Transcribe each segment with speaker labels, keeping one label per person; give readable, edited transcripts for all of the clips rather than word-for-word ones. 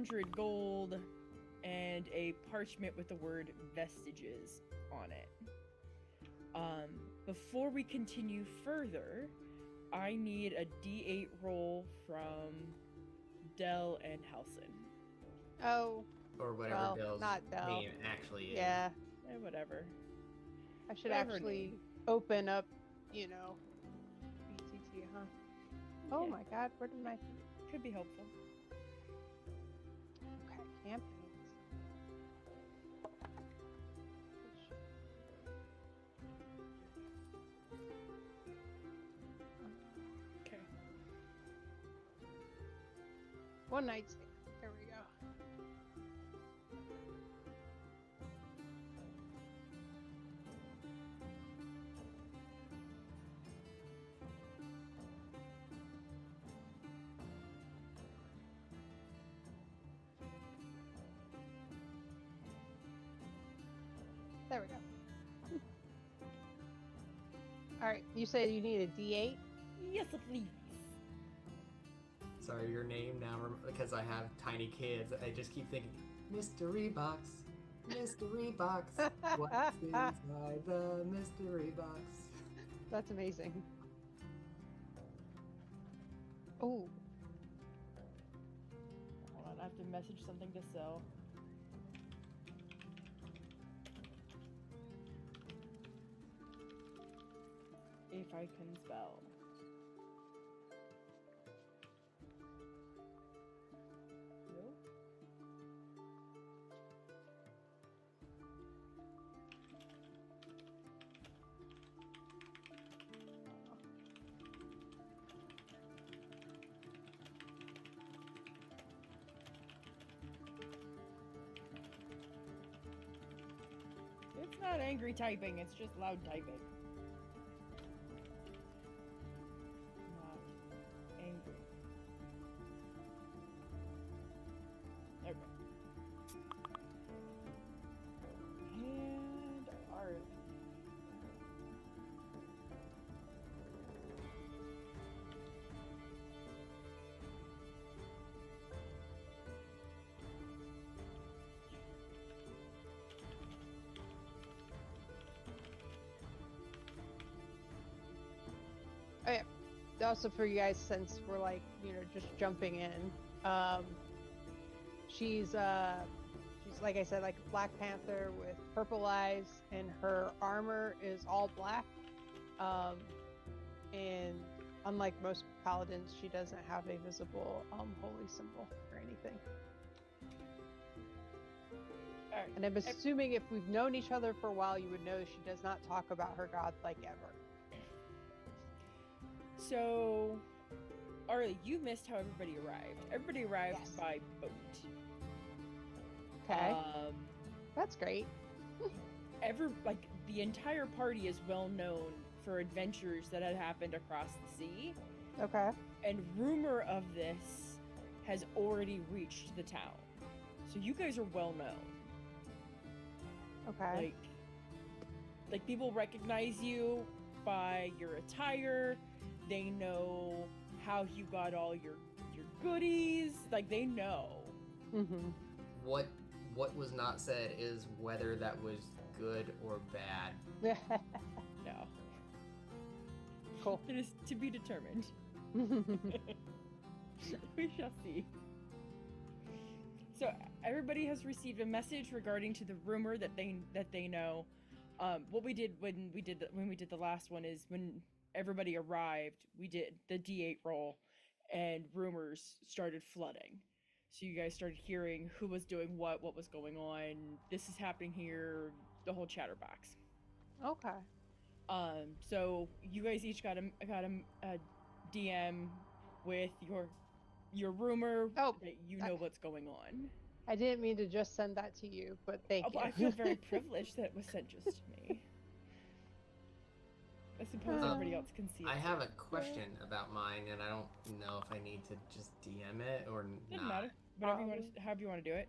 Speaker 1: 100 gold and a parchment with the word vestiges on it. Before we continue further, I need a D8 roll from Dell and Halson.
Speaker 2: Oh.
Speaker 3: Or whatever Dell's
Speaker 2: not Dell.
Speaker 3: name actually is.
Speaker 2: Yeah.
Speaker 1: Whatever.
Speaker 2: I should
Speaker 1: Whatever
Speaker 2: actually
Speaker 1: name.
Speaker 2: open up, BTT, huh? Oh my god, where did my...
Speaker 1: Could be helpful.
Speaker 2: Okay, campaigns.
Speaker 1: Okay.
Speaker 2: One night stand. There we go. There we go. Alright, you said you need a D8?
Speaker 1: Yes, please.
Speaker 3: Sorry, your name now, because I have tiny kids, I just keep thinking, mystery box, mystery box, what's inside the mystery box?
Speaker 2: That's amazing. Oh.
Speaker 1: Hold on, I have to message something to sell. If I can spell. No? It's not angry typing, it's just loud typing. Angry. Okay. And Arlie.
Speaker 2: Oh yeah. Also for you guys, since we're like, just jumping in, she's like I said, like a Black Panther with purple eyes, and her armor is all black. And unlike most paladins, she doesn't have a visible holy symbol or anything.
Speaker 1: Alright.
Speaker 2: And I'm assuming if we've known each other for a while, you would know she does not talk about her god like ever.
Speaker 1: So, Arlie, you missed how everybody arrived. Everybody arrived
Speaker 2: Yes.
Speaker 1: by boat.
Speaker 2: Okay. That's great.
Speaker 1: The entire party is well known for adventures that had happened across the sea.
Speaker 2: Okay.
Speaker 1: And rumor of this has already reached the town. So you guys are well known.
Speaker 2: Okay.
Speaker 1: Like people recognize you by your attire. They know how you got all your goodies. Like they know.
Speaker 2: Mm-hmm.
Speaker 3: What was not said is whether that was good or bad.
Speaker 1: No.
Speaker 2: Cool.
Speaker 1: It is to be determined. We shall see. So everybody has received a message regarding to the rumor that they know. What we did when we did the last one is when everybody arrived, we did the D8 roll, and rumors started flooding. So you guys started hearing who was doing what was going on. This is happening here. The whole chatterbox.
Speaker 2: Okay.
Speaker 1: So you guys each got a DM with your rumor that you know what's going on.
Speaker 2: I didn't mean to just send that to you, but thank you.
Speaker 1: I feel very privileged that it was sent just to me. I suppose everybody else can see it.
Speaker 3: I have a question about mine, and I don't know if I need to just DM it or not.
Speaker 1: Doesn't matter. However you want to do it.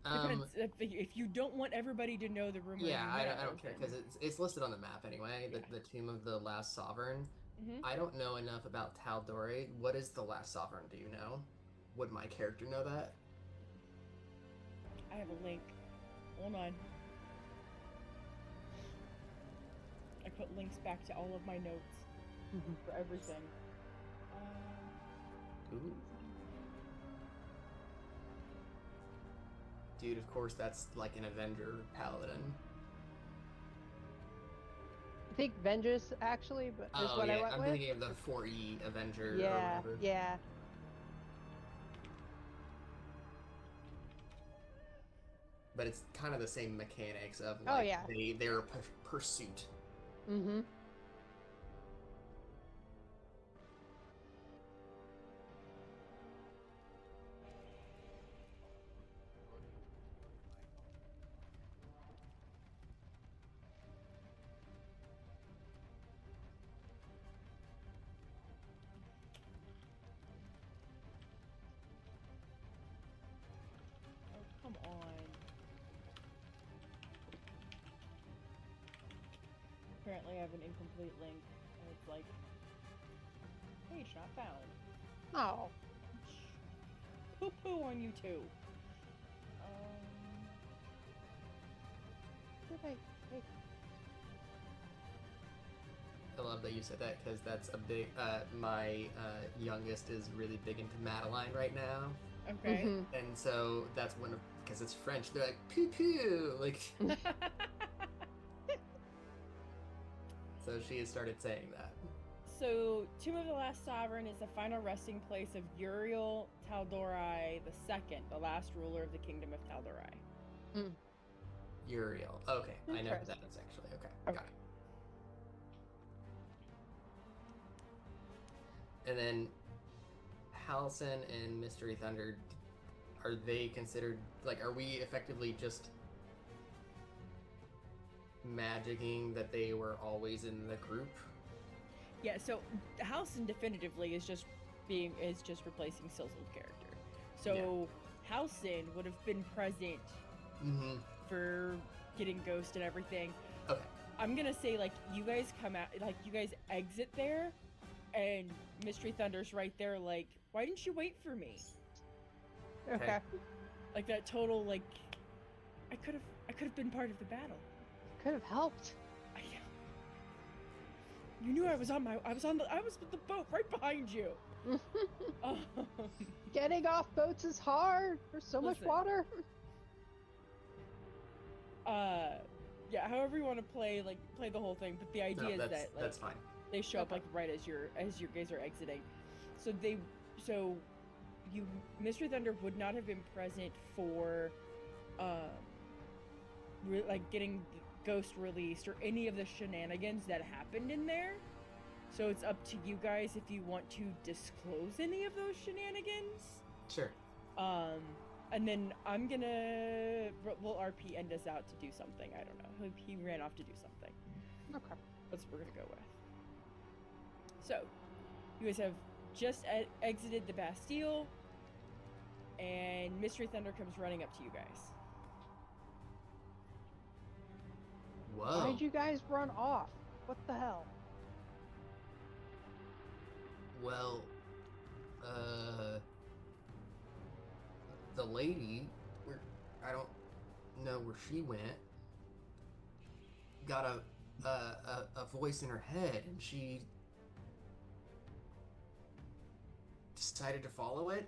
Speaker 1: Depends. If you don't want everybody to know the rumor.
Speaker 3: Yeah, I don't care, because it's listed on the map anyway, the Tomb of the Last Sovereign. Mm-hmm. I don't know enough about Tal'Dorei. What is the Last Sovereign? Do you know? Would my character know that?
Speaker 1: I have a link. Hold on. I put links back to all of my notes for everything.
Speaker 3: Ooh. Dude, of course that's like an Avenger paladin.
Speaker 2: I think Vengeance actually, but is what I went
Speaker 3: I'm
Speaker 2: with.
Speaker 3: thinking of the 4E Avenger or
Speaker 2: Yeah,
Speaker 3: whatever.
Speaker 2: yeah.
Speaker 3: But it's kind of the same mechanics of
Speaker 2: Oh,
Speaker 3: like
Speaker 2: yeah.
Speaker 3: their pursuit.
Speaker 2: Mm-hmm.
Speaker 1: Oh, come on. Apparently I have an incomplete link, and it's like, page not found.
Speaker 2: Oh.
Speaker 1: Poo-poo on you too.
Speaker 2: Did I take?
Speaker 3: I love that you said that because that's a big. My youngest is really big into Madeline right now,
Speaker 1: Okay.
Speaker 3: and so that's one of because it's French. They're like pew pew, like. So she has started saying that.
Speaker 1: So, Tomb of the Last Sovereign is the final resting place of Uriel Tal'Dorei II, the last ruler of the Kingdom of Tal'Dorei.
Speaker 3: Uriel. Okay, I know who that
Speaker 2: Interesting.
Speaker 3: is actually. Okay,
Speaker 1: Okay.
Speaker 3: got it. And then Halcyon and Mystery Thunder, are they considered like? Are we effectively just magicking that they were always in the group?
Speaker 1: Yeah, so Halcyon definitively is just replacing Sil's character. So Halcyon would have been present for getting Ghost and everything.
Speaker 3: Okay.
Speaker 1: I'm gonna say like you guys come out, like you guys exit there, and Mystery Thunder's right there. Like, why didn't you wait for me?
Speaker 2: Okay.
Speaker 1: Like that total like, I could have been part of the battle.
Speaker 2: Could have helped.
Speaker 1: You knew I was with the boat right behind you.
Speaker 2: Getting off boats is hard. There's so much water.
Speaker 1: Yeah, however you want to play the whole thing, but the idea is that like
Speaker 3: that's fine.
Speaker 1: They show up like right as your guys are exiting. So Mystery Thunder would not have been present for like getting Ghost released or any of the shenanigans that happened in there. So it's up to you guys if you want to disclose any of those shenanigans.
Speaker 3: Sure.
Speaker 1: And then we'll RP end us out to do something. I don't know. He ran off to do something.
Speaker 2: Okay.
Speaker 1: That's what we're gonna go with. So, you guys have just exited the Bastille, and Mystery Thunder comes running up to you guys.
Speaker 3: Whoa.
Speaker 2: Why'd you guys run off? What the hell?
Speaker 3: Well, the lady, I don't know where she went, got a voice in her head, and she decided to follow it.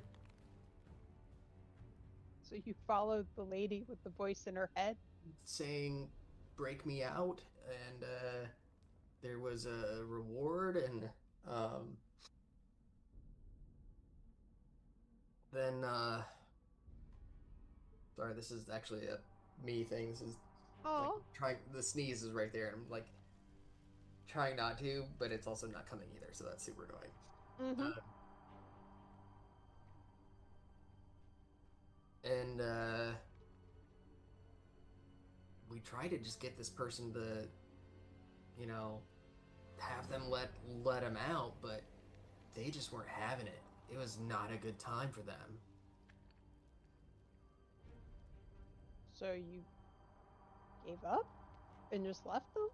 Speaker 2: So you followed the lady with the voice in her head?
Speaker 3: Saying, break me out, and there was a reward, and then sorry, this is actually a me thing. This is like the sneeze is right there, and I'm like trying not to, but it's also not coming either, so that's super annoying. And we try to just get this person to, have them let him out, but they just weren't having it. It was not a good time for them.
Speaker 2: So you gave up and just left them?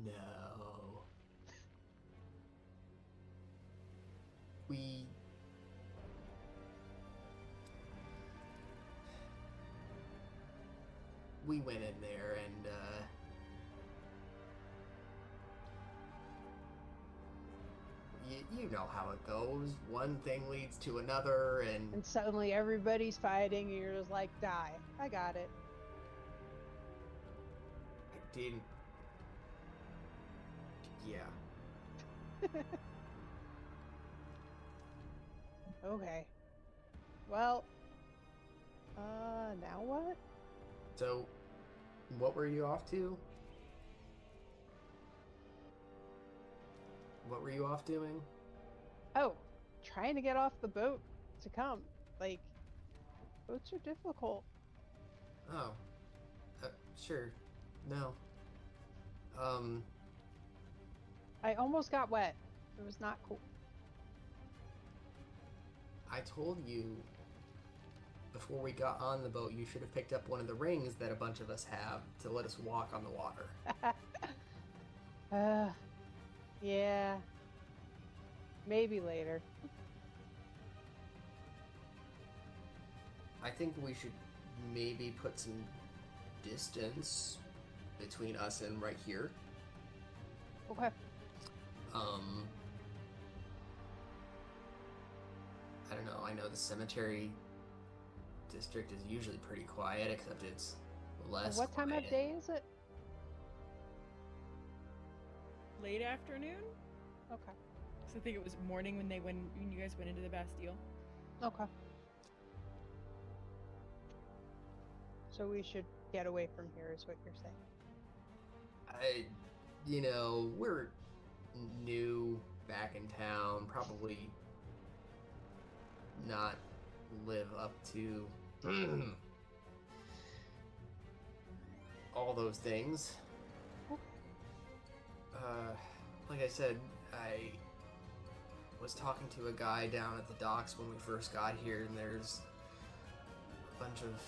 Speaker 3: No. We we went in there and you know how it goes. One thing leads to another,
Speaker 2: And suddenly everybody's fighting, and you're just like, die. I got it.
Speaker 3: I didn't. Yeah.
Speaker 2: Okay. Well, now what?
Speaker 3: So, what were you off to? What were you off doing?
Speaker 2: Oh, trying to get off the boat to come. Like, boats are difficult.
Speaker 3: Oh, sure. No.
Speaker 2: I almost got wet. It was not cool.
Speaker 3: I told you before we got on the boat, you should have picked up one of the rings that a bunch of us have to let us walk on the water.
Speaker 2: Yeah. Maybe later.
Speaker 3: I think we should maybe put some distance between us and right here.
Speaker 2: Okay.
Speaker 3: I don't know. I know the cemetery district is usually pretty quiet, except it's less.
Speaker 2: What time
Speaker 3: quiet.
Speaker 2: of day is it?
Speaker 1: Late afternoon.
Speaker 2: Okay.
Speaker 1: So I think it was morning when you guys went into the Bastille.
Speaker 2: Okay. So we should get away from here, is what you're saying.
Speaker 3: We're new back in town, probably not live up to all those things. Like I said, I was talking to a guy down at the docks when we first got here, and there's a bunch of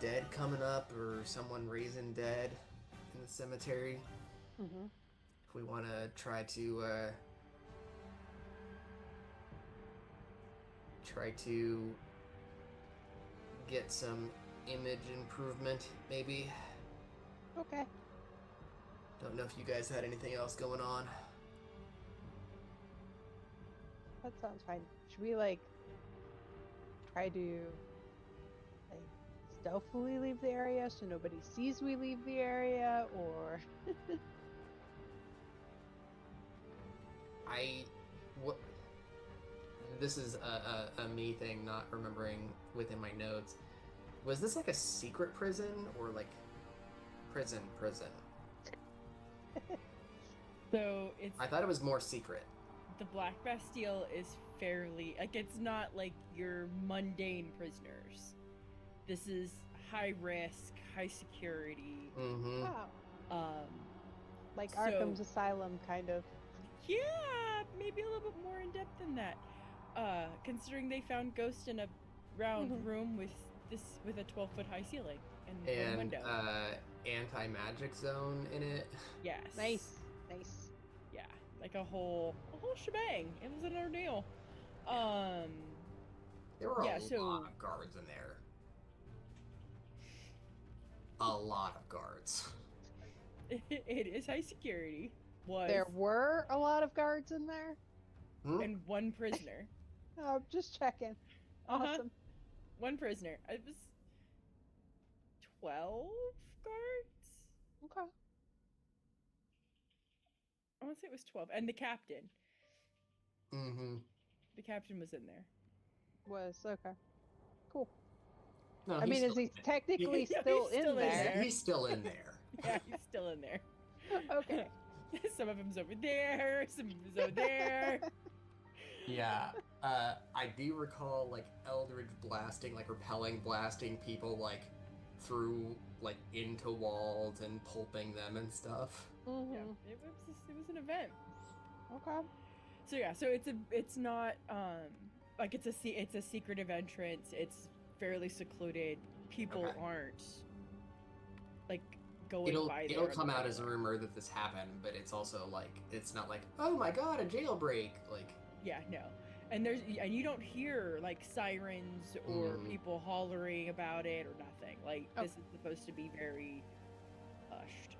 Speaker 3: dead coming up, or someone raising dead in the cemetery.
Speaker 2: Mm-hmm.
Speaker 3: If we want to try to get some image improvement, maybe.
Speaker 2: Okay.
Speaker 3: Don't know if you guys had anything else going on.
Speaker 2: That sounds fine. Should we try to stealthily leave the area so nobody sees we leave the area, or
Speaker 3: This is a me thing, not remembering within my notes. Was this like a secret prison or like prison?
Speaker 1: So
Speaker 3: I thought it was more secret.
Speaker 1: The Black Bastille is fairly it's not like your mundane prisoners. This is high risk, high security.
Speaker 3: Mm-hmm.
Speaker 2: Wow. Like Arkham's Asylum, kind of.
Speaker 1: Yeah, maybe a little bit more in depth than that. Considering they found ghosts in a round room with a 12-foot high ceiling and one window.
Speaker 3: Anti-magic zone in it.
Speaker 1: Yes.
Speaker 2: Nice.
Speaker 1: Yeah, like a whole shebang. It was an ordeal.
Speaker 3: There were a lot of guards in there. A lot of guards.
Speaker 1: It is high security.
Speaker 2: There were a lot of guards in there?
Speaker 1: And one prisoner.
Speaker 2: Oh, just checking. Awesome.
Speaker 1: One prisoner. It was 12 guards?
Speaker 2: Okay.
Speaker 1: I want to say it was 12. And the captain.
Speaker 3: Mm-hmm.
Speaker 1: The captain was in there.
Speaker 2: Okay. Cool.
Speaker 3: No,
Speaker 2: I mean, is he technically still in there?
Speaker 3: He's still in there.
Speaker 1: Yeah, he's still in there.
Speaker 2: Okay.
Speaker 1: Some of them's over there, some of them's over there.
Speaker 3: Yeah. I do recall like Eldritch blasting, like repelling blasting people like through like into walls and pulping them and stuff.
Speaker 2: Mm-hmm.
Speaker 1: Yeah, it was an event.
Speaker 2: Okay.
Speaker 1: So yeah, so it's not like it's a secretive entrance. It's fairly secluded. People aren't like going by there.
Speaker 3: It'll come out as a rumor that this happened, but it's also like it's not like, oh my god, a jailbreak. Like
Speaker 1: yeah, no. and you don't hear like sirens or people hollering about it or nothing. Like this is supposed to be very hushed.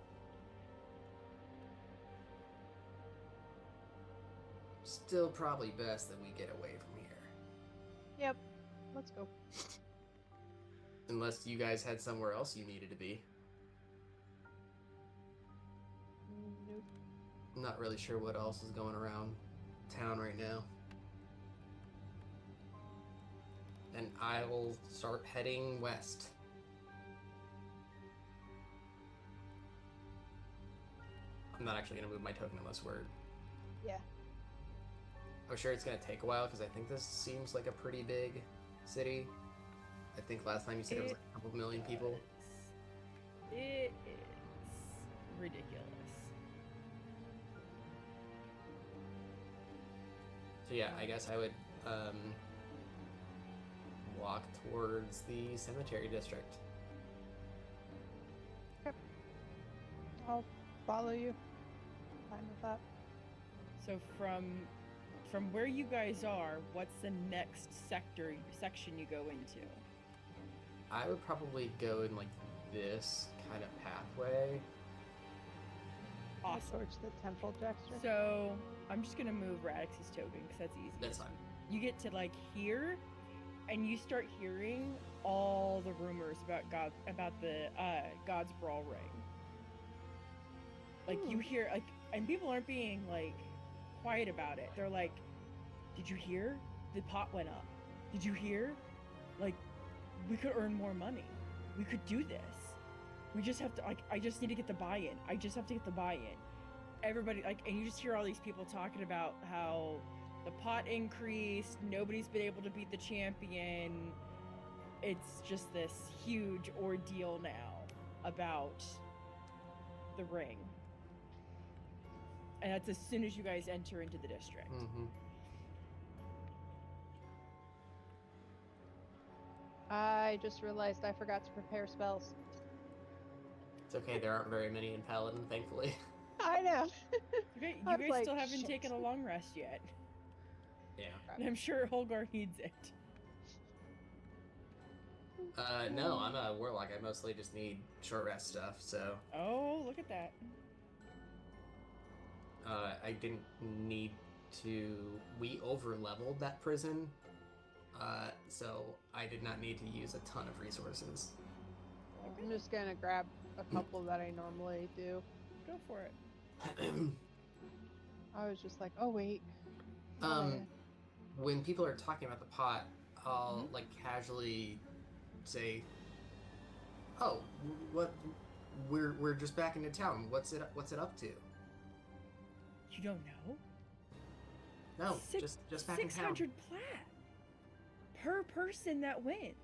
Speaker 3: Still probably best that we get away from here.
Speaker 2: Yep. Let's go.
Speaker 3: Unless you guys had somewhere else you needed to be.
Speaker 2: Nope.
Speaker 3: I'm not really sure what else is going around town right now. And I will start heading west. I'm not actually going to move my token unless we're...
Speaker 2: Yeah.
Speaker 3: I'm sure it's going to take a while because I think this seems like a pretty big city. I think last time you said it was like a couple million people.
Speaker 1: It is ridiculous.
Speaker 3: So yeah, I guess I would walk towards the cemetery district.
Speaker 2: Okay. I'll follow you. Fine with that.
Speaker 1: So from where you guys are, what's the next section you go into?
Speaker 3: I would probably go in like this kind of pathway.
Speaker 1: Awesome.
Speaker 2: Towards the temple, Dexter.
Speaker 1: So I'm just gonna move Radix's token because that's easy.
Speaker 3: That's fine.
Speaker 1: You get to like here, and you start hearing all the rumors about the God's Brawl ring. Like you hear like, and people aren't being like quiet about it. They're like, "Did you hear? The pot went up. Did you hear? Like, we could earn more money. We could do this. We just have to like. I just need to get the buy-in. I just have to get the buy-in." Everybody like, and you just hear all these people talking about how the pot increased. Nobody's been able to beat the champion. It's just this huge ordeal now about the ring. And that's as soon as you guys enter into the district.
Speaker 3: Mm-hmm.
Speaker 2: I just realized I forgot to prepare spells.
Speaker 3: It's okay, there aren't very many in Paladin, thankfully.
Speaker 2: I know.
Speaker 1: You
Speaker 2: I was
Speaker 1: guys
Speaker 2: like,
Speaker 1: still haven't
Speaker 2: shit.
Speaker 1: taken a long rest yet.
Speaker 3: Yeah.
Speaker 1: And I'm sure Holgar needs it.
Speaker 3: No, I'm a warlock. I mostly just need short rest stuff, so...
Speaker 1: Oh, look at that.
Speaker 3: I didn't need to... We over-leveled that prison, so I did not need to use a ton of resources.
Speaker 2: I'm just gonna grab a couple that I normally do.
Speaker 1: Go for it.
Speaker 2: I was just like, oh wait.
Speaker 3: When people are talking about the pot, I'll like casually say, "Oh, what? We're just back into town. What's it up to?"
Speaker 1: You don't know?
Speaker 3: No, just back in town.
Speaker 1: 600 plat per person that wins.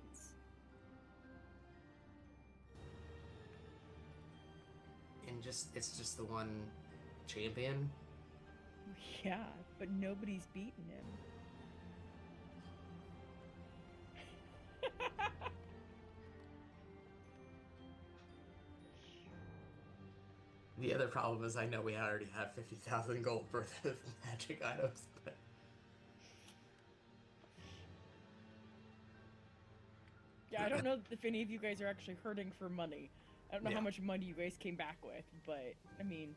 Speaker 3: And it's just the one champion.
Speaker 1: Yeah, but nobody's beaten him.
Speaker 3: The other problem is I know we already have 50,000 gold worth of magic items, but...
Speaker 1: Yeah, I don't know if any of you guys are actually hurting for money. I don't know how much money you guys came back with, but, I mean...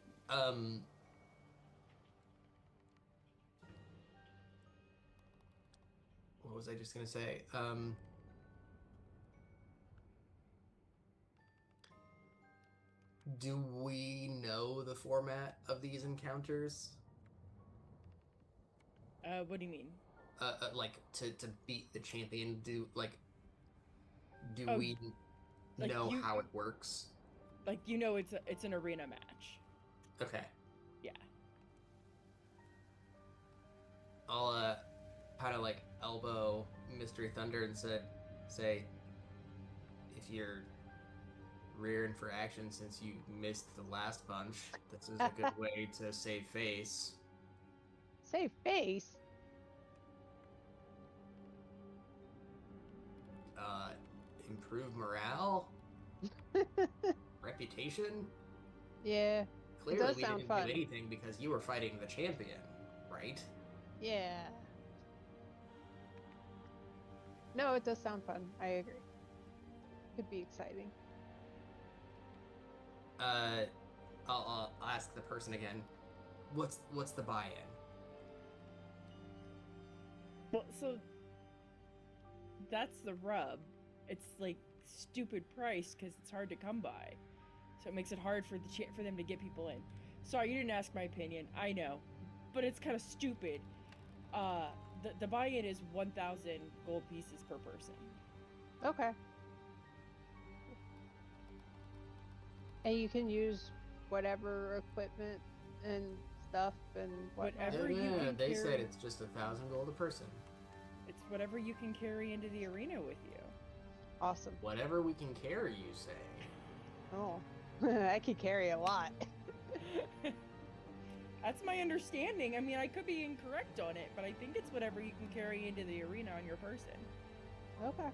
Speaker 3: What was I just gonna say? Do we know the format of these encounters?
Speaker 1: What do you mean?
Speaker 3: Like to beat the champion, do we
Speaker 1: like
Speaker 3: know how it works?
Speaker 1: Like, you know, it's an arena match.
Speaker 3: Okay.
Speaker 1: Yeah.
Speaker 3: I'll kind of like elbow Mystery Thunder and say, if you're rearing for action since you missed the last bunch, this is a good way to save face.
Speaker 2: Save face?
Speaker 3: Improve morale? Reputation?
Speaker 2: Yeah.
Speaker 3: Clearly
Speaker 2: does
Speaker 3: we
Speaker 2: sound
Speaker 3: didn't
Speaker 2: fun.
Speaker 3: do anything because you were fighting the champion, right?
Speaker 2: Yeah. No, it does sound fun. I agree. Could be exciting.
Speaker 3: I'll ask the person again. What's the buy-in?
Speaker 1: Well, so that's the rub. It's like stupid price because it's hard to come by, so it makes it hard for for them to get people in. Sorry, you didn't ask my opinion. I know, but it's kind of stupid. The buy-in is 1,000 gold pieces per person.
Speaker 2: Okay. And you can use whatever equipment and stuff and whatnot.
Speaker 1: Whatever you can
Speaker 3: They
Speaker 1: carry.
Speaker 3: said it's just 1,000 gold a person.
Speaker 1: It's whatever you can carry into the arena with you.
Speaker 2: Awesome.
Speaker 3: Whatever we can carry, you say.
Speaker 2: Oh, I could carry a lot.
Speaker 1: That's my understanding. I mean, I could be incorrect on it, but I think it's whatever you can carry into the arena on your person.
Speaker 2: Okay.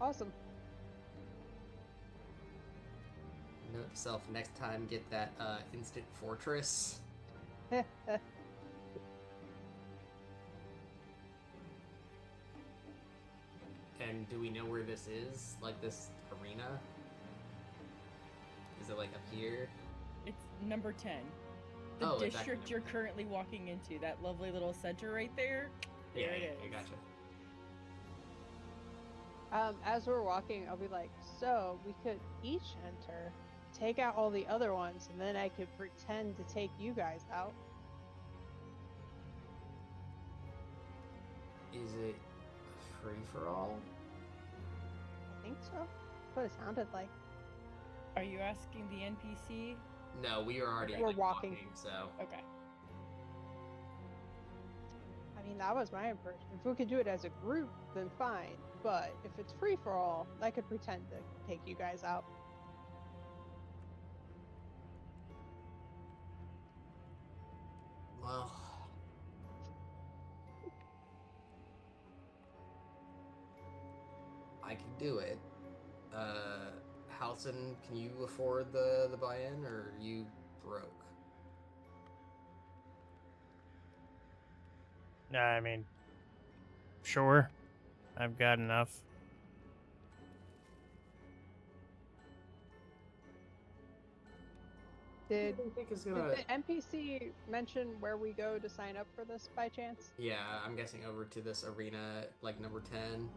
Speaker 2: Awesome.
Speaker 3: Note to self, next time get that instant fortress. And do we know where this is? Like this arena? Is it like up here?
Speaker 1: It's number 10. The
Speaker 3: Oh, it's
Speaker 1: district
Speaker 3: actually
Speaker 1: you're currently walking into, that lovely little center right there. There it is.
Speaker 3: I gotcha.
Speaker 2: As we're walking, I'll be like, so we could each enter, take out all the other ones, and then I could pretend to take you guys out.
Speaker 3: Is it free for all?
Speaker 2: I think so. That's what it sounded like.
Speaker 1: Are you asking the NPC?
Speaker 3: No, we are already
Speaker 2: We're walking.
Speaker 3: so
Speaker 1: Okay.
Speaker 2: I mean, that was my impression. If we could do it as a group, then fine. But if it's free for all, I could pretend to take you guys out.
Speaker 3: well. I can do it. Halson, can you afford the buy-in, or are you broke?
Speaker 4: Nah, I mean, sure. I've got enough.
Speaker 2: Did
Speaker 3: I think it's
Speaker 2: Did
Speaker 3: gonna.
Speaker 2: the NPC mention where we go to sign up for this by chance?
Speaker 3: Yeah, I'm guessing over to this arena, like number 10.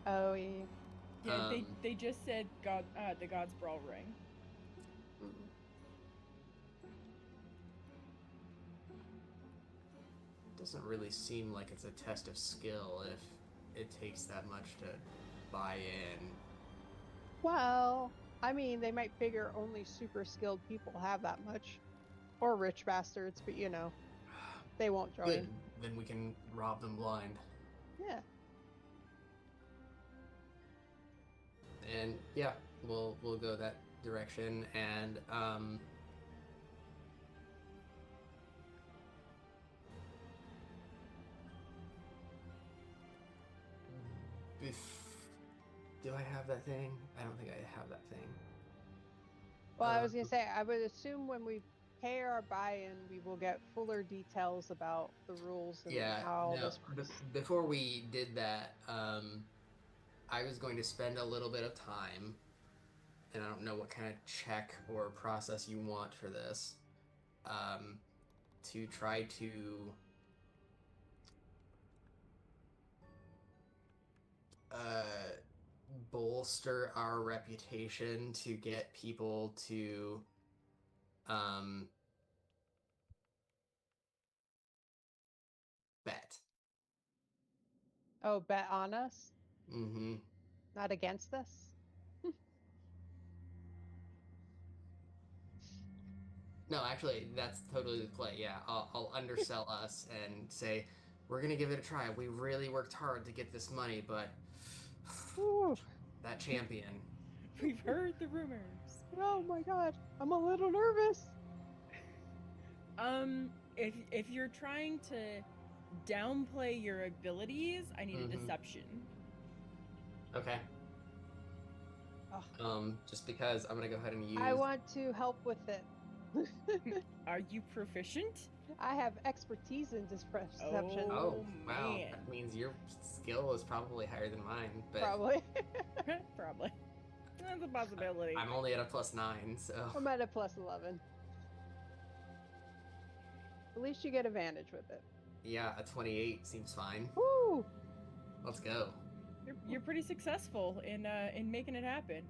Speaker 2: Oh, yeah.
Speaker 1: Yeah, they just said the God's Brawl ring.
Speaker 2: Mm.
Speaker 3: Doesn't really seem like it's a test of skill if it takes that much to buy in.
Speaker 2: Well, I mean, they might figure only super skilled people have that much. Or rich bastards, but you know, they won't join.
Speaker 3: Good. Then we can rob them blind.
Speaker 2: Yeah.
Speaker 3: And yeah, we'll go that direction. And do I have that thing? I don't think I have that thing.
Speaker 2: Well, I was going to say, I would assume when we pay our buy-in, we will get fuller details about the rules and how this works.
Speaker 3: Before we did that, I was going to spend a little bit of time, and I don't know what kind of check or process you want for this, to try to bolster our reputation to get people to bet.
Speaker 2: Oh, bet on us?
Speaker 3: Mm-hmm.
Speaker 2: Not against us?
Speaker 3: No, actually, that's totally the play. Yeah, I'll undersell us and say, we're going to give it a try. We really worked hard to get this money, but that champion.
Speaker 1: We've heard the rumors.
Speaker 2: Oh my god, I'm a little nervous.
Speaker 1: If you're trying to downplay your abilities, I need a deception.
Speaker 3: Okay.
Speaker 2: Oh.
Speaker 3: Just because I'm gonna go ahead and use.
Speaker 2: I want to help with it.
Speaker 1: Are you proficient?
Speaker 2: I have expertise in deception.
Speaker 3: Oh, wow.
Speaker 1: man.
Speaker 3: That means your skill is probably higher than mine, but
Speaker 2: Probably.
Speaker 1: Probably. That's a possibility.
Speaker 3: I'm only at a +9, so
Speaker 2: I'm at a +11. At least you get advantage with it.
Speaker 3: yeah, a 28 seems fine.
Speaker 2: Woo!
Speaker 3: Let's go.
Speaker 1: You're pretty successful in making it happen.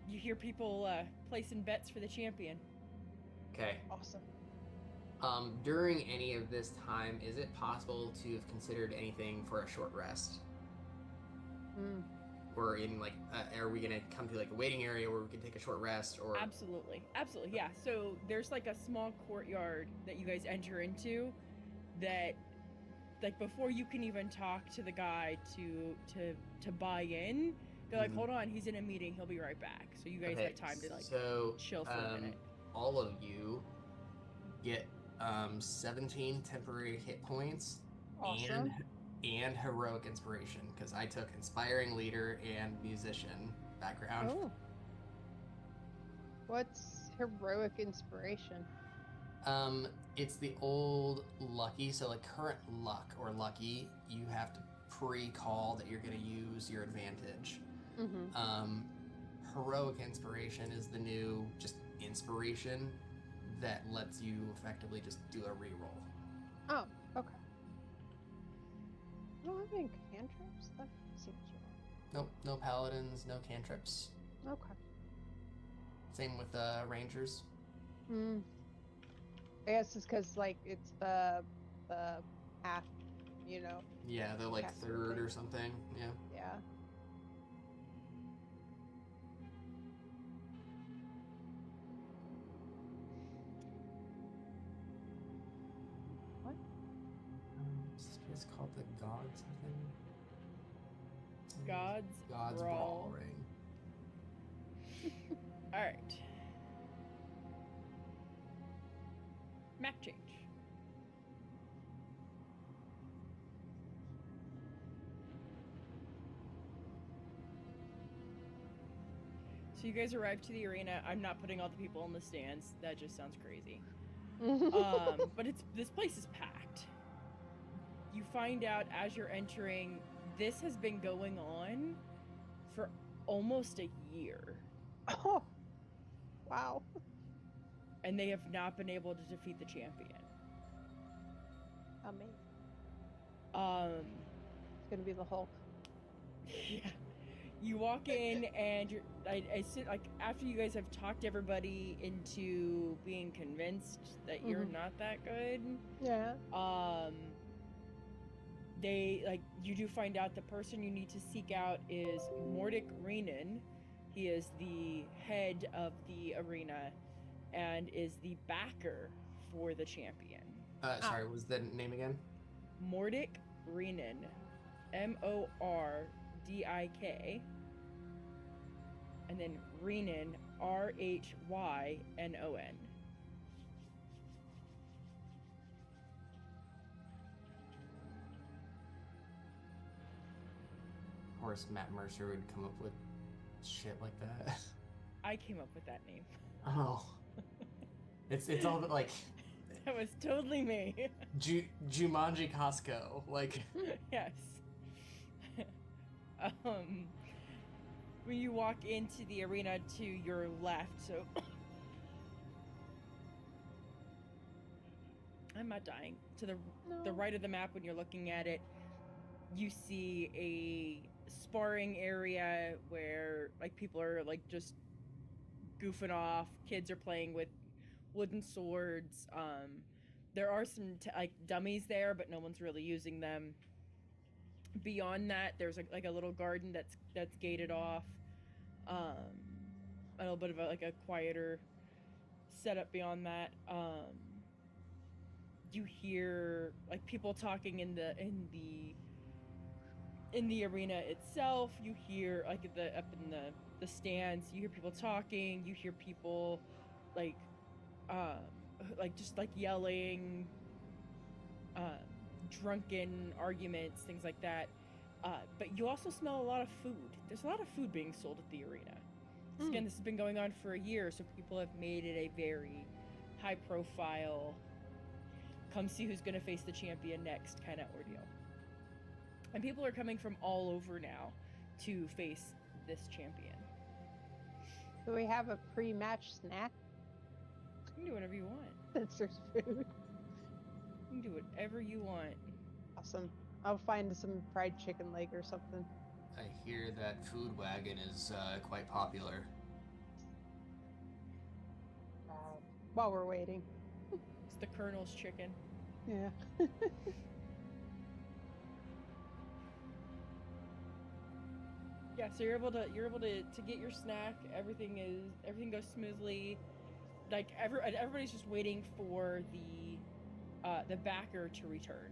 Speaker 1: You hear people placing bets for the champion.
Speaker 3: Okay.
Speaker 2: Awesome.
Speaker 3: During any of this time, is it possible to have considered anything for a short rest?
Speaker 2: Mm.
Speaker 3: Or in like, are we gonna come to like a waiting area where we can take a short rest? Or
Speaker 1: Absolutely, yeah. So there's like a small courtyard that you guys enter into, that, like, before you can even talk to the guy to buy in, they're like,
Speaker 3: Mhm.
Speaker 1: hold on, he's in a meeting, he'll be right back. So you guys
Speaker 3: Okay,
Speaker 1: have time to like
Speaker 3: so
Speaker 1: chill for a minute.
Speaker 3: all of you get 17 temporary hit points
Speaker 2: Awesome.
Speaker 3: and heroic inspiration, because I took inspiring leader and musician background.
Speaker 2: Oh. What's heroic inspiration?
Speaker 3: It's the old lucky, so like current luck or lucky, you have to pre-call that you're going to use your advantage.
Speaker 2: Mm-hmm.
Speaker 3: Heroic inspiration is the new just inspiration that lets you effectively just do a reroll.
Speaker 2: Oh, okay. I don't have any cantrips? That seems
Speaker 3: Nope, no paladins, no cantrips.
Speaker 2: wrong. Okay.
Speaker 3: Same with rangers.
Speaker 2: Hmm. I guess it's because, like, it's the half,
Speaker 3: Yeah, they're like
Speaker 2: caster
Speaker 3: third
Speaker 2: thing.
Speaker 3: or something. Yeah.
Speaker 2: Yeah. What?
Speaker 3: It's called the God something.
Speaker 1: God's
Speaker 3: Brawl Ring.
Speaker 1: All right. Map change. So you guys arrive to the arena. I'm not putting all the people in the stands. That just sounds crazy. But this place is packed. You find out as you're entering, this has been going on for almost a year,
Speaker 2: Oh. Wow.
Speaker 1: and they have not been able to defeat the champion.
Speaker 2: Amazing.
Speaker 1: It's
Speaker 2: gonna be the Hulk.
Speaker 1: Yeah. You walk in and I sit, like, after you guys have talked everybody into being convinced that you're not that good.
Speaker 2: Yeah.
Speaker 1: You do find out the person you need to seek out is Mordic Renan. He is the head of the arena and is the backer for the champion.
Speaker 3: Sorry, what was the name again?
Speaker 1: Mordic Renan. Mordik. And then Renan, Rhynon.
Speaker 3: Of course, Matt Mercer would come up with shit like that.
Speaker 1: I came up with that name.
Speaker 3: Oh. It's all about like
Speaker 1: That was totally me.
Speaker 3: Jumanji Costco. Like
Speaker 1: Yes. When you walk into the arena to your left, so I'm not dying. To the right of the map, when you're looking at it, you see a sparring area where like people are like just goofing off. Kids are playing with wooden swords. There are some like dummies there, but no one's really using them. Beyond that, there's like a little garden that's gated off. A little bit of a quieter setup beyond that. You hear like people talking in the arena itself. You hear like up in the stands. You hear people talking. You hear people like just like yelling, drunken arguments, things like that. But you also smell a lot of food. There's a lot of food being sold at the arena. Again, this has been going on for a year, so people have made it a very high profile, come see who's going to face the champion next kind of ordeal. And people are coming from all over now to face this champion.
Speaker 2: Do we have a pre-match snack?
Speaker 1: You can do whatever you want.
Speaker 2: Since there's food.
Speaker 1: You can do whatever you want.
Speaker 2: Awesome. I'll find some fried chicken leg or something.
Speaker 3: I hear that food wagon is quite popular.
Speaker 2: While we're waiting.
Speaker 1: It's the Colonel's chicken.
Speaker 2: Yeah.
Speaker 1: Yeah, so you're able to get your snack. Everything goes smoothly. Like everybody's just waiting for the backer to return.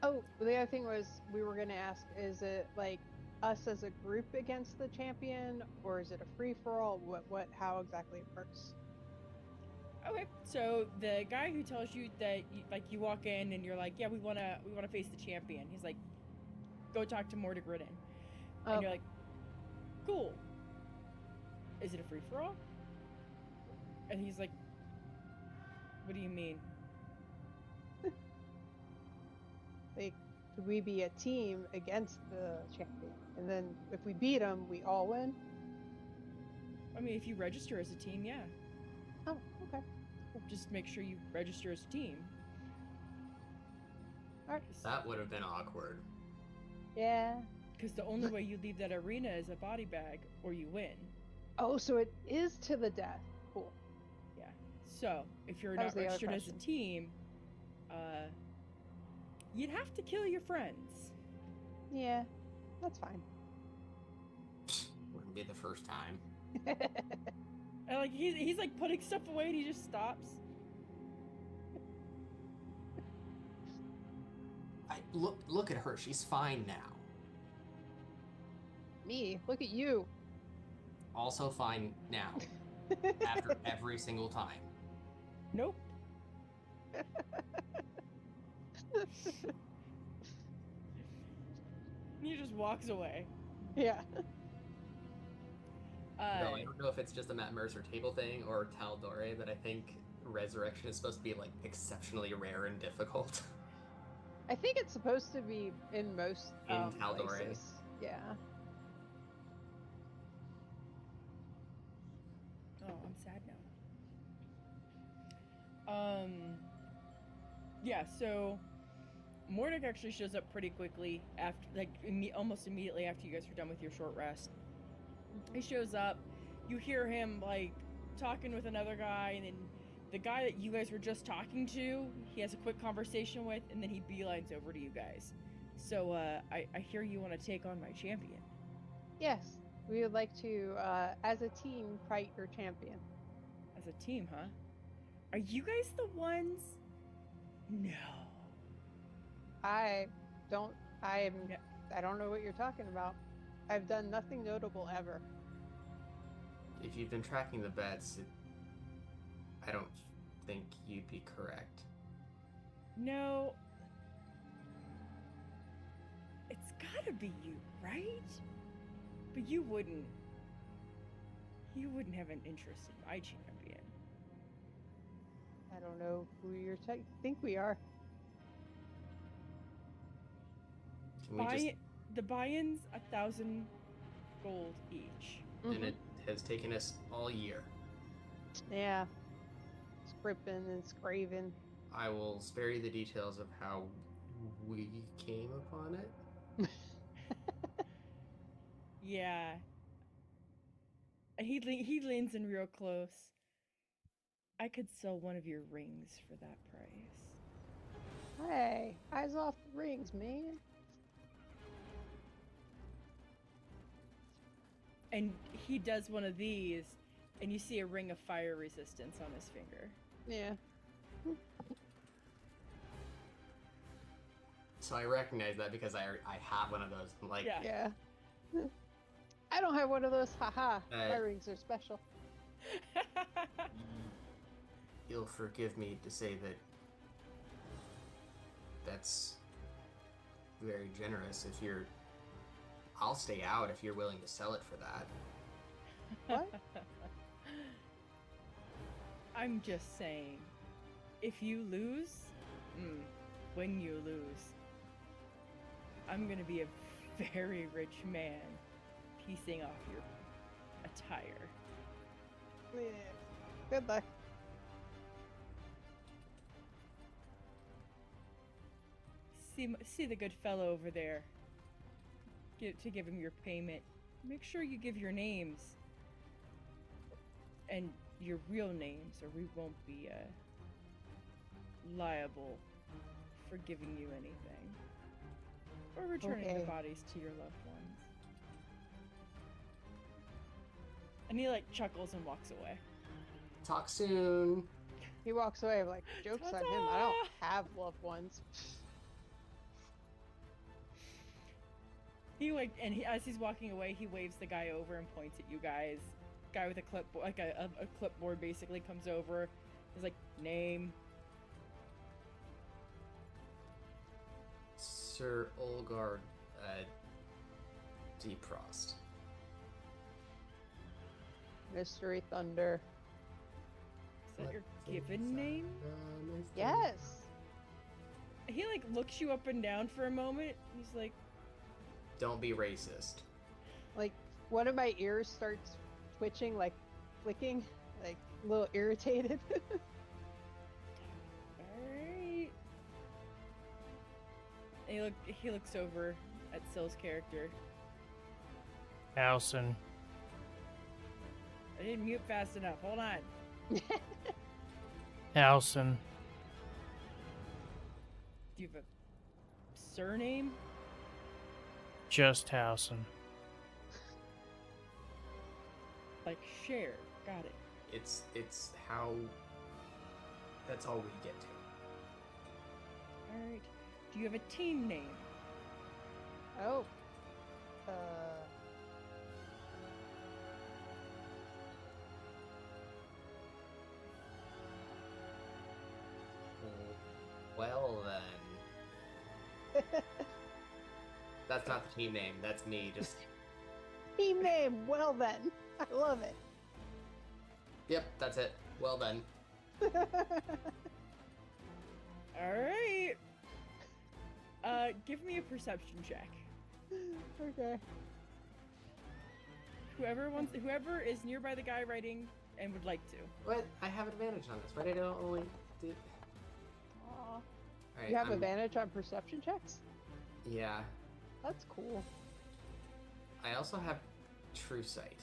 Speaker 2: Oh, the other thing was we were gonna ask: is it like us as a group against the champion, or is it a free for all? How exactly it works?
Speaker 1: Okay, so the guy who tells you that you walk in and you're like, yeah, we wanna face the champion. He's like, go talk to Mordigridden. And you're like, cool. Is it a free for all? And he's like, what do you mean?
Speaker 2: Like, could we be a team against the champion? And then if we beat him, we all win?
Speaker 1: I mean, if you register as a team, yeah.
Speaker 2: Oh, okay.
Speaker 1: Just make sure you register as a team.
Speaker 2: All right.
Speaker 3: That would have been awkward.
Speaker 2: Yeah.
Speaker 1: Because the only way you leave that arena is a body bag, or you win.
Speaker 2: Oh, so it is to the death. Cool.
Speaker 1: Yeah. So, if you're
Speaker 2: That
Speaker 1: not
Speaker 2: was the other
Speaker 1: registered as a
Speaker 2: question.
Speaker 1: team, you'd have to kill your friends.
Speaker 2: Yeah, that's fine.
Speaker 3: Wouldn't be the first time.
Speaker 1: And like he's like putting stuff away and he just stops.
Speaker 3: Look at her. She's fine now.
Speaker 2: Me? Look at you.
Speaker 3: Also fine now. After every single time.
Speaker 1: Nope. He just walks away.
Speaker 2: Yeah.
Speaker 3: No, I don't know if it's just a Matt Mercer table thing or Taldore, but I think Resurrection is supposed to be like exceptionally rare and difficult.
Speaker 2: I think it's supposed to be in most
Speaker 3: In Taldore.
Speaker 2: places. Yeah.
Speaker 1: Oh, I'm sad now. Yeah, so Mordic actually shows up pretty quickly after, like, almost immediately after you guys are done with your short rest. He shows up. You hear him like talking with another guy, and then the guy that you guys were just talking to, he has a quick conversation with, and then he beelines over to you guys. So I hear you want to take on my champion.
Speaker 2: Yes. We would like to, as a team, fight your champion.
Speaker 1: As a team, huh? Are you guys the ones? No.
Speaker 2: I don't know what you're talking about. I've done nothing notable ever.
Speaker 3: If you've been tracking the bets, I don't think you'd be correct.
Speaker 1: No. It's gotta be you, right? But you wouldn't have an interest in my champion.
Speaker 2: I don't know who you think we are.
Speaker 3: Can we just...
Speaker 1: The buy-in's 1,000 gold each.
Speaker 3: And it has taken us all year.
Speaker 2: Yeah. Scripping and scraving.
Speaker 3: I will spare you the details of how we came upon it.
Speaker 1: Yeah. And he leans in real close. I could sell one of your rings for that price.
Speaker 2: Hey, eyes off the rings, man.
Speaker 1: And he does one of these, and you see a ring of fire resistance on his finger.
Speaker 2: Yeah.
Speaker 3: So I recognize that because I have one of those. I'm like,
Speaker 1: Yeah.
Speaker 2: Yeah. I don't have one of those. Haha. My
Speaker 3: Uh,
Speaker 2: rings are special.
Speaker 3: you'll forgive me to say that that's very generous. I'll stay out if you're willing to sell it for that.
Speaker 2: What?
Speaker 1: I'm just saying, if you lose, when you lose, I'm gonna be a very rich man piecing off your attire.
Speaker 2: Yeah. Good luck.
Speaker 1: See the good fellow over there. Give him your payment. Make sure you give your names and your real names, or we won't be liable for giving you anything or returning the
Speaker 2: Okay.
Speaker 1: bodies to your loved ones. And he like chuckles and walks away.
Speaker 3: Talk soon.
Speaker 2: He walks away like, joke's on him. I don't have loved ones.
Speaker 1: As he's walking away, he waves the guy over and points at you guys. Guy with a clipboard, like a clipboard, basically comes over. He's like, name.
Speaker 3: Sir Olgar Deprost.
Speaker 2: Mystery Thunder.
Speaker 1: Is that your given name?
Speaker 2: Yes.
Speaker 1: He like looks you up and down for a moment. He's like,
Speaker 3: Don't be racist.
Speaker 2: Like, one of my ears starts twitching, like flicking, like a little irritated.
Speaker 1: alright. And he looks over at Sill's character.
Speaker 4: Howson.
Speaker 1: I didn't mute fast enough. Hold on.
Speaker 4: Howson.
Speaker 1: Do you have a surname?
Speaker 4: Just Howson.
Speaker 1: Like share. Got it.
Speaker 3: It's how. That's all we get to.
Speaker 1: Alright. Do you have a team name?
Speaker 2: Oh.
Speaker 3: Well then. That's not the team name. That's me. Just.
Speaker 2: Team name, well then. I love it.
Speaker 3: Yep. That's it. Well then.
Speaker 1: Alright. Give me a perception check.
Speaker 2: Okay.
Speaker 1: Whoever is nearby the guy writing and would like to.
Speaker 3: What? I have advantage on this, right? I don't only do.
Speaker 2: Aw.
Speaker 3: Alright,
Speaker 2: You have
Speaker 3: I'm-
Speaker 2: advantage on perception checks?
Speaker 3: Yeah.
Speaker 2: That's cool.
Speaker 3: I also have True Sight.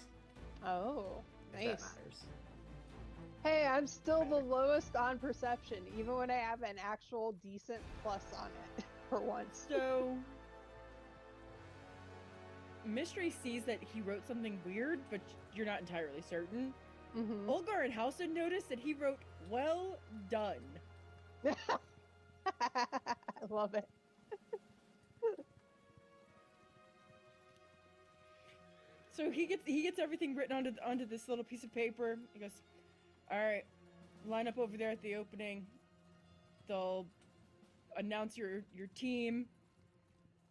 Speaker 2: Oh,
Speaker 3: If
Speaker 2: nice.
Speaker 3: that matters.
Speaker 2: Hey, I'm still the lowest on perception, even when I have an actual decent plus on it, for once.
Speaker 1: So Mystery sees that he wrote something weird, but you're not entirely certain.
Speaker 2: Mm-hmm.
Speaker 1: Olgar and Howson noticed that he wrote "well done."
Speaker 2: I love it.
Speaker 1: So he gets everything written onto this little piece of paper. He goes, "All right, line up over there at the opening. They'll announce your team.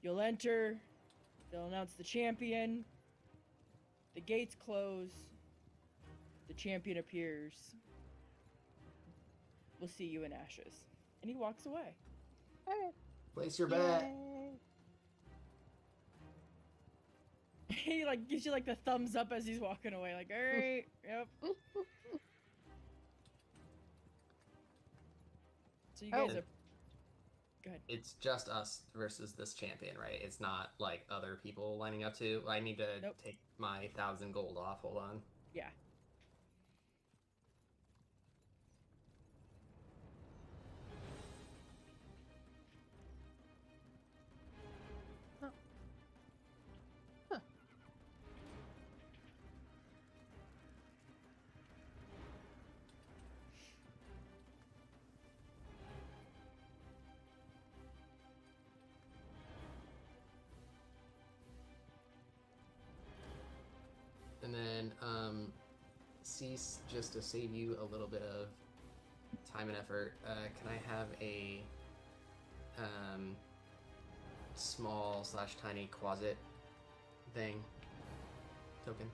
Speaker 1: You'll enter. They'll announce the champion. The gates close. The champion appears. We'll see you in ashes." And he walks away.
Speaker 2: Alright.
Speaker 3: Place your bet.
Speaker 2: Yay.
Speaker 1: He like gives you like the thumbs up as he's walking away. Like, all right, yep. So you guys
Speaker 2: Oh.
Speaker 1: are. Go ahead.
Speaker 3: It's just us versus this champion, right? It's not like other people lining up too. I need to
Speaker 1: Nope.
Speaker 3: take my 1,000 gold off. Hold on.
Speaker 1: Yeah.
Speaker 3: And then, cease, just to save you a little bit of time and effort, can I have a small / tiny closet thing token.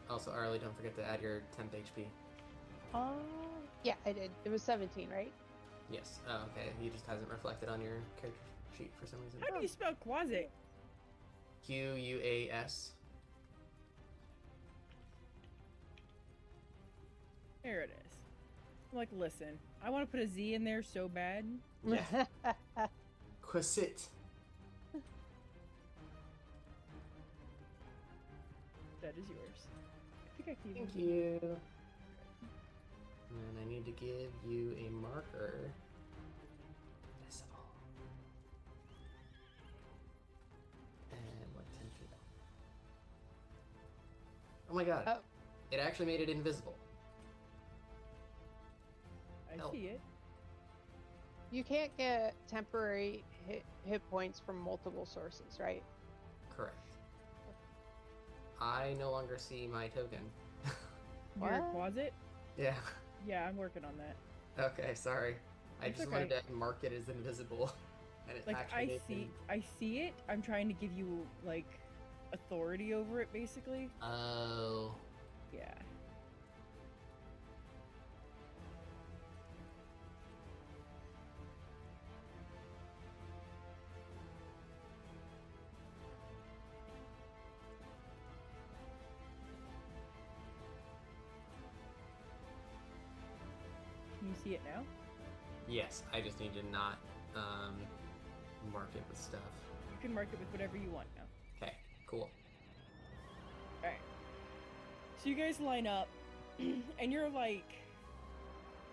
Speaker 3: Also, Arlie, don't forget to add your temp HP.
Speaker 2: Yeah, I did. It was 17, right?
Speaker 3: Yes. Oh, okay. He just hasn't reflected on your character sheet for some reason.
Speaker 1: How do you spell quasi?
Speaker 3: Quas.
Speaker 1: There it is. I'm like, listen, I want to put a Z in there so bad.
Speaker 3: Yeah. Quasit.
Speaker 1: That is yours. I think I can
Speaker 3: Thank you. And I need to give you a marker. Visible. And what 10 feet? Oh my god.
Speaker 2: Oh.
Speaker 3: It actually made it invisible.
Speaker 1: I
Speaker 3: Help.
Speaker 1: see it.
Speaker 2: You can't get temporary hit points from multiple sources, right?
Speaker 3: Correct. I no longer see my token.
Speaker 1: Your
Speaker 2: What?
Speaker 1: closet?
Speaker 3: Yeah.
Speaker 1: Yeah, I'm working on that.
Speaker 3: Okay, sorry. I
Speaker 1: It's
Speaker 3: just
Speaker 1: okay.
Speaker 3: wanted to mark it as invisible. And it
Speaker 1: Like
Speaker 3: actually
Speaker 1: I see it. I'm trying to give you like authority over it, basically.
Speaker 3: Oh.
Speaker 1: Yeah. Can you see it now?
Speaker 3: Yes, I just need to not mark it with stuff.
Speaker 1: You can mark it with whatever you want now.
Speaker 3: Okay, cool.
Speaker 1: Alright. So you guys line up, and you're like,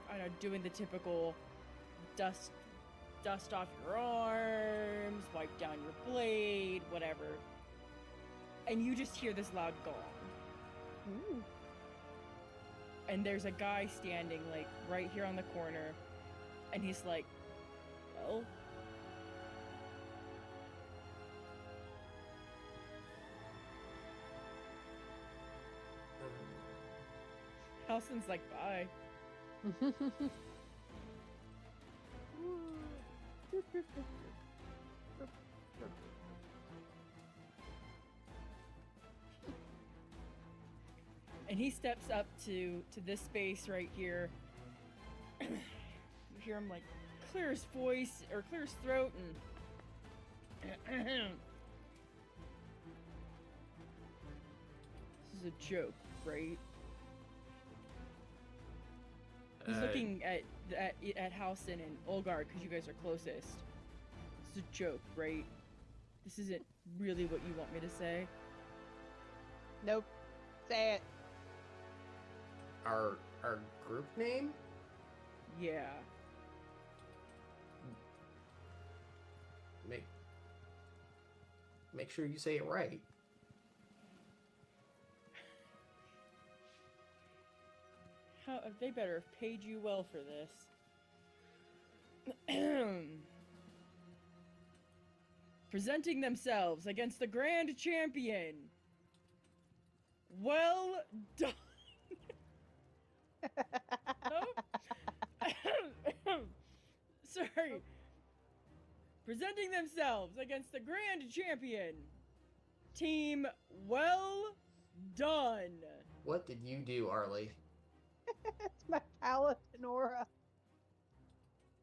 Speaker 1: I don't know, doing the typical dust off your arms, wipe down your blade, whatever. And you just hear this loud gong.
Speaker 2: Ooh.
Speaker 1: And there's a guy standing, like, right here on the corner, and he's like, well... Halson's like, bye. And he steps up to this space right here. You hear him like clear his voice or clear his throat and this is a joke, right? He's looking at Halson and Olgard because you guys are closest. This is a joke, right? This isn't really what you want me to say.
Speaker 2: Nope. Say it.
Speaker 3: Our group name?
Speaker 1: Yeah.
Speaker 3: Make sure you say it right.
Speaker 1: How they better have paid you well for this. Presenting themselves against the grand champion. Well done. Sorry. Presenting themselves against the grand champion. Team Well Done.
Speaker 3: What did you do, Arlie?
Speaker 2: It's my paladin aura.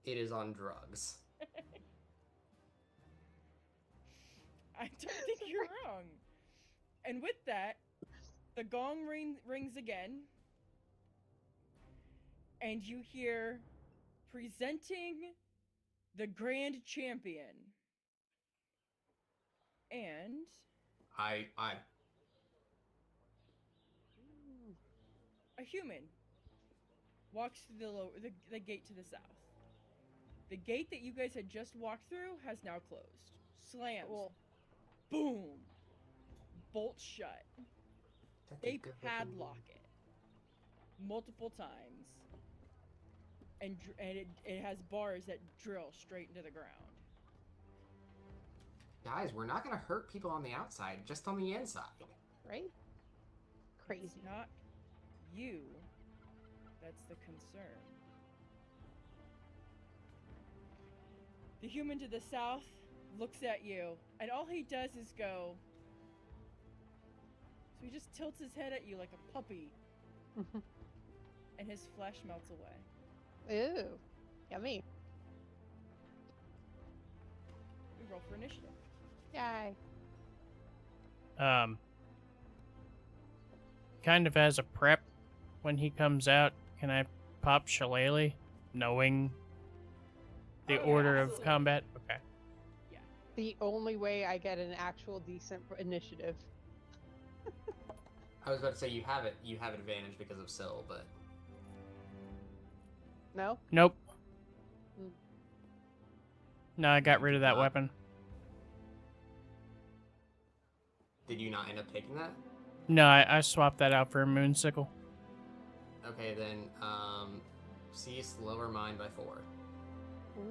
Speaker 3: It is on drugs.
Speaker 1: I don't think you're wrong. And with that, the gong rings again. And you hear presenting the grand champion. And
Speaker 3: I
Speaker 1: a human walks through the gate to the south. The gate that you guys had just walked through has now closed. Slams.
Speaker 2: Cool.
Speaker 1: Boom. Bolt shut.
Speaker 3: That's a
Speaker 1: They
Speaker 3: good looking
Speaker 1: padlock it multiple times. And it has bars that drill straight into the ground.
Speaker 3: Guys, we're not gonna hurt people on the outside, just on the inside.
Speaker 2: Right? Crazy.
Speaker 1: It's not you that's the concern. The human to the south looks at you, and all he does is go. So he just tilts his head at you like a puppy, and his flesh melts away.
Speaker 2: Ew. Yummy.
Speaker 1: We roll for initiative.
Speaker 2: Yay.
Speaker 4: Kind of as a prep, when he comes out, can I pop Shillelagh, knowing the
Speaker 1: Oh, yeah,
Speaker 4: order of
Speaker 1: absolutely.
Speaker 4: combat? Okay.
Speaker 2: The only way I get an actual decent initiative.
Speaker 3: I was about to say you have advantage because of Syl, but
Speaker 2: No?
Speaker 4: Nope.
Speaker 2: Mm.
Speaker 4: No, I got
Speaker 3: You
Speaker 4: rid
Speaker 3: did
Speaker 4: of that
Speaker 3: not?
Speaker 4: weapon.
Speaker 3: did you not end up taking that?
Speaker 4: No, I swapped that out for a moonsicle.
Speaker 3: Okay, then cease lower mine by 4.
Speaker 2: Ooh.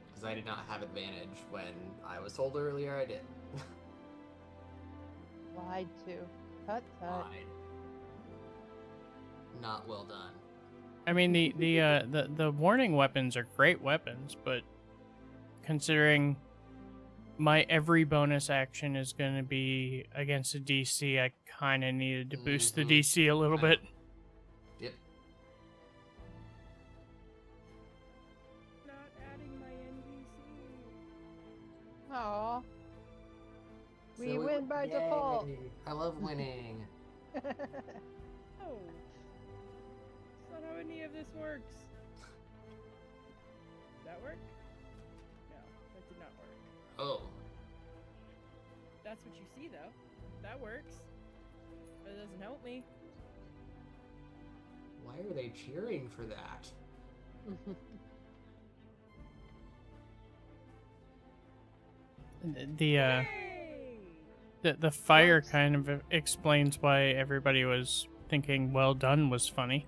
Speaker 3: Because I did not have advantage when I was told earlier I did.
Speaker 2: Lied to. Tut tut.
Speaker 3: Lied. Not well done.
Speaker 4: I mean, the warning weapons are great weapons, but considering my every bonus action is going to be against a DC, I kind of needed to boost the
Speaker 3: Mhm.
Speaker 4: DC a little bit.
Speaker 3: Yep.
Speaker 1: Not adding my NPC.
Speaker 2: Aw. We
Speaker 3: So
Speaker 2: win by default.
Speaker 3: Yay. I love winning.
Speaker 1: Oh. That's not how any of this works. Did that work? No, that did not work.
Speaker 3: Oh.
Speaker 1: That's what you see, though. That works. But it doesn't help me.
Speaker 3: Why are they cheering for that?
Speaker 4: The
Speaker 1: Yay!
Speaker 4: the fire
Speaker 2: Works.
Speaker 4: kind of explains why everybody was thinking "well done" was funny.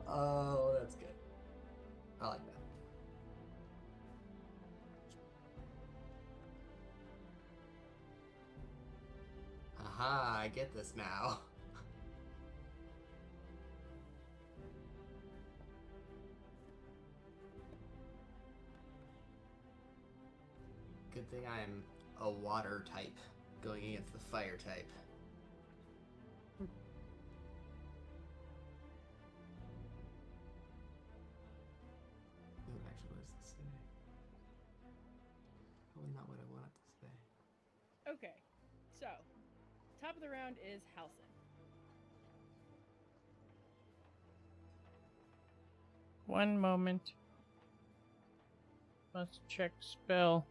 Speaker 3: Oh, that's good. I like that. Aha, I get this now. Good thing I am a water type going against the fire type. Ooh, actually, what does this say? Probably not what I want it to say.
Speaker 1: Okay, so top of the round is Halcyon.
Speaker 4: One moment. Must check spell.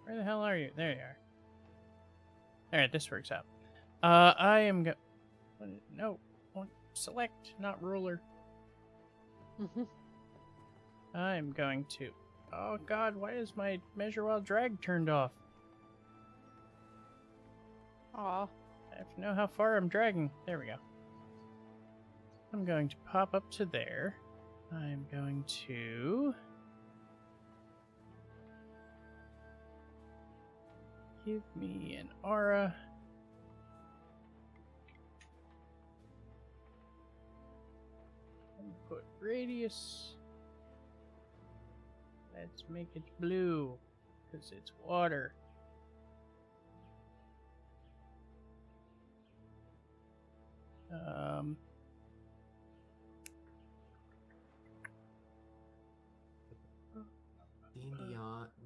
Speaker 4: Where the hell are you? There you are. Alright, this works out. I am no. Select, not ruler. I'm going to... Oh god, why is my measure while drag turned off?
Speaker 2: Aw.
Speaker 4: I have to know how far I'm dragging. There we go. I'm going to pop up to there. I'm going to... give me an aura. And put radius. Let's make it blue, because it's water.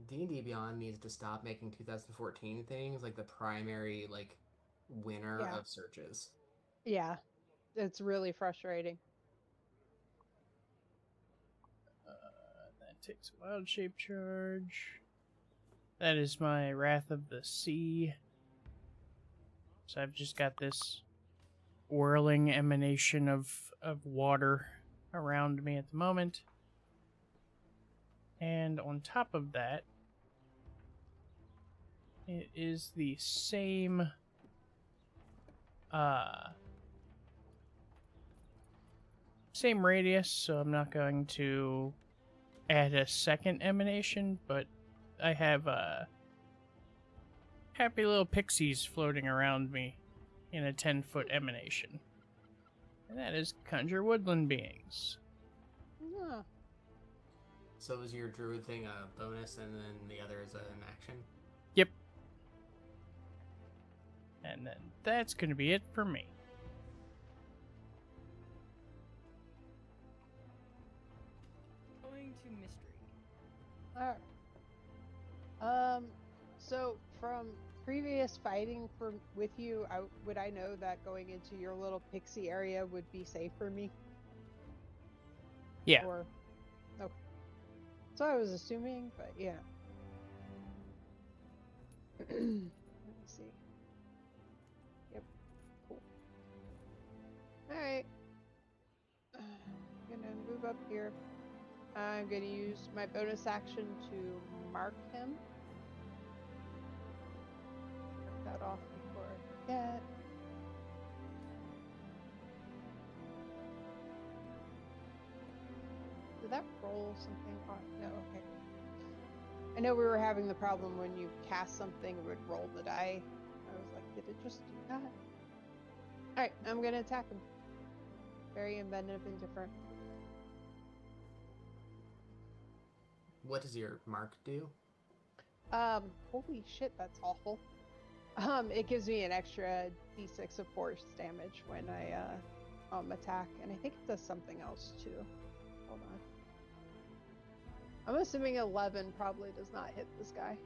Speaker 3: D&D Beyond needs to stop making 2014 things like the primary winner
Speaker 2: Yeah.
Speaker 3: of searches.
Speaker 2: Yeah. It's really frustrating.
Speaker 4: That takes a wild shape charge. That is my Wrath of the Sea. So I've just got this whirling emanation of water around me at the moment. And on top of that, it is the same same radius, so I'm not going to add a second emanation, but I have happy little pixies floating around me in a 10-foot emanation. And that is conjure woodland beings.
Speaker 2: Yeah.
Speaker 3: So is your druid thing a bonus and then the other is an action?
Speaker 4: Yep. And then that's going to be it for me.
Speaker 1: Going to mystery.
Speaker 2: Alright. So from previous fighting with you, would I know that going into your little pixie area would be safe for me?
Speaker 4: Yeah.
Speaker 2: Or okay. So I was assuming, but yeah. Let me see. Yep. Cool. Alright. I'm gonna move up here. I'm gonna use my bonus action to mark him. Mark that off before I forget. Did that roll something on? No, okay. I know we were having the problem when you cast something, it would roll the die. I was like, did it just do that? Alright, I'm gonna attack him. Very inventive and different.
Speaker 3: What does your mark do?
Speaker 2: Holy shit, that's awful. It gives me an extra d6 of force damage when I attack, and I think it does something else too. Hold on. I'm assuming 11 probably does not hit this guy.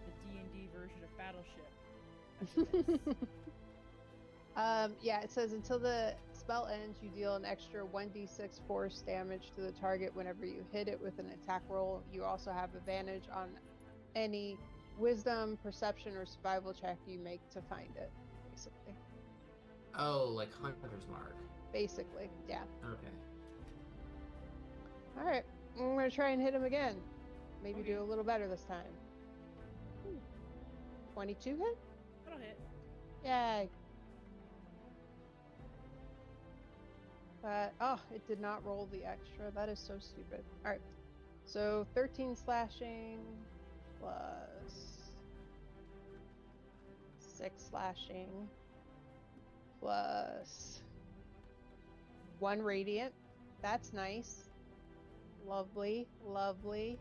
Speaker 1: The D&D version of Battleship.
Speaker 2: Yeah, it says until the spell ends, you deal an extra 1d6 force damage to the target whenever you hit it with an attack roll. You also have advantage on any wisdom, perception, or survival check you make to find it, basically.
Speaker 3: Oh, like Hunter's Mark.
Speaker 2: Basically, yeah.
Speaker 3: Okay.
Speaker 2: Alright, I'm gonna try and hit him again. Maybe
Speaker 1: Okay.
Speaker 2: do a little better this time. 22 hit?
Speaker 1: That'll hit.
Speaker 2: Yay. Oh, it did not roll the extra. That is so stupid. Alright. So 13 slashing plus 6 slashing plus 1 radiant. That's nice. Lovely, lovely.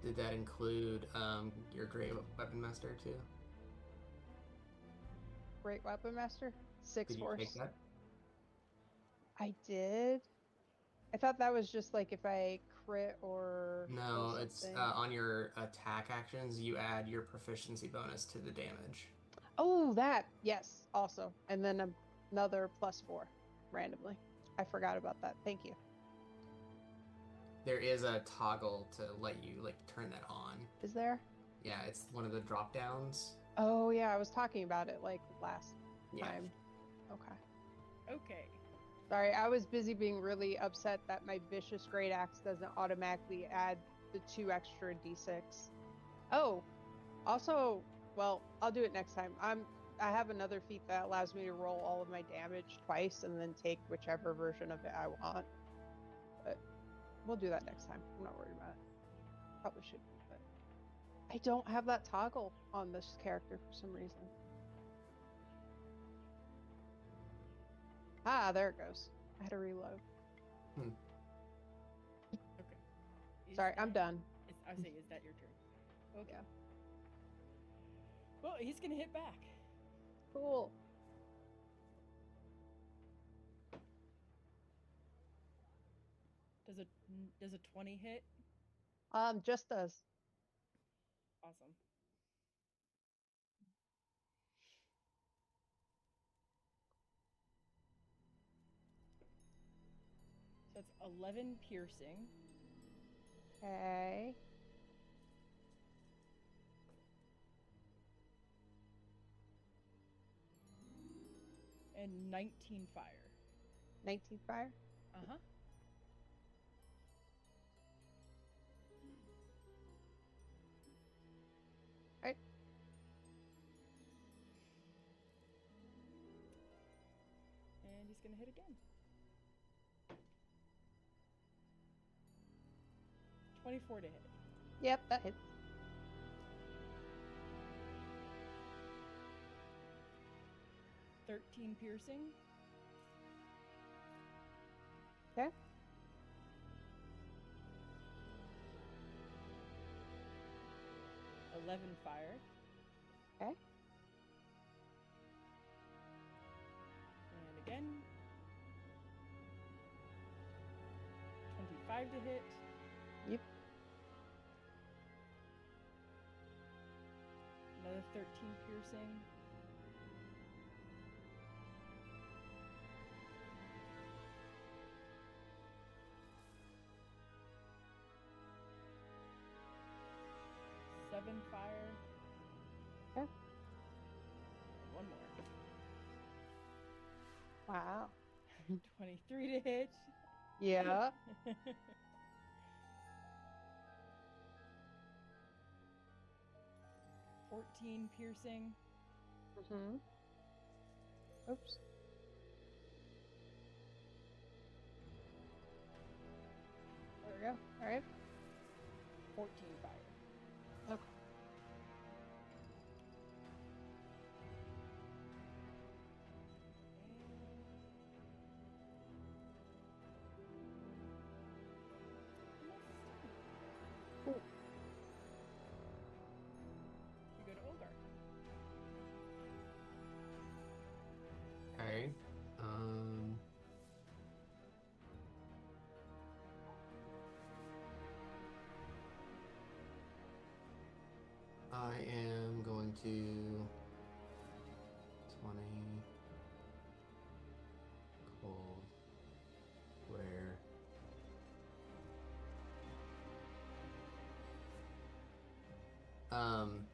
Speaker 3: Did that include your Great Weapon Master too?
Speaker 2: Great Weapon Master. 6
Speaker 3: Did you
Speaker 2: force.
Speaker 3: take that?
Speaker 2: I did. I thought that was just like if I crit or
Speaker 3: No,
Speaker 2: or
Speaker 3: it's
Speaker 2: something.
Speaker 3: on your attack actions. You add your proficiency bonus to the damage.
Speaker 2: Oh, that yes, also, and then another +4 randomly. I forgot about that. Thank you.
Speaker 3: There is a toggle to let you turn that on.
Speaker 2: Is there?
Speaker 3: Yeah, it's one of the drop downs.
Speaker 2: Oh yeah, I was talking about it like last
Speaker 3: Yeah.
Speaker 2: time. Okay.
Speaker 1: Okay.
Speaker 2: Sorry, I was busy being really upset that my vicious great axe doesn't automatically add the 2 extra d6. Oh, also, well, I'll do it next time. I have another feat that allows me to roll all of my damage twice and then take whichever version of it I want. But we'll do that next time. I'm not worried about it. Probably should, but I don't have that toggle on this character for some reason. Ah, there it goes. I had to reload.
Speaker 1: Okay.
Speaker 2: Sorry, I'm done.
Speaker 1: I say, is that your turn? Okay.
Speaker 2: Yeah.
Speaker 1: Well, he's gonna hit back.
Speaker 2: Cool.
Speaker 1: Does a 20 hit?
Speaker 2: Just does.
Speaker 1: Awesome. So that's 11 piercing.
Speaker 2: Okay.
Speaker 1: And 19 fire.
Speaker 2: 19 fire?
Speaker 1: Uh-huh.
Speaker 2: Right.
Speaker 1: And is going to hit again. 24 to hit.
Speaker 2: Yep, that hits.
Speaker 1: 13 piercing.
Speaker 2: Okay.
Speaker 1: 11 fire.
Speaker 2: Okay.
Speaker 1: And again. 25 to hit.
Speaker 2: Yep.
Speaker 1: Another 13 piercing. Seven fire.
Speaker 2: Okay.
Speaker 1: One more.
Speaker 2: Wow.
Speaker 1: 23 to hit.
Speaker 2: Yeah.
Speaker 1: 14 piercing.
Speaker 2: Mm-hmm. Oops. There we go. All right.
Speaker 1: 14 fire.
Speaker 2: Okay. Cool.
Speaker 1: You go to Olgar.
Speaker 3: Alright. I am going to 20 cold where I'm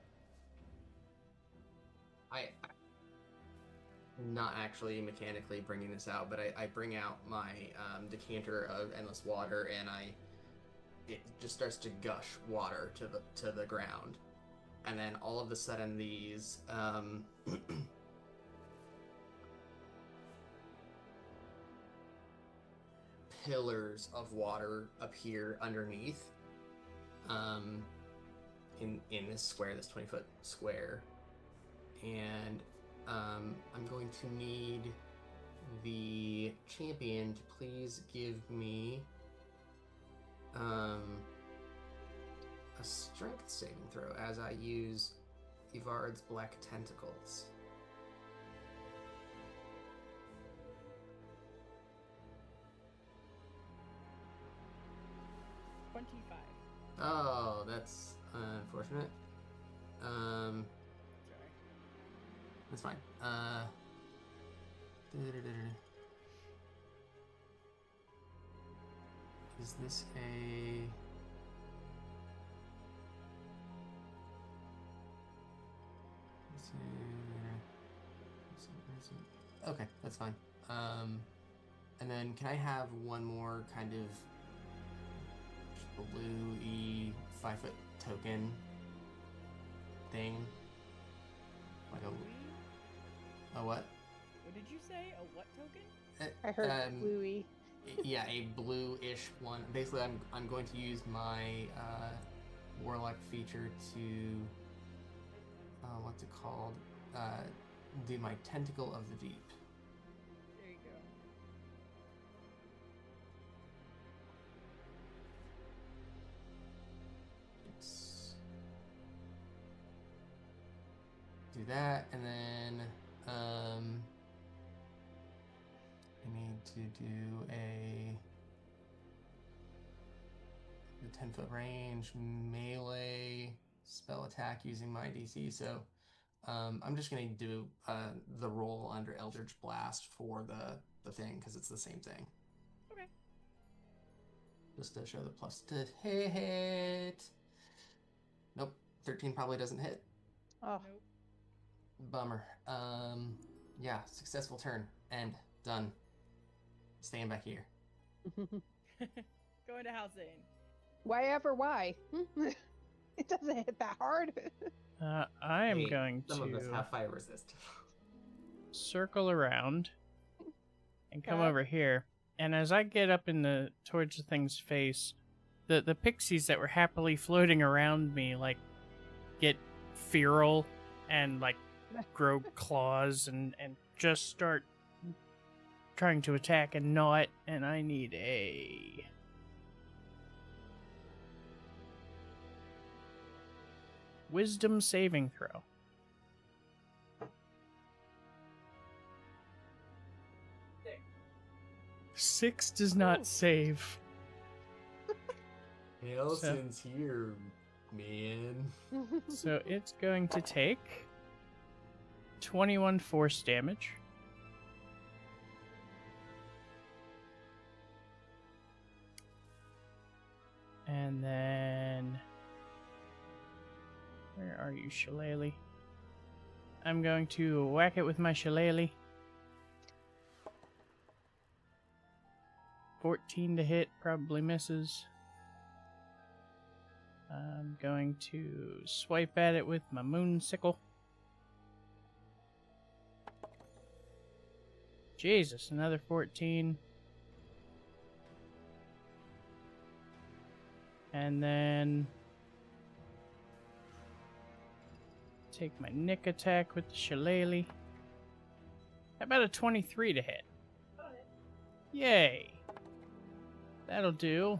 Speaker 3: not actually mechanically bringing this out, but I bring out my decanter of endless water, and it just starts to gush water to the ground, and then all of a sudden these pillars of water appear underneath in this square, this 20-foot square, and I'm going to need the champion to please give me a strength saving throw as I use Ivard's Black Tentacles. Oh, that's unfortunate.
Speaker 1: Sorry.
Speaker 3: That's fine. Is this a... Okay, that's fine. And then can I have one more kind of blue-y 5-foot token thing? Like a what?
Speaker 1: What did you say? A what token?
Speaker 2: I heard bluey.
Speaker 3: Yeah, a blue-ish one. Basically, I'm going to use my warlock feature to what's it called? Do my Tentacle of the Deep.
Speaker 1: There you go.
Speaker 3: Let's do that, and then I need to do the 10-foot range melee spell attack using my DC. So I'm just going to do the roll under Eldritch Blast for the thing, because it's the same thing.
Speaker 1: Okay.
Speaker 3: Just to show the plus to hit. Nope, 13 probably doesn't hit.
Speaker 2: Oh.
Speaker 1: Nope.
Speaker 3: Bummer. Yeah, successful turn. End. Done. Staying back here.
Speaker 1: Going to Halsane.
Speaker 2: Why ever? Why? It doesn't hit that hard.
Speaker 4: I am going
Speaker 3: Some of us
Speaker 4: to
Speaker 3: have fire resist.
Speaker 4: circle around and come
Speaker 2: Okay.
Speaker 4: over here. And as I get up towards the thing's face, the pixies that were happily floating around me like get feral and like grow claws and just start trying to attack and not, and I need a wisdom saving throw. 6 does not
Speaker 2: Ooh.
Speaker 4: save.
Speaker 3: Nelson's here, man.
Speaker 4: So it's going to take 21 force damage. And then... Where are you, Shillelagh? I'm going to whack it with my Shillelagh. 14 to hit, probably misses. I'm going to swipe at it with my moon sickle. Jesus, another 14. And then take my nick attack with the Shillelagh. How about a 23 to hit? Yay! That'll do.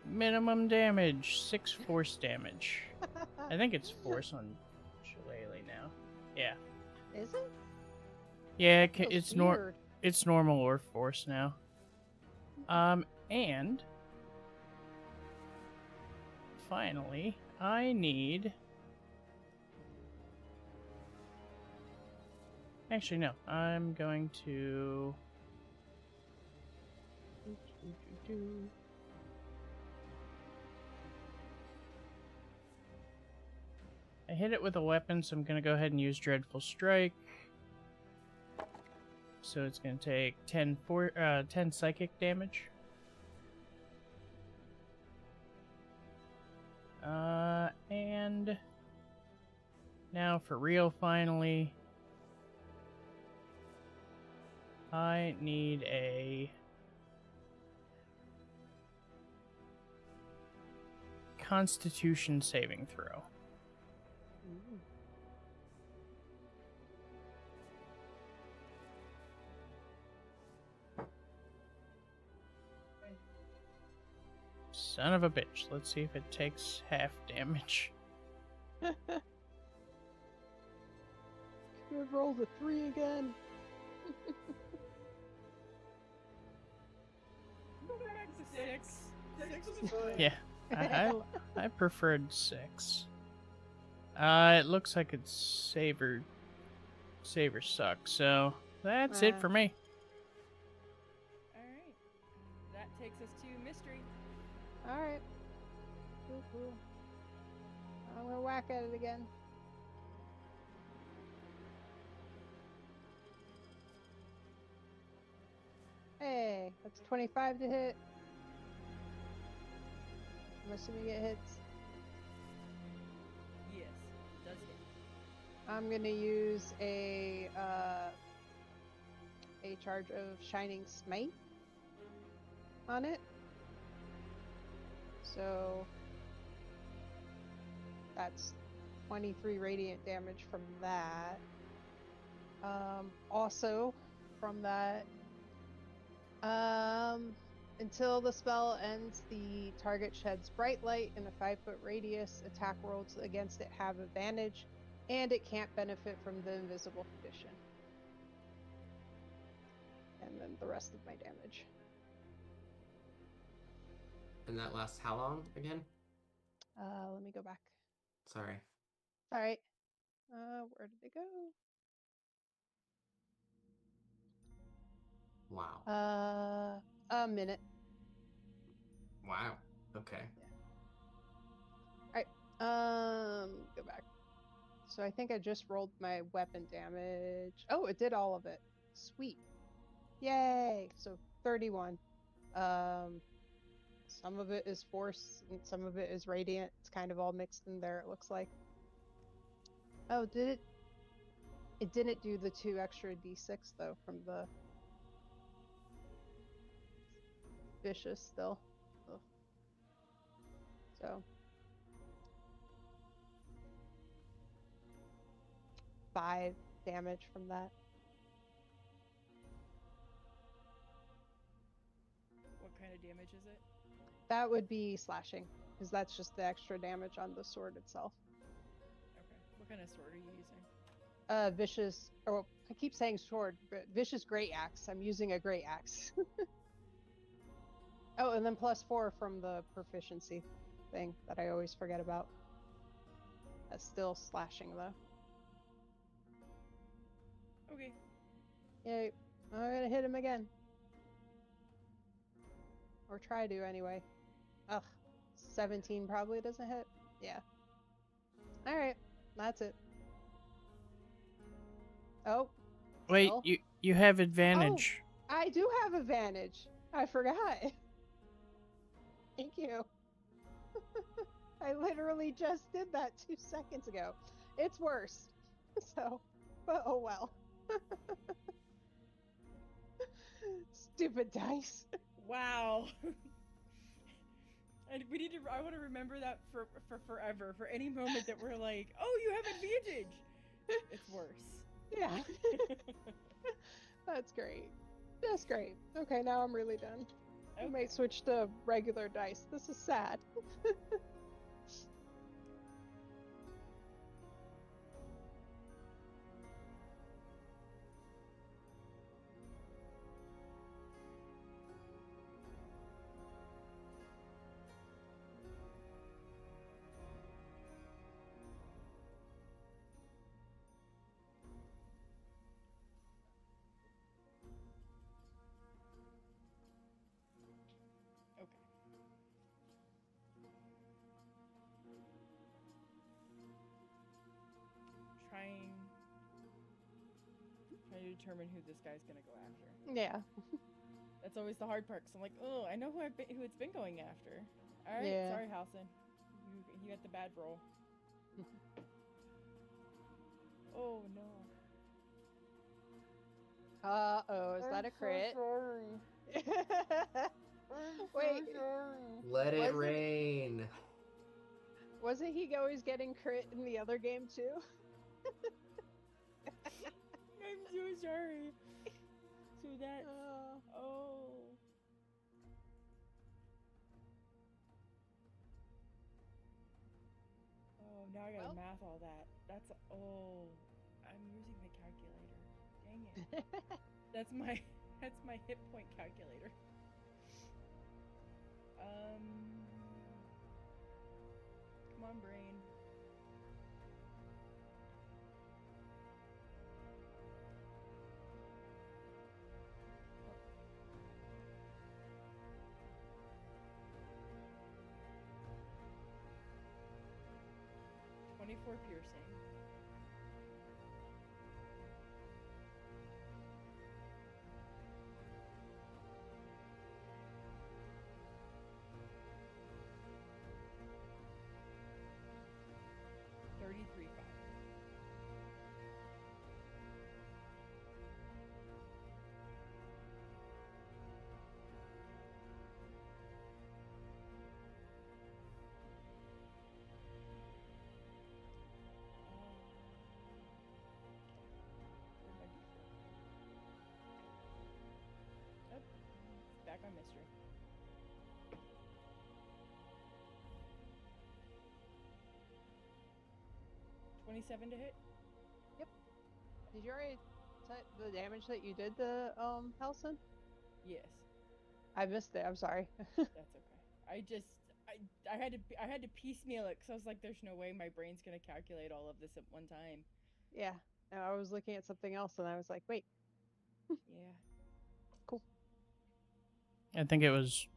Speaker 4: Minimum damage, 6 force damage. I think it's force on Shillelagh now. Yeah.
Speaker 2: Is it?
Speaker 4: Yeah,
Speaker 2: Feels
Speaker 4: it's
Speaker 2: weird.
Speaker 4: it's normal or force now. And finally, I need... Actually, no. I'm going to... I hit it with a weapon, so I'm going to go ahead and use Dreadful Strike. So it's going to take 10 psychic damage. And now for real, finally, I need a Constitution saving throw.
Speaker 2: Ooh.
Speaker 4: Son of a bitch. Let's see if it takes half damage.
Speaker 2: Could have rolled a 3 again.
Speaker 1: Go back to 6. 6 was fine.
Speaker 4: Yeah, I preferred 6. It looks like it's Saver sucks, so that's it for me.
Speaker 1: Alright. That takes us to Mystery.
Speaker 2: Alright. Cool. I'm gonna whack at it again. Hey, that's 25 to hit. I'm assuming it hits.
Speaker 1: Yes, it does hit.
Speaker 2: I'm gonna use a charge of Shining Smite on it. So that's 23 radiant damage from that. Also from that, until the spell ends, the target sheds bright light in a 5-foot radius. Attack rolls against it have advantage, and it can't benefit from the invisible condition. And then the rest of my damage.
Speaker 3: And that lasts how long again?
Speaker 2: Let me go back.
Speaker 3: Sorry.
Speaker 2: All right. Where did it go?
Speaker 3: Wow.
Speaker 2: A minute.
Speaker 3: Wow. Okay.
Speaker 2: Go back. So I think I just rolled my weapon damage. Oh, it did all of it. Sweet. Yay! So 31. Some of it is force and some of it is radiant. It's kind of all mixed in there, it looks like. Oh, did it? It didn't do the 2 extra d6 though from the vicious still. Ugh. So 5 damage from that.
Speaker 1: What kind of damage is it?
Speaker 2: That would be slashing, because that's just the extra damage on the sword itself.
Speaker 1: Okay. What kind of sword are you using?
Speaker 2: Vicious. Oh, I keep saying sword, but vicious great axe. I'm using a great axe. Oh, and then +4 from the proficiency thing that I always forget about. That's still slashing though.
Speaker 1: Okay.
Speaker 2: Yay. I'm gonna hit him again. Or try to anyway. Ugh. 17 probably doesn't hit. Yeah. Alright. That's it. Oh.
Speaker 4: Wait,
Speaker 2: still?
Speaker 4: you have advantage.
Speaker 2: I do have advantage. I forgot. Thank you. I literally just did that 2 seconds ago. It's worse. So, but oh well. Stupid dice.
Speaker 1: Wow. And we need to. I want to remember that for forever. For any moment that we're like, oh, you have advantage. It's worse.
Speaker 2: Yeah. That's great. That's great. Okay, now I'm really done. I might switch to regular dice. This is sad.
Speaker 1: Trying to determine who this guy's gonna go after.
Speaker 2: Yeah.
Speaker 1: That's always the hard part. Cause I'm like, oh, I know who it's been going after. All right,
Speaker 2: Yeah.
Speaker 1: sorry, Halson. You got the bad roll. Oh no.
Speaker 2: Uh-oh, is that a crit? Wait.
Speaker 3: Let it
Speaker 2: Was it-
Speaker 3: rain.
Speaker 2: Wasn't he always getting crit in the other game too?
Speaker 1: I'm so sorry. So that's oh. Oh, now I gotta
Speaker 2: Well.
Speaker 1: math all that. That's oh. I'm using the calculator. Dang it. That's my hit point calculator. Come on, brain. Oh. 24 piercing. $33 fire. Oh, back on mystery. $27 to hit.
Speaker 2: Did you already set the damage that you did to Helson?
Speaker 1: Yes,
Speaker 2: I missed it. I'm sorry.
Speaker 1: that's okay. I had to piecemeal it because I was like, there's no way my brain's gonna calculate all of this at one time.
Speaker 2: Yeah. And I was looking at something else and I was like, wait.
Speaker 1: Yeah.
Speaker 2: Cool.
Speaker 4: I think it was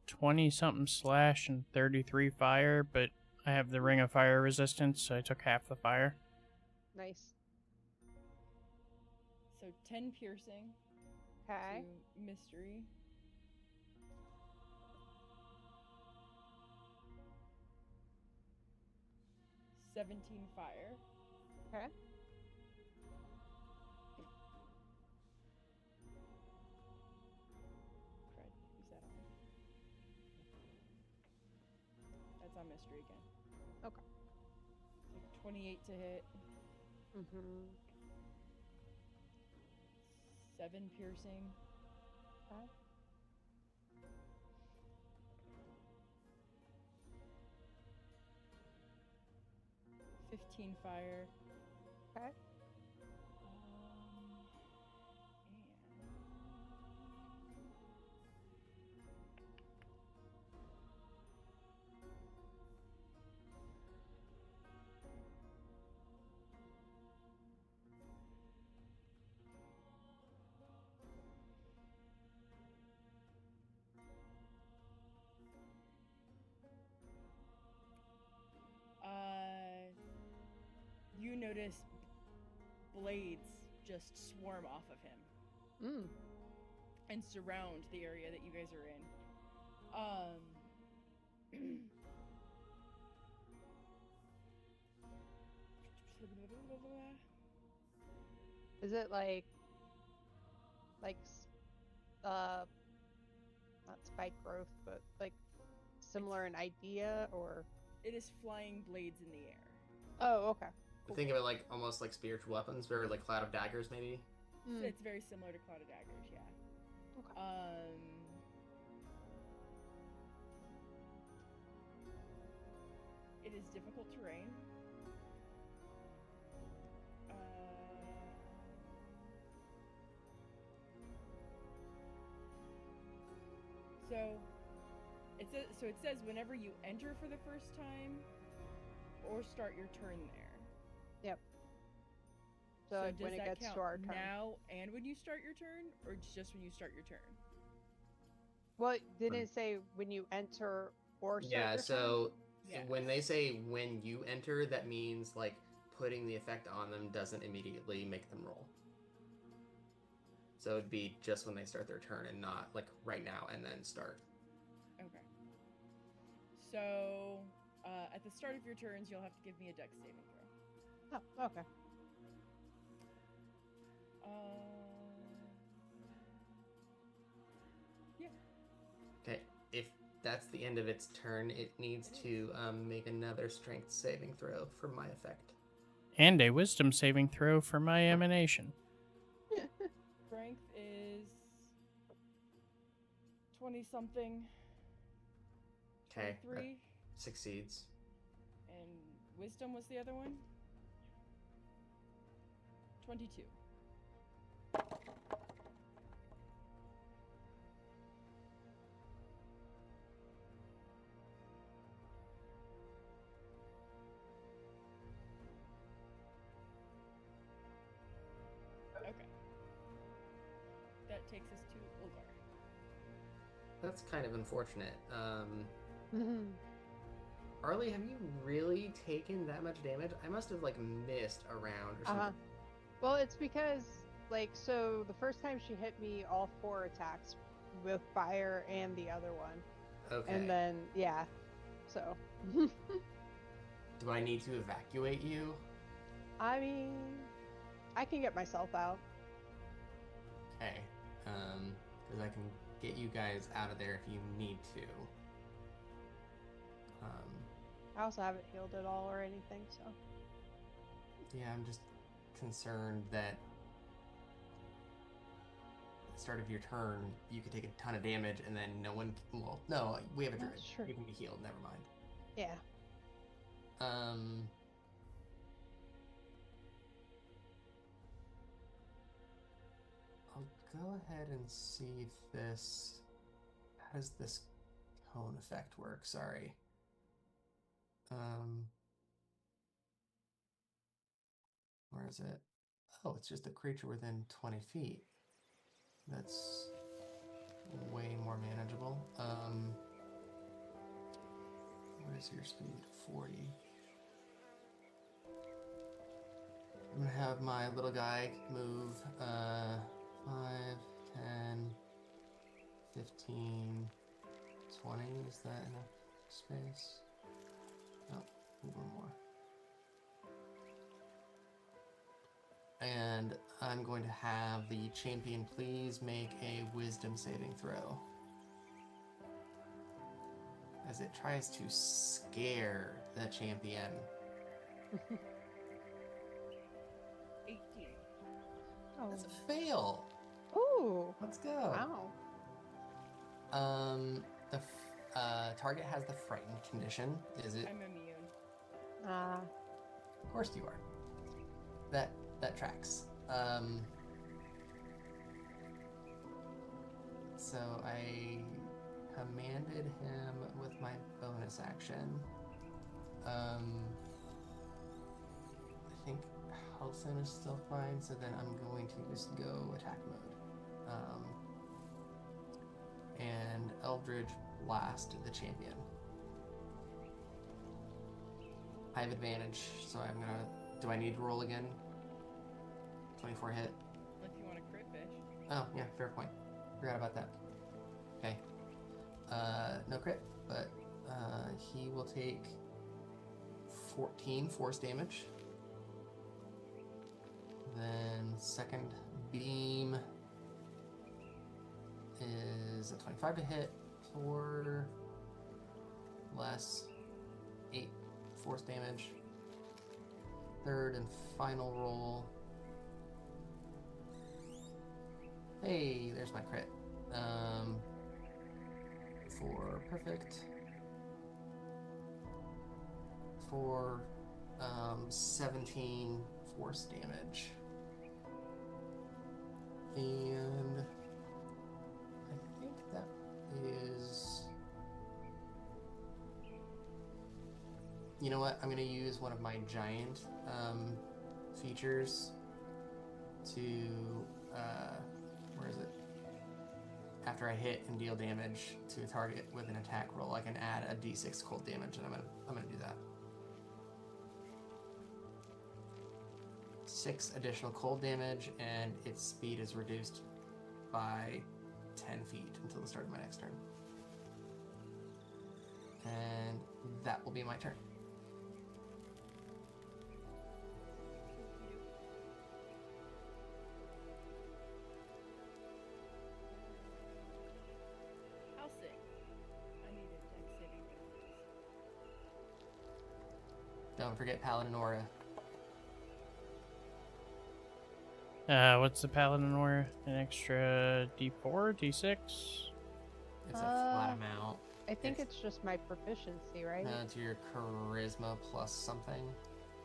Speaker 4: 20 something slash and 33 fire, but I have the ring of fire resistance, so I took half the fire.
Speaker 2: Nice.
Speaker 1: So 10 piercing
Speaker 2: Okay.
Speaker 1: to mystery. $17 fire.
Speaker 2: Okay.
Speaker 1: Crud, who's that on? on mystery again.
Speaker 2: Okay.
Speaker 1: So 28 to hit,
Speaker 2: Mm-hmm.
Speaker 1: 7 piercing,
Speaker 2: Okay.
Speaker 1: 15 fire.
Speaker 2: Okay.
Speaker 1: You notice blades just swarm off of him
Speaker 2: Mm.
Speaker 1: and surround the area that you guys are in.
Speaker 2: Is it like not spike growth, but like similar in idea, or?
Speaker 1: It is flying blades in the air.
Speaker 2: Oh, okay. Cool.
Speaker 3: Think of it like almost like spiritual weapons, very like cloud of daggers, maybe.
Speaker 2: Mm.
Speaker 1: It's very similar to Cloud of Daggers, yeah.
Speaker 2: Okay.
Speaker 1: It is difficult terrain. So it says whenever you enter for the first time, or start your turn there.
Speaker 2: Yep. So like
Speaker 1: does
Speaker 2: when it
Speaker 1: that
Speaker 2: gets
Speaker 1: count
Speaker 2: to our turn.
Speaker 1: now and when you start your turn, or just when you start your turn?
Speaker 2: Well, didn't it say when you enter or start
Speaker 3: Yeah,
Speaker 2: your
Speaker 3: so
Speaker 1: Yes.
Speaker 3: when they say when you enter, that means like putting the effect on them doesn't immediately make them roll. So it'd be just when they start their turn and not like right now and then start.
Speaker 1: Okay. So at the start of your turns, you'll have to give me a Dex saving throw.
Speaker 2: Oh, okay.
Speaker 1: Yeah.
Speaker 3: Okay, if that's the end of its turn, it needs to make another strength saving throw for my effect.
Speaker 4: And a wisdom saving throw for my emanation.
Speaker 1: Strength is 20 something.
Speaker 3: Okay,
Speaker 1: 23.
Speaker 3: succeeds.
Speaker 1: And wisdom was the other one? 22. Okay. That takes us to Ulgar.
Speaker 3: That's kind of unfortunate.
Speaker 2: Mm-hmm.
Speaker 3: Arlie, have you really taken that much damage? I must have like missed a round or something.
Speaker 2: Well, it's because so the first time she hit me, all 4 attacks with fire and the other one.
Speaker 3: Okay.
Speaker 2: And then so.
Speaker 3: Do I need to evacuate you?
Speaker 2: I mean, I can get myself out.
Speaker 3: Okay. Because I can get you guys out of there if you need to.
Speaker 2: I also haven't healed at all or anything, so.
Speaker 3: Yeah, I'm just concerned that at the start of your turn, you could take a ton of damage and then no one. Well, no, we have a druid.
Speaker 2: Sure.
Speaker 3: You can be healed. Never mind.
Speaker 2: Yeah.
Speaker 3: I'll go ahead and see if this. How does this cone effect work? Sorry. Where is it? Oh, it's just a creature within 20 feet. That's way more manageable. What is your speed? 40. I'm gonna have my little guy move 5, 10, 15, 20. Is that enough space? No, need one more. And I'm going to have the champion please make a wisdom saving throw. as it tries to scare the champion.
Speaker 1: 18.
Speaker 2: Oh.
Speaker 3: That's a fail.
Speaker 2: Ooh.
Speaker 3: Let's go.
Speaker 2: Wow.
Speaker 3: The target has the frightened condition. Is it?
Speaker 1: I'm immune.
Speaker 3: Of course you are. That tracks. So I commanded him with my bonus action. I think Halcyon is still fine, so then I'm going to just go attack mode. And Eldridge Blast the champion. I have advantage, so I'm gonna... Do I need to roll again? 24 hit.
Speaker 1: Unless you want to crit fish.
Speaker 3: Oh, yeah, fair point. Forgot about that. Okay. No crit, but he will take 14 force damage. Then second beam is a 25 to hit, 4 less 8 force damage. Third and final roll. Hey, there's my crit. For perfect. For 17 force damage. And I think that is... You know what? I'm going to use one of my giant features to... where is it? After I hit and deal damage to a target with an attack roll, I can add a d6 cold damage, and I'm gonna do that. 6 additional cold damage, and its speed is reduced by 10 feet until the start of my next turn. And that will be my turn.
Speaker 1: I'll sit. I need a deck saving throw.
Speaker 3: Don't forget Paladin Aura.
Speaker 4: What's the Paladin Aura? An extra D4, D6?
Speaker 3: It's a flat amount.
Speaker 2: I think it's just my proficiency, right?
Speaker 3: To your charisma plus something.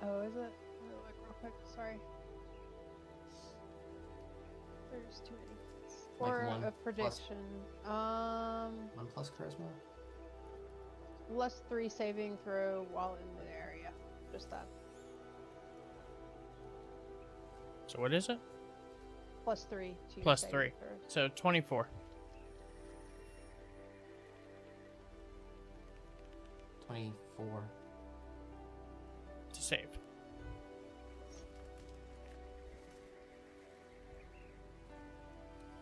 Speaker 2: Oh, is it? Let me look real quick. Sorry. There's too many.
Speaker 3: Like
Speaker 2: Or
Speaker 3: one
Speaker 2: a
Speaker 3: plus-
Speaker 2: prediction.
Speaker 3: 1 plus charisma?
Speaker 2: Plus 3 saving throw while in the area. Just that.
Speaker 4: So what is it?
Speaker 2: Plus 3 to your
Speaker 4: Plus
Speaker 2: saving
Speaker 4: 3.
Speaker 2: throws.
Speaker 4: So 24.
Speaker 3: 24.
Speaker 4: To save.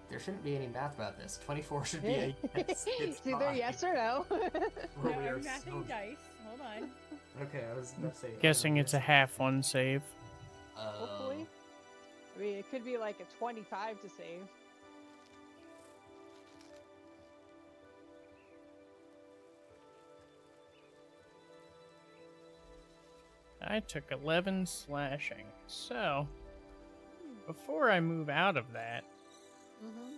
Speaker 3: There shouldn't be any math about this. 24 should be a yes. It's
Speaker 2: either
Speaker 3: fine.
Speaker 2: yes or no.
Speaker 3: Well,
Speaker 1: No,
Speaker 3: we are
Speaker 1: I'm mathing
Speaker 3: so-
Speaker 1: dice. Hold on.
Speaker 3: Okay, I was about to say.
Speaker 4: Guessing it's a half one save.
Speaker 2: Hopefully. I mean, it could be like a 25 to save.
Speaker 4: I took 11 slashing. So, before I move out of that,
Speaker 2: Mm-hmm.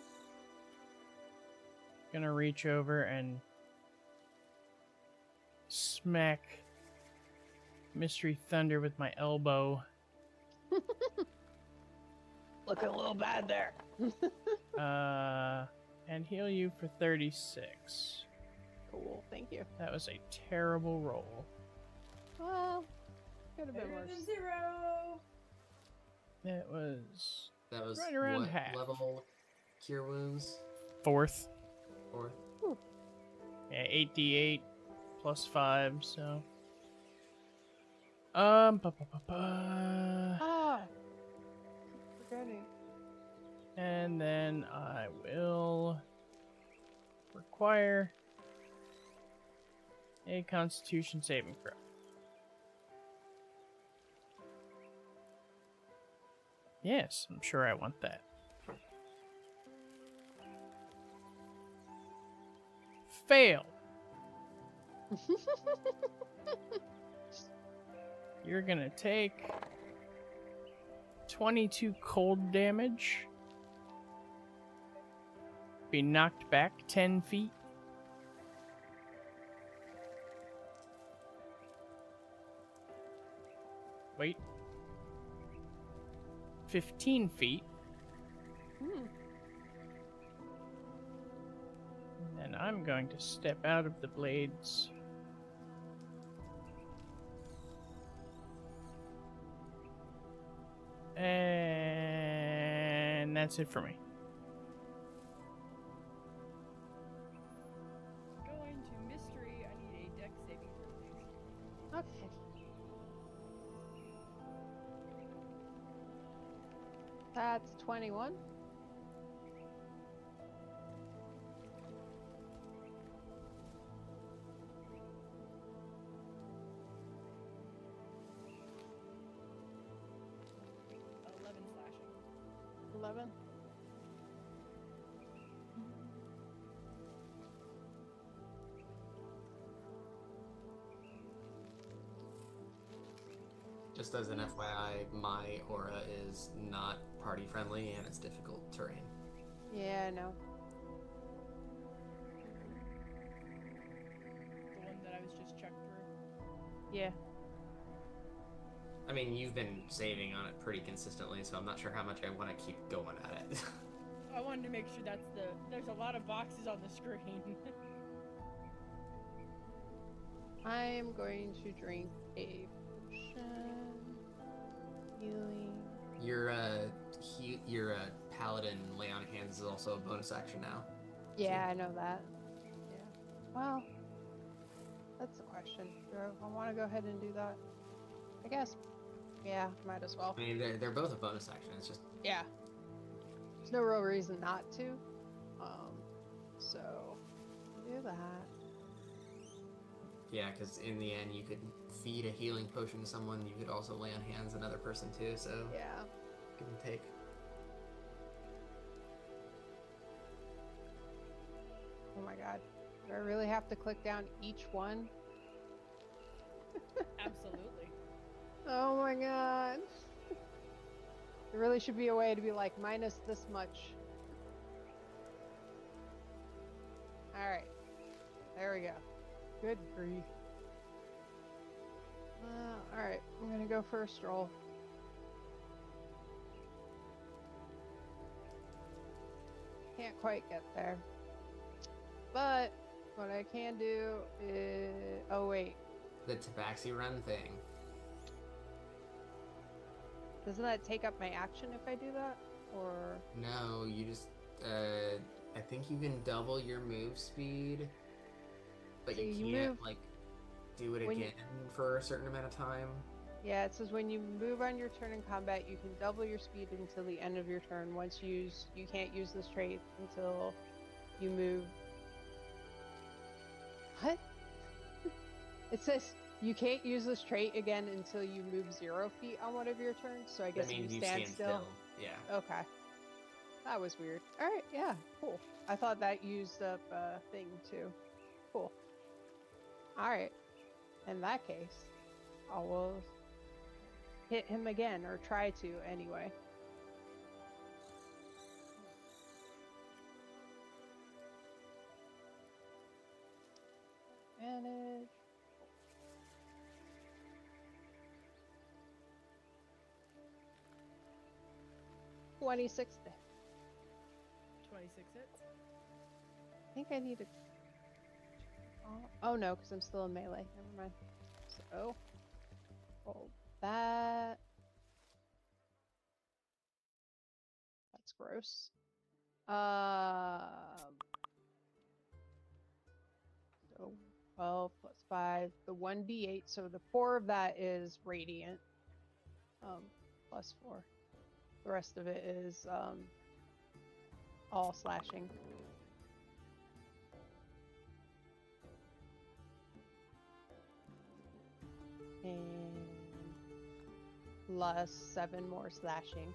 Speaker 4: gonna reach over and smack Mystery Thunder with my elbow.
Speaker 2: Looking a little bad there.
Speaker 4: And heal you for 36.
Speaker 2: Cool, thank you.
Speaker 4: That was a terrible roll.
Speaker 2: Well, could have been
Speaker 1: Better
Speaker 2: worse.
Speaker 1: than 0.
Speaker 4: It was
Speaker 3: That was
Speaker 4: right around
Speaker 3: what
Speaker 4: half.
Speaker 3: level cure wounds?
Speaker 4: 4th.
Speaker 3: Or
Speaker 4: Yeah, 8d8 plus 5, so.
Speaker 2: Ah! Forgetting.
Speaker 4: And then I will require a Constitution saving throw. Yes, I'm sure I want that. Fail. You're gonna take 22 cold damage. Be knocked back 10 feet. Wait. 15 feet. And I'm going to step out of the blades. And that's it for me.
Speaker 1: Going to mystery. I need a dex saving throw, please.
Speaker 2: Okay. That's 21.
Speaker 1: Slashing.
Speaker 2: 11.
Speaker 3: Just as an FYI, my aura is not party friendly and it's difficult terrain.
Speaker 2: Yeah, I know.
Speaker 1: The one that I was just checked through.
Speaker 2: Yeah.
Speaker 3: I mean, you've been saving on it pretty consistently, so I'm not sure how much I want to keep going at it.
Speaker 1: I wanted to make sure that's the. There's a lot of boxes on the screen.
Speaker 2: I'm going to drink a potion. Healing.
Speaker 3: Your paladin lay on hands is also a bonus action now.
Speaker 2: Yeah, I know that. Yeah. Well, that's the question. Do I want to go ahead and do that? I guess. Yeah, might as well.
Speaker 3: I mean, they're both a bonus action. It's just
Speaker 2: Yeah. There's no real reason not to. So do that.
Speaker 3: yeah, because in the end, you could feed a healing potion to someone. You could also lay on hands another person too. So
Speaker 2: Yeah.
Speaker 3: give and take.
Speaker 2: Oh my god. Do I really have to click down each one?
Speaker 1: Absolutely.
Speaker 2: Oh my god. There really should be a way to be like minus this much. Alright. There we go. Good grief. Alright, I'm gonna go for a stroll. Can't quite get there. But what I can do is... Oh wait.
Speaker 3: The tabaxi run thing.
Speaker 2: Doesn't that take up my action if I do that? Or...
Speaker 3: No, you just. I think you can double your move speed, but
Speaker 2: So
Speaker 3: you
Speaker 2: you
Speaker 3: can't
Speaker 2: move-
Speaker 3: like do it
Speaker 2: when
Speaker 3: again for a certain amount of time.
Speaker 2: Yeah, it says when you move on your turn in combat, you can double your speed until the end of your turn. Once used, you can't use this trait until you move. What? It says you can't use this trait again until you move 0 feet on one of your turns. So I guess
Speaker 3: That
Speaker 2: if
Speaker 3: means
Speaker 2: you
Speaker 3: you
Speaker 2: stand still.
Speaker 3: Yeah.
Speaker 2: Okay. That was weird. All right, yeah, cool. I thought that used up a thing too. Cool. All right. In that case, I will hit him again, or try to anyway. Advantage. 26 to hit.
Speaker 1: 26 hits.
Speaker 2: I think I need to. Oh no, because I'm still in melee. Never mind. So, roll that. That's gross. So 12 plus 5, the 1d8. So the 4 of that is radiant. Plus 4. The rest of it is all slashing. And plus 7 more slashing.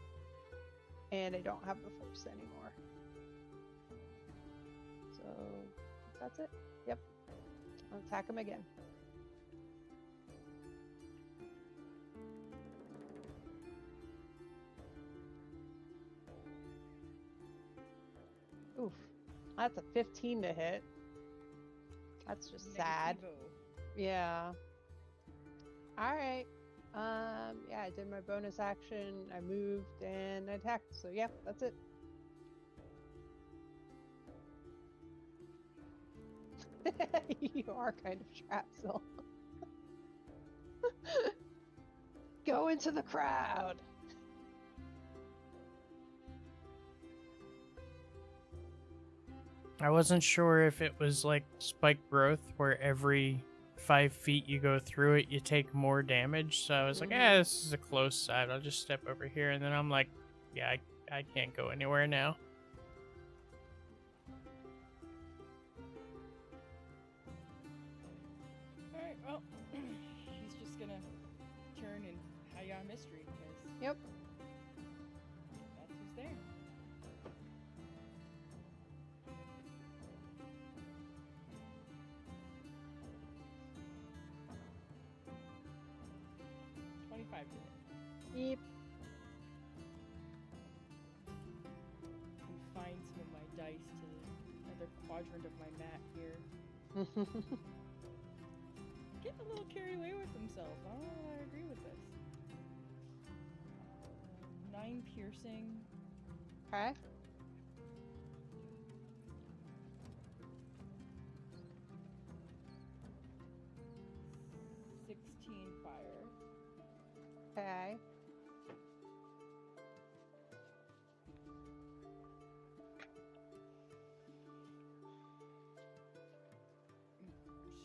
Speaker 2: And I don't have the force anymore. So that's it. Yep. I'll attack him again. Oof. That's a 15 to hit. That's just sad.
Speaker 1: Negativo.
Speaker 2: Yeah. Alright. Yeah, I did my bonus action. I moved and I attacked. So yeah, that's it. You are kind of trapped, so. Go into the crowd.
Speaker 4: I wasn't sure if it was like spike growth, where every 5 feet you go through it, you take more damage. So I was like, this is a close side. I'll just step over here. And then I'm like, yeah, I can't go anywhere now.
Speaker 1: Alright, well, he's just gonna turn and hide on mystery because
Speaker 2: Yep.
Speaker 1: that's who's there. $25 to hit.
Speaker 2: Yep.
Speaker 1: And find some of my dice to another quadrant of my mat here. Getting a little carried away with himself. I don't know if I agree with this. 9 piercing.
Speaker 2: Okay.
Speaker 1: Fire.
Speaker 2: Okay.
Speaker 1: I'm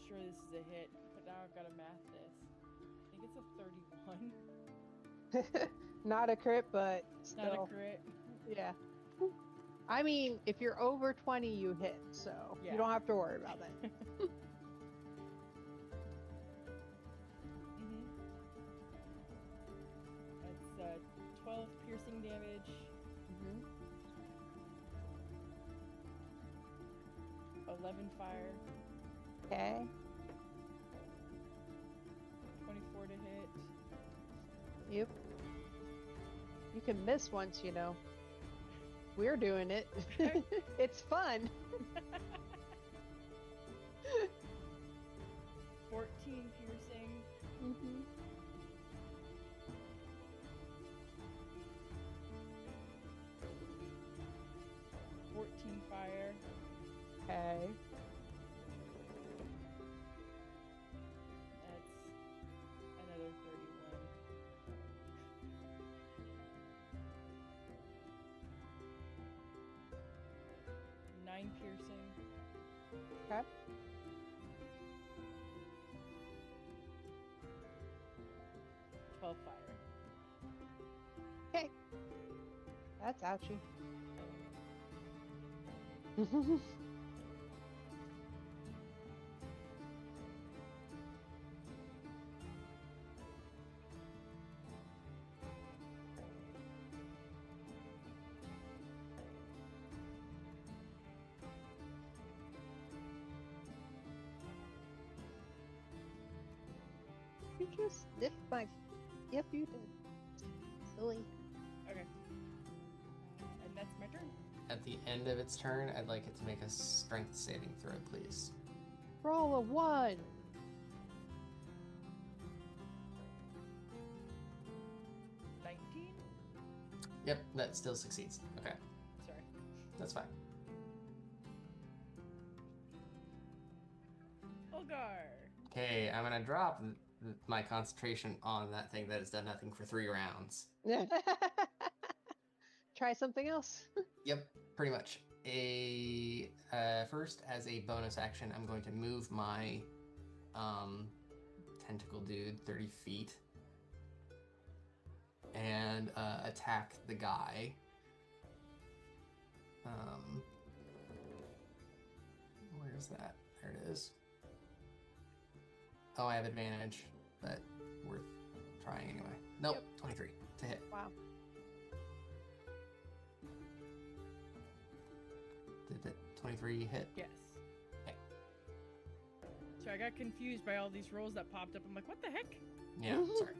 Speaker 1: sure this is a hit, but now I've got to math this. I think it's a 31.
Speaker 2: Not a crit, but
Speaker 1: It's
Speaker 2: still.
Speaker 1: not a crit.
Speaker 2: Yeah. I mean, if you're over 20, you hit, so
Speaker 1: Yeah.
Speaker 2: you don't have to worry about that.
Speaker 1: That's 12 piercing damage,
Speaker 2: Mhm.
Speaker 1: 11 fire,
Speaker 2: Okay.
Speaker 1: 24 to hit.
Speaker 2: Yep. You can miss once, you know. We're doing it. It's fun.
Speaker 1: 14 piercing,
Speaker 2: Mhm.
Speaker 1: 14 fire,
Speaker 2: Okay.
Speaker 1: that's another 31. Nine piercing,
Speaker 2: Okay.
Speaker 1: 12 fire.
Speaker 2: Okay. That's ouchie. You just sniffed my. Yep, you did. Silly.
Speaker 1: Okay. And that's my turn.
Speaker 3: At the end of its turn, I'd like it to make a strength saving throw, please.
Speaker 2: Roll a 1.
Speaker 1: 19?
Speaker 3: Yep, that still succeeds. Okay,
Speaker 1: Sorry.
Speaker 3: that's fine.
Speaker 1: Olgar!
Speaker 3: Okay, I'm gonna drop my concentration on that thing that has done nothing for 3 rounds.
Speaker 2: Try something else.
Speaker 3: Yep, pretty much. First, as a bonus action, I'm going to move my tentacle dude 30 feet and attack the guy. Where's that? There it is. Oh, I have advantage, but worth trying anyway. Nope,
Speaker 2: Yep.
Speaker 3: 23 to hit.
Speaker 2: Wow.
Speaker 3: Did the 23 hit?
Speaker 1: Yes.
Speaker 3: Okay.
Speaker 1: So So I got confused by all these rolls that popped up. I'm like, what the heck?
Speaker 3: Yeah, sorry.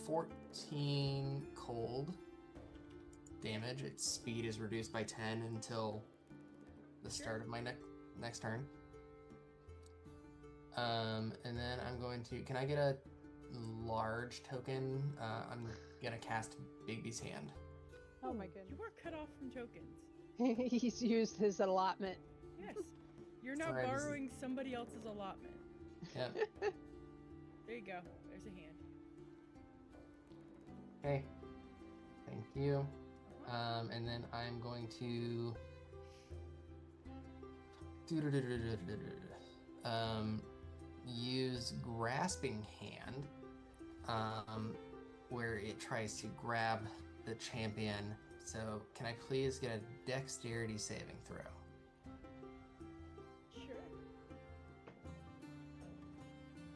Speaker 3: 14 cold damage. Its speed is reduced by 10 until the start of my next turn. And then I'm going to... Can I get a large token? I'm going to cast Bigby's Hand.
Speaker 2: Oh my
Speaker 1: You
Speaker 2: goodness.
Speaker 1: were cut off from tokens.
Speaker 2: He's used his allotment.
Speaker 1: Yes. You're now
Speaker 3: Sorry, this is-
Speaker 1: borrowing somebody else's allotment.
Speaker 3: Yep.
Speaker 1: There you go. There's a hand.
Speaker 3: Okay. Thank you. And then I'm going to... use Grasping Hand, where it tries to grab the champion. So can I please get a dexterity saving throw?
Speaker 1: Sure.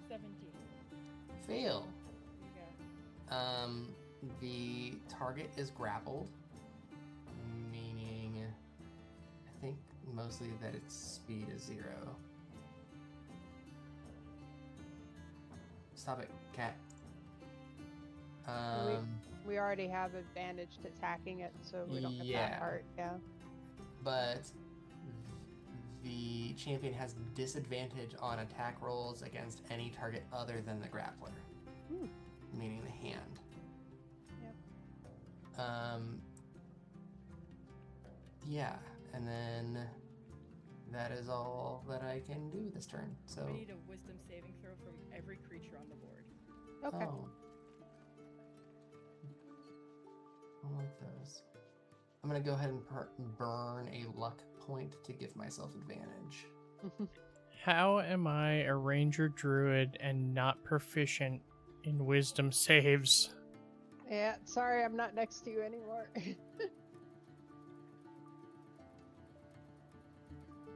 Speaker 1: 17.
Speaker 3: Fail.
Speaker 1: There you go.
Speaker 3: The target is grappled, meaning I think mostly that its speed is 0. Stop it, cat.
Speaker 2: We already have advantage to attacking it, so we don't get
Speaker 3: Yeah.
Speaker 2: that part. Yeah.
Speaker 3: But the champion has disadvantage on attack rolls against any target other than the grappler, meaning the hand.
Speaker 2: Yep.
Speaker 3: Yeah, and then that is all that I can do this turn. So
Speaker 1: I need a wisdom saving throw from every creature on the board.
Speaker 2: Okay.
Speaker 3: Oh. I like those. I'm gonna go ahead and burn a luck point to give myself advantage.
Speaker 4: How am I a ranger druid and not proficient in wisdom saves?
Speaker 2: Yeah. Sorry, I'm not next to you anymore.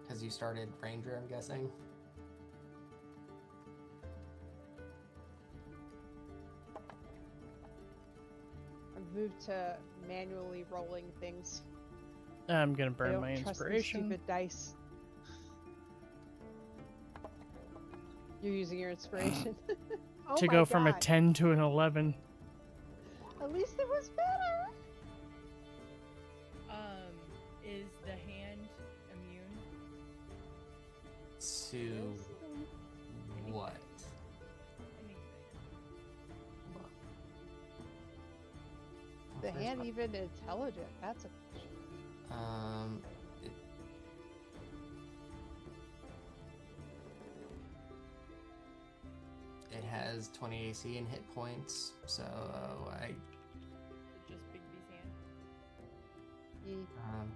Speaker 3: Because you started ranger, I'm guessing.
Speaker 2: I've moved to manually rolling things.
Speaker 4: I'm gonna
Speaker 2: I
Speaker 4: burn
Speaker 2: don't
Speaker 4: my
Speaker 2: trust these
Speaker 4: inspiration.
Speaker 2: stupid dice. You're using your inspiration. Oh
Speaker 4: To
Speaker 2: my
Speaker 4: go from a
Speaker 2: God.
Speaker 4: 10 to an 11.
Speaker 2: At least it was better.
Speaker 1: Is the hand immune?
Speaker 3: To what?
Speaker 1: Anything.
Speaker 2: The hand even intelligent. That's a
Speaker 3: It has 20 AC and hit points, so I
Speaker 1: Just Bigby's hand.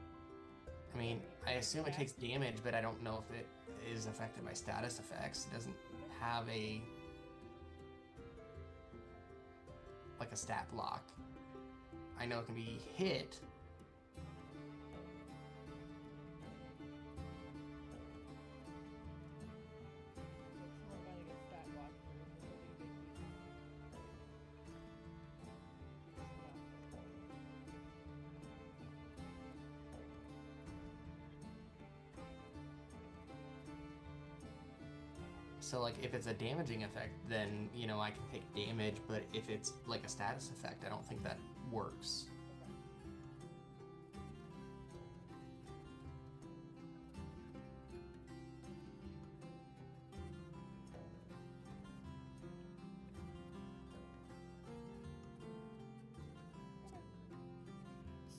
Speaker 3: I mean, I assume it takes damage, but I don't know if it is affected by status effects. It doesn't have a stat block. I know it can be hit.
Speaker 1: It's not letting a stat block through. We're looking at
Speaker 3: So, like, if it's a damaging effect, then, you know, I can take damage, but if it's, like, a status effect, I don't think that works.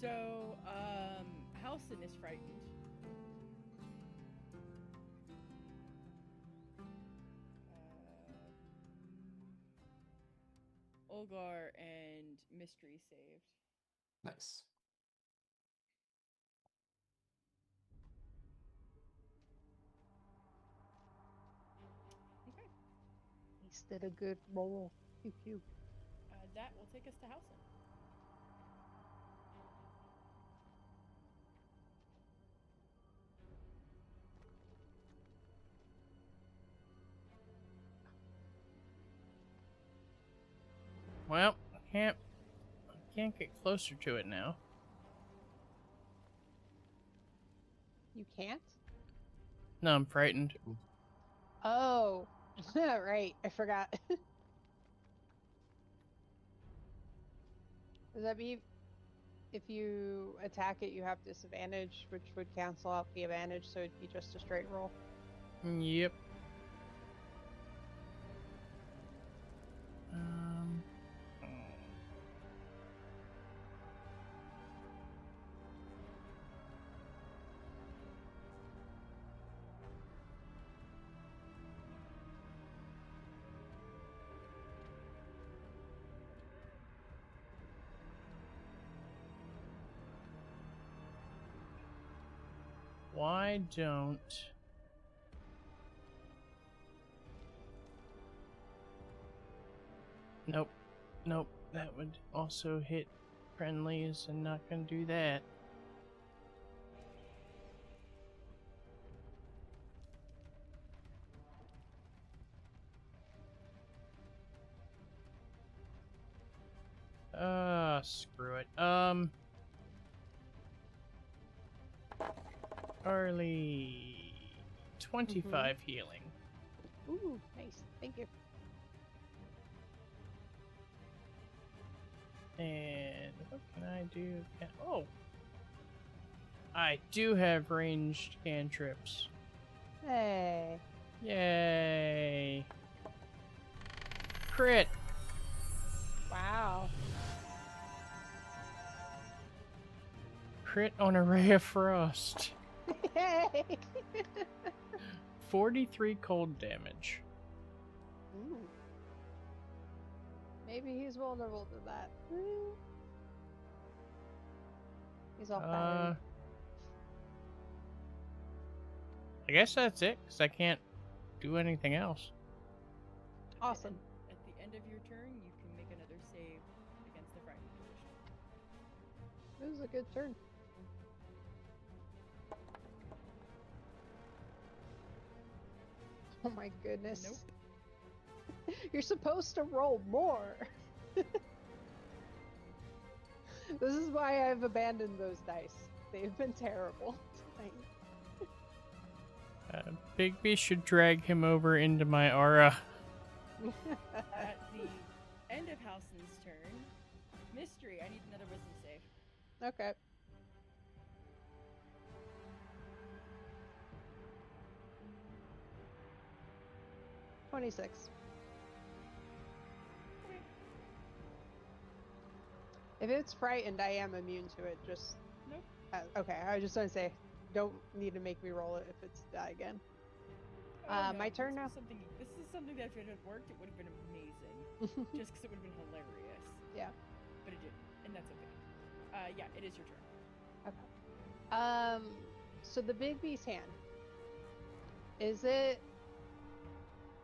Speaker 1: So, Halcyon is frightened. Olgar and Mystery saved.
Speaker 3: Nice.
Speaker 1: Okay.
Speaker 2: He's did a good roll. Pew pew.
Speaker 1: That will take us to Halcyon.
Speaker 4: Well, can't get closer to it now.
Speaker 2: You can't?
Speaker 4: No, I'm frightened.
Speaker 2: Oh, right. I forgot. Does that mean if you attack it, you have disadvantage, which would cancel out the advantage, so it'd be just a straight roll?
Speaker 4: Yep. Why don't... Nope. Nope. That would also hit friendlies and not gonna do that. Screw it. Early 25 healing.
Speaker 2: Ooh, nice. Thank you.
Speaker 4: And what can I do? Oh! I do have ranged cantrips.
Speaker 2: Hey.
Speaker 4: Yay! Crit!
Speaker 2: Wow.
Speaker 4: Crit on a Ray of Frost.
Speaker 2: Yay!
Speaker 4: 43 cold damage.
Speaker 2: Ooh. Maybe he's vulnerable to that. He's all fat.
Speaker 4: I guess that's it, because I can't do anything else.
Speaker 2: Awesome.
Speaker 1: At the end of your turn, you can make another save against the frightened condition.
Speaker 2: It was a good turn. Oh my goodness.
Speaker 1: Nope.
Speaker 2: You're supposed to roll more. This is why I've abandoned those dice. They've been terrible tonight.
Speaker 4: Bigby should drag him over into my aura.
Speaker 1: At the end of Halson's turn, Mystery, I need another wisdom save.
Speaker 2: Okay. $26. If it's frightened, I am immune to it. Just
Speaker 1: Nope.
Speaker 2: Okay. I was just gonna say, don't need to make me roll it if it's die again.
Speaker 1: Oh, no,
Speaker 2: My turn now.
Speaker 1: This is something that if it had worked, it would have been amazing. Just because it would have been hilarious.
Speaker 2: Yeah.
Speaker 1: But it didn't, and that's okay. Yeah, it is your turn.
Speaker 2: Okay. So the big beast hand. Is it?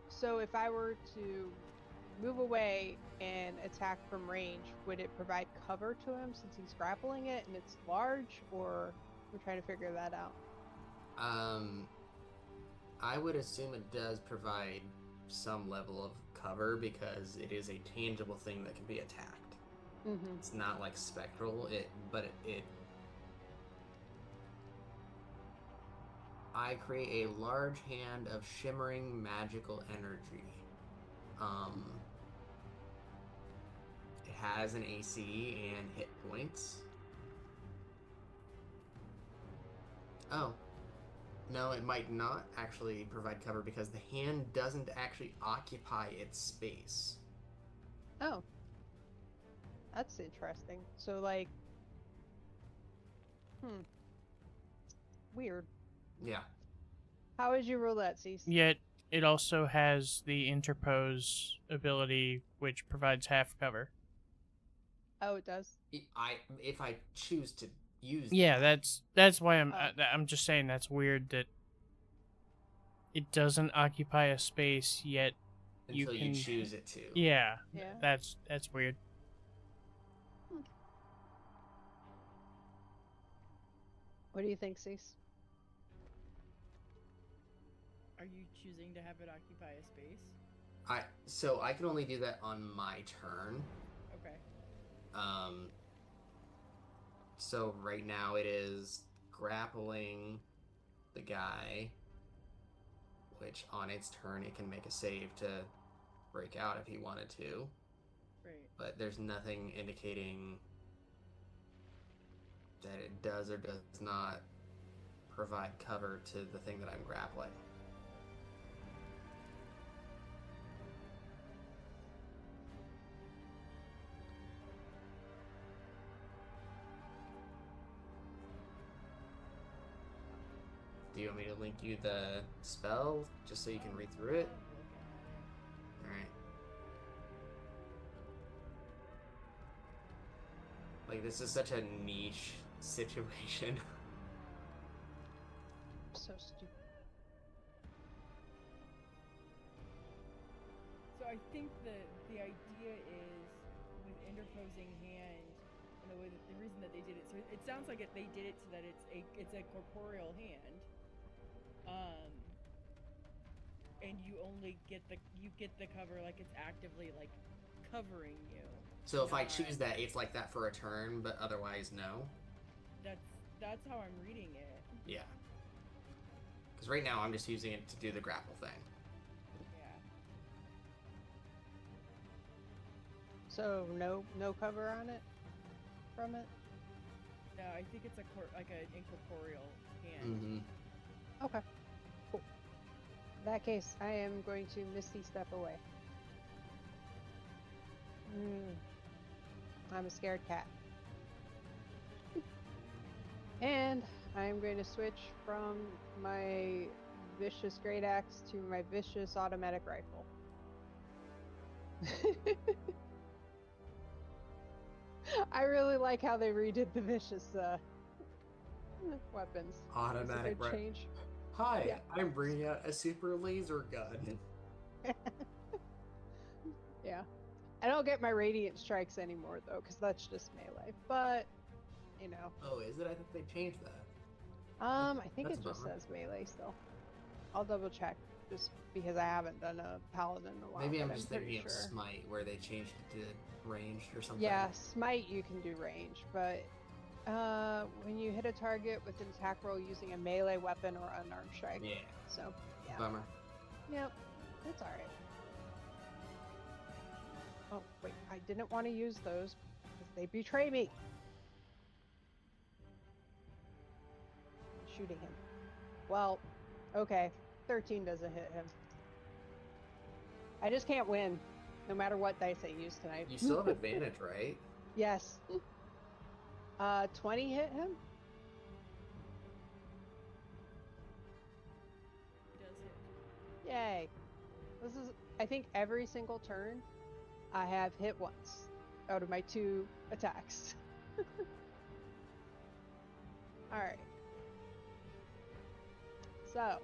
Speaker 2: So if I were to move away and attack from range, would it provide cover to him since he's grappling it and it's large, or we're trying to figure that out?
Speaker 3: I would assume it does provide some level of cover because it is a tangible thing that can be attacked.
Speaker 2: Mm-hmm.
Speaker 3: It's not like spectral, I create a large hand of shimmering magical energy. It has an AC and hit points. Oh. No, it might not actually provide cover because the hand doesn't actually occupy its space.
Speaker 2: Oh. That's interesting. So, like... Weird.
Speaker 3: Yeah.
Speaker 2: How would you roll that, Cease?
Speaker 4: Yet, it also has the interpose ability, which provides half cover.
Speaker 2: Oh, it does?
Speaker 3: If I choose to use
Speaker 4: Yeah, that's why
Speaker 2: Oh.
Speaker 4: I'm just saying that's weird that it doesn't occupy a space, yet
Speaker 3: until
Speaker 4: you can
Speaker 3: choose it to.
Speaker 4: Yeah,
Speaker 2: Yeah.
Speaker 4: that's weird.
Speaker 2: What do you think, Cease?
Speaker 1: Are you choosing to have it occupy a space?
Speaker 3: So I can only do that on my turn.
Speaker 1: Okay.
Speaker 3: So right now it is grappling the guy which on its turn it can make a save to break out if he wanted to.
Speaker 1: Right.
Speaker 3: But there's nothing indicating that it does or does not provide cover to the thing that I'm grappling. Do you want me to link you the spell just so you can read through it? Alright. Like, this is such a niche situation.
Speaker 2: So stupid.
Speaker 1: So I think the idea is with interposing hand, and the reason that they did it. So it sounds like they did it so that it's a corporeal hand, and you only get the cover, like it's actively like covering you.
Speaker 3: So if I choose that, it's like that for a turn, but otherwise no.
Speaker 1: That's how I'm reading it.
Speaker 3: Yeah. Because right now I'm just using it to do the grapple thing.
Speaker 1: Yeah.
Speaker 2: So no cover on it from it?
Speaker 1: No, I think it's like an incorporeal hand.
Speaker 3: Mm-hmm.
Speaker 2: Okay. Cool. In that case, I am going to Misty Step away. I'm a scared cat. And I'm going to switch from my vicious great axe to my vicious automatic rifle. I really like how they redid the vicious weapons.
Speaker 3: Automatic
Speaker 2: It's a good change.
Speaker 3: Hi,
Speaker 2: Yeah.
Speaker 3: I'm bringing out a super laser gun.
Speaker 2: Yeah. I don't get my radiant strikes anymore though, because that's just melee. But, you know.
Speaker 3: Oh, is it? I think they changed that.
Speaker 2: I think
Speaker 3: That's
Speaker 2: it
Speaker 3: a
Speaker 2: just
Speaker 3: bummer.
Speaker 2: says melee still. I'll double check, just because I haven't done a paladin in a while.
Speaker 3: Maybe I'm
Speaker 2: but
Speaker 3: just
Speaker 2: pretty
Speaker 3: thinking of
Speaker 2: sure.
Speaker 3: Smite, where they changed it to ranged or something.
Speaker 2: Yeah, smite you can do range, but when you hit a target with an attack roll using a melee weapon or unarmed strike.
Speaker 3: Yeah.
Speaker 2: So, yeah.
Speaker 3: Bummer.
Speaker 2: Yep, it's alright. Oh, wait, I didn't want to use those because they betray me. Shooting him. Well, okay, 13 doesn't hit him. I just can't win, no matter what dice I use tonight.
Speaker 3: You still have advantage, right?
Speaker 2: Yes. 20 hit him?
Speaker 1: It does hit.
Speaker 2: Yay. This is, I think every single turn I have hit once out of my 2 attacks. Alright. So,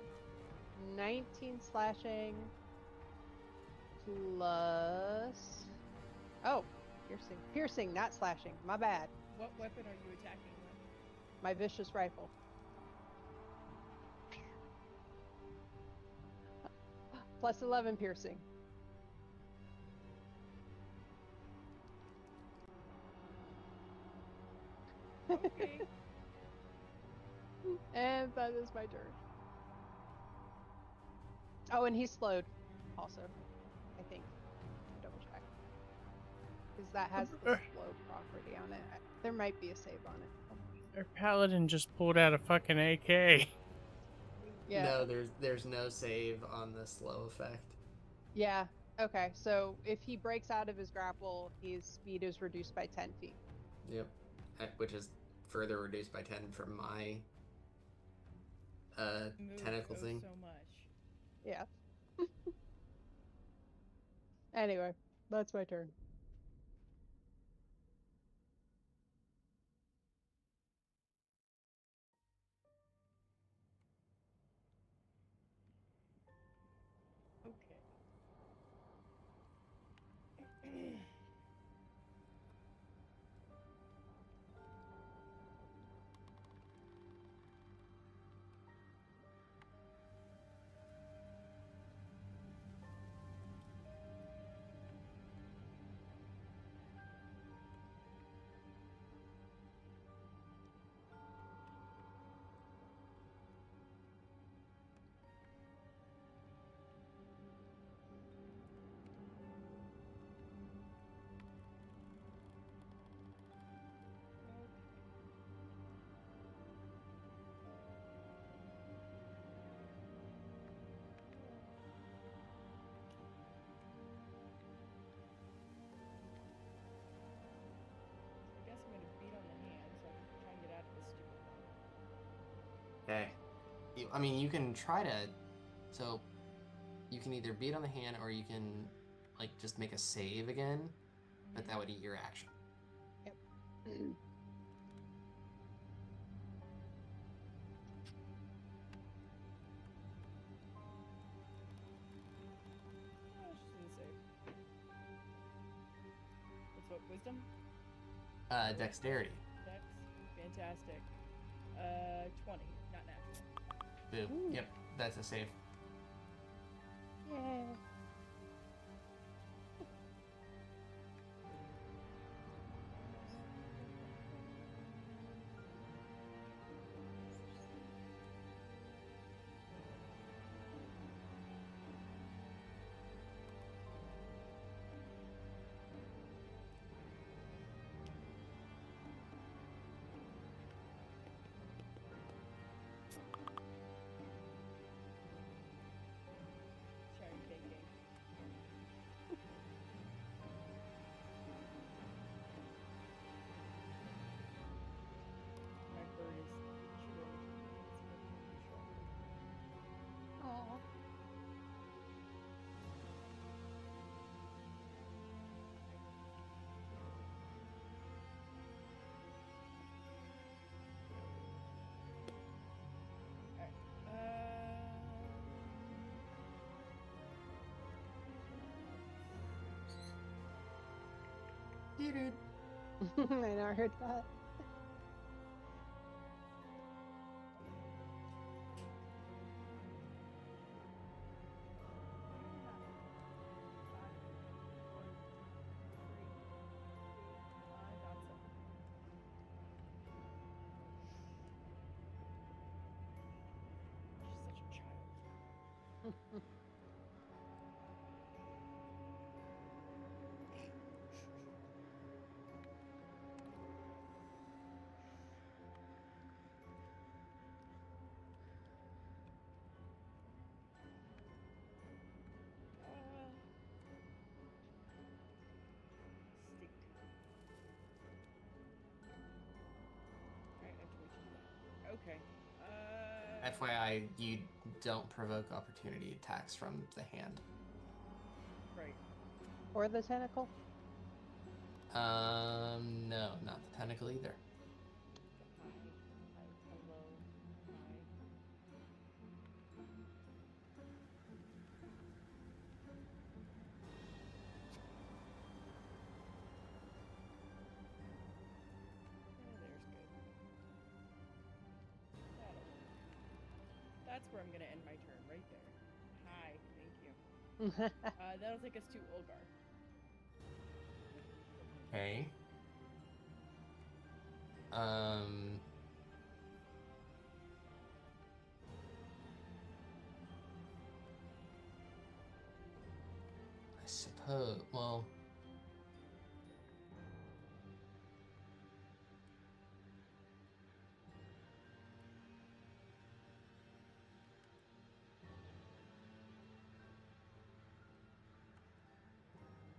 Speaker 2: 19 slashing plus... Oh, piercing. Piercing, not slashing. My bad.
Speaker 1: What weapon are you attacking with?
Speaker 2: My vicious rifle. Plus 11 piercing.
Speaker 1: Okay.
Speaker 2: And that is my turn. Oh, and he's slowed also, I think. Double check. Because that has the slow property on it. There might be a save on it.
Speaker 4: Our paladin just pulled out a fucking AK.
Speaker 2: Yeah.
Speaker 3: No, there's no save on the slow effect.
Speaker 2: Yeah. Okay. So if he breaks out of his grapple, his speed is reduced by 10 feet.
Speaker 3: Yep. Which is further reduced by 10 from my tentacle thing.
Speaker 1: So much.
Speaker 2: Yeah. Anyway, that's my turn.
Speaker 1: Okay.
Speaker 3: I mean, you can try to. So, you can either beat on the hand or you can, like, just make a save again, but that would eat your action.
Speaker 2: Yep.
Speaker 1: What's what? Wisdom?
Speaker 3: Dexterity.
Speaker 1: Dex? Fantastic. 20. Not natural.
Speaker 3: Boo.
Speaker 2: Ooh.
Speaker 3: Yep, that's a save.
Speaker 2: Yay.
Speaker 1: Sharing thinking. My bird is chilling.
Speaker 2: Aw.
Speaker 3: Dude.
Speaker 2: I never heard that.
Speaker 1: She's such a child. Stick. Alright, I have to wait to do that. Okay.
Speaker 3: FYI, you don't provoke opportunity attacks from the hand.
Speaker 1: Right.
Speaker 2: Or the tentacle?
Speaker 3: No, not the tentacle either.
Speaker 1: Hi. Hi. Hello. Hi. Yeah, there's good. That'll work. That's where I'm gonna end my turn, right there. Hi, thank you. That'll take us to Ulgar.
Speaker 3: Okay. I suppose. Well.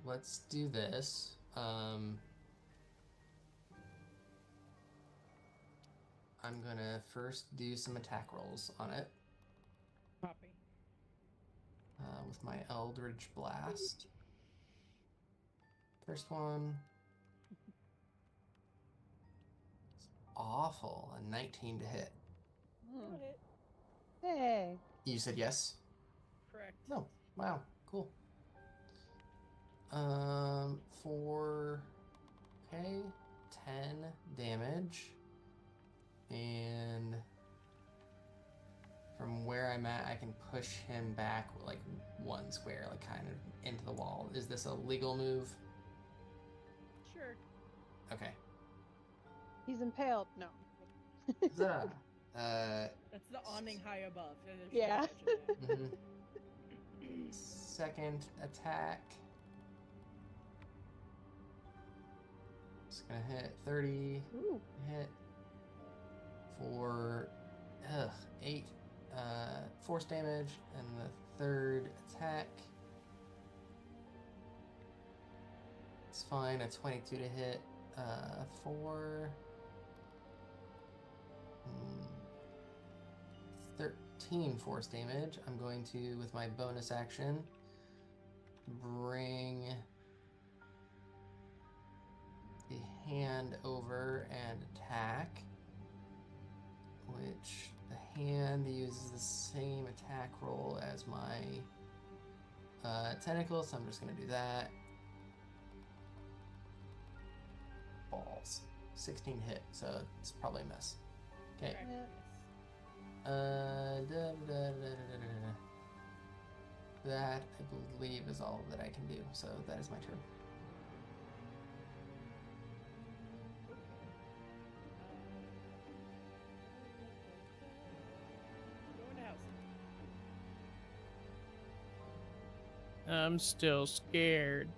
Speaker 3: Let's do this. I'm gonna first do some attack rolls on it
Speaker 1: Copy.
Speaker 3: with my Eldritch Blast. First one. It's awful. A 19 to hit.
Speaker 1: That'll hit.
Speaker 2: Hey.
Speaker 3: You said yes?
Speaker 1: Correct.
Speaker 3: No. Wow. Cool. For okay, 10 damage. And from where I'm at, I can push him back like 1 square, like kind of into the wall. Is this a legal move?
Speaker 1: Sure.
Speaker 3: Okay.
Speaker 2: He's impaled. No.
Speaker 3: Huzzah.
Speaker 1: That's the awning high above. There's no
Speaker 2: Yeah.
Speaker 1: touching that.
Speaker 3: Second attack. It's gonna hit 30.
Speaker 2: Ooh.
Speaker 3: Hit for 8 force damage, and the third attack. It's fine. A 22 to hit for 14 force damage. I'm going to, with my bonus action, bring the hand over and attack, which the hand uses the same attack roll as my tentacle, so I'm just going to do that. Balls. 16 hit, so it's probably a miss. Okay. That, I believe, is all that I can do, so that is my turn.
Speaker 4: I'm still scared.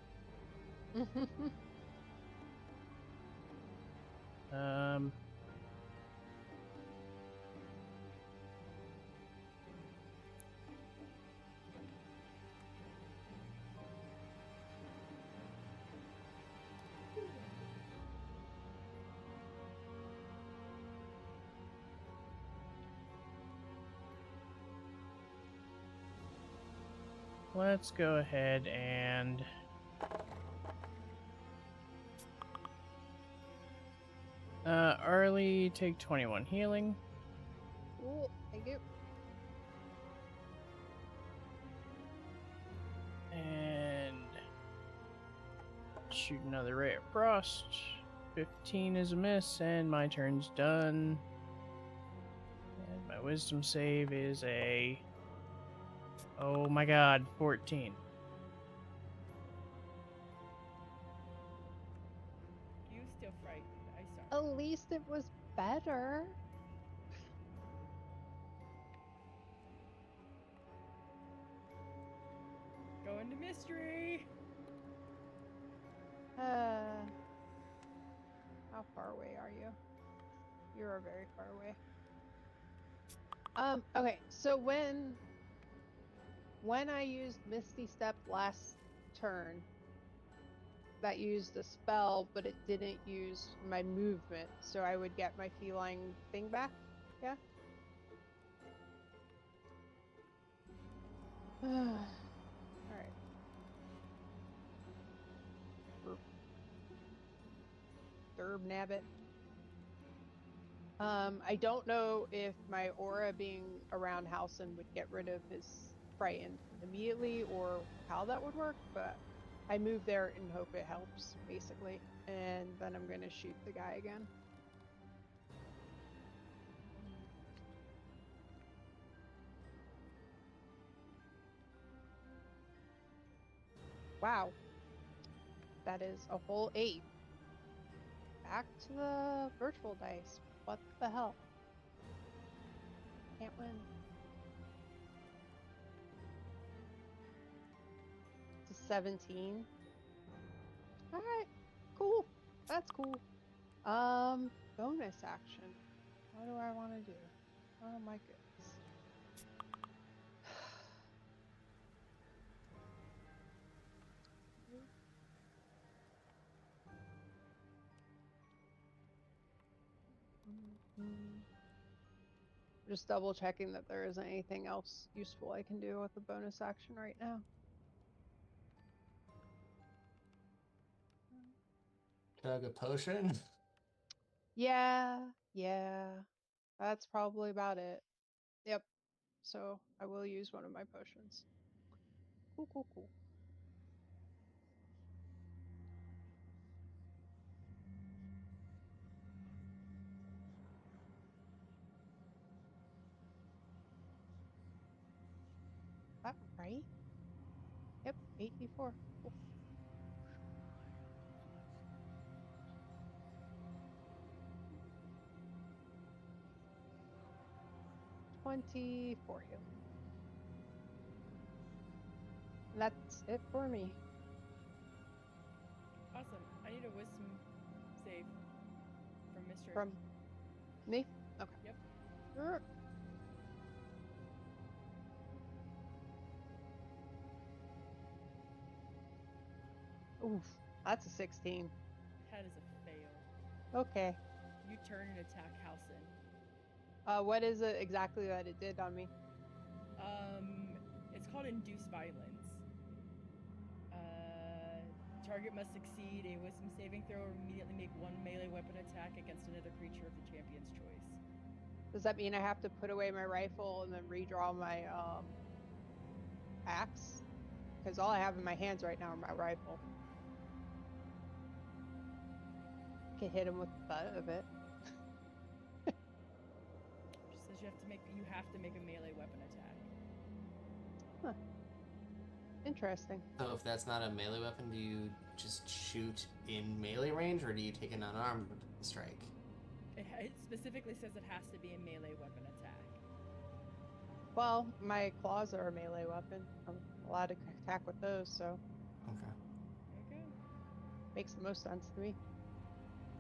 Speaker 4: Let's go ahead and Arlie, take 21 healing.
Speaker 2: Cool, thank you.
Speaker 4: And shoot another ray of frost. 15 is a miss, and my turn's done. And my wisdom save is a... oh my god, 14.
Speaker 1: You still frightened. I
Speaker 2: At
Speaker 1: saw.
Speaker 2: least it was better.
Speaker 1: Go into mystery.
Speaker 2: How far away are you? You're very far away. Okay, so when I used Misty Step last turn, that used a spell, but it didn't use my movement, so I would get my feline thing back. Yeah. All right. Derb nabbit. I don't know if my aura being around Halson would get rid of his frightened immediately or how that would work, but I move there and hope it helps, basically. And then I'm going to shoot the guy again. Wow. That is a whole 8. Back to the virtual dice. What the hell? Can't win. It's a 17. Alright. Cool. That's cool. Bonus action. What do I want to do? Oh my goodness. Just double checking that there isn't anything else useful I can do with the bonus action right now.
Speaker 3: Chug a potion?
Speaker 2: Yeah. That's probably about it. Yep. So I will use one of my potions. Cool. That right? Yep, 8d4. Cool. $24 healing. That's it for me.
Speaker 1: Awesome. I need a wisdom save from mystery.
Speaker 2: From me? Okay.
Speaker 1: Yep.
Speaker 2: Sure. Oof, that's a 16.
Speaker 1: That is a fail.
Speaker 2: Okay.
Speaker 1: You turn and attack Halson.
Speaker 2: What is it exactly that it did on me?
Speaker 1: It's called Induce Violence. Target must succeed a wisdom saving throw or immediately make one melee weapon attack against another creature of the champion's choice.
Speaker 2: Does that mean I have to put away my rifle and then redraw my axe? Because all I have in my hands right now are my rifle. I can hit him with the butt of it.
Speaker 1: Just says you have to make a melee weapon attack.
Speaker 2: Huh. Interesting.
Speaker 3: So if that's not a melee weapon, do you just shoot in melee range, or do you take an unarmed strike?
Speaker 1: It specifically says it has to be a melee weapon attack.
Speaker 2: Well, my claws are a melee weapon. I'm allowed to attack with those, so
Speaker 3: Okay.
Speaker 1: Okay.
Speaker 2: makes the most sense to me.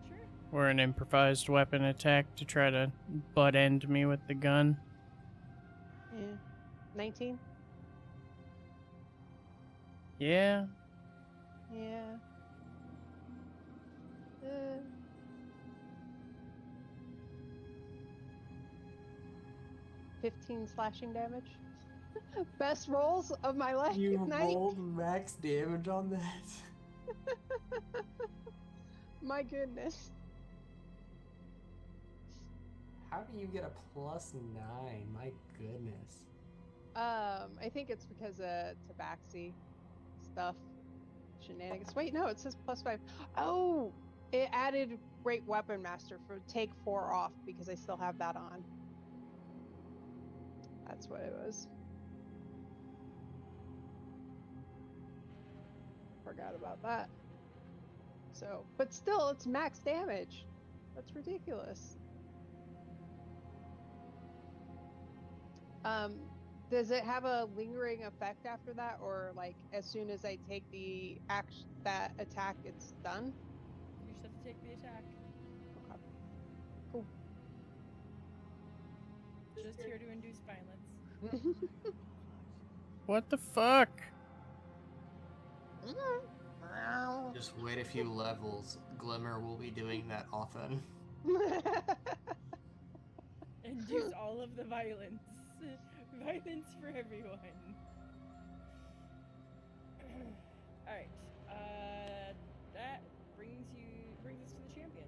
Speaker 1: Sure.
Speaker 4: Or an improvised weapon attack to try to butt end me with the gun.
Speaker 2: Yeah. 19?
Speaker 4: Yeah.
Speaker 2: Yeah. 15 slashing damage. Best rolls of my life. Night.
Speaker 3: max damage on that?
Speaker 2: My goodness.
Speaker 3: How do you get a +9? My goodness.
Speaker 2: I think it's because of tabaxi stuff. Shenanigans. Wait, no, it says +5. Oh, it added Great Weapon Master for take 4 off because I still have that on. That's what it was. Forgot about that. So, but still, it's max damage. That's ridiculous. Does it have a lingering effect after that, or like as soon as I take the that attack, it's done?
Speaker 1: You just have to take the attack.
Speaker 2: Okay. Cool.
Speaker 1: Just here to induce violence.
Speaker 4: What the fuck?
Speaker 3: Just wait a few levels. Glimmer will be doing that often.
Speaker 1: Induce all of the violence. Violence for everyone. Alright. That brings us to the champion.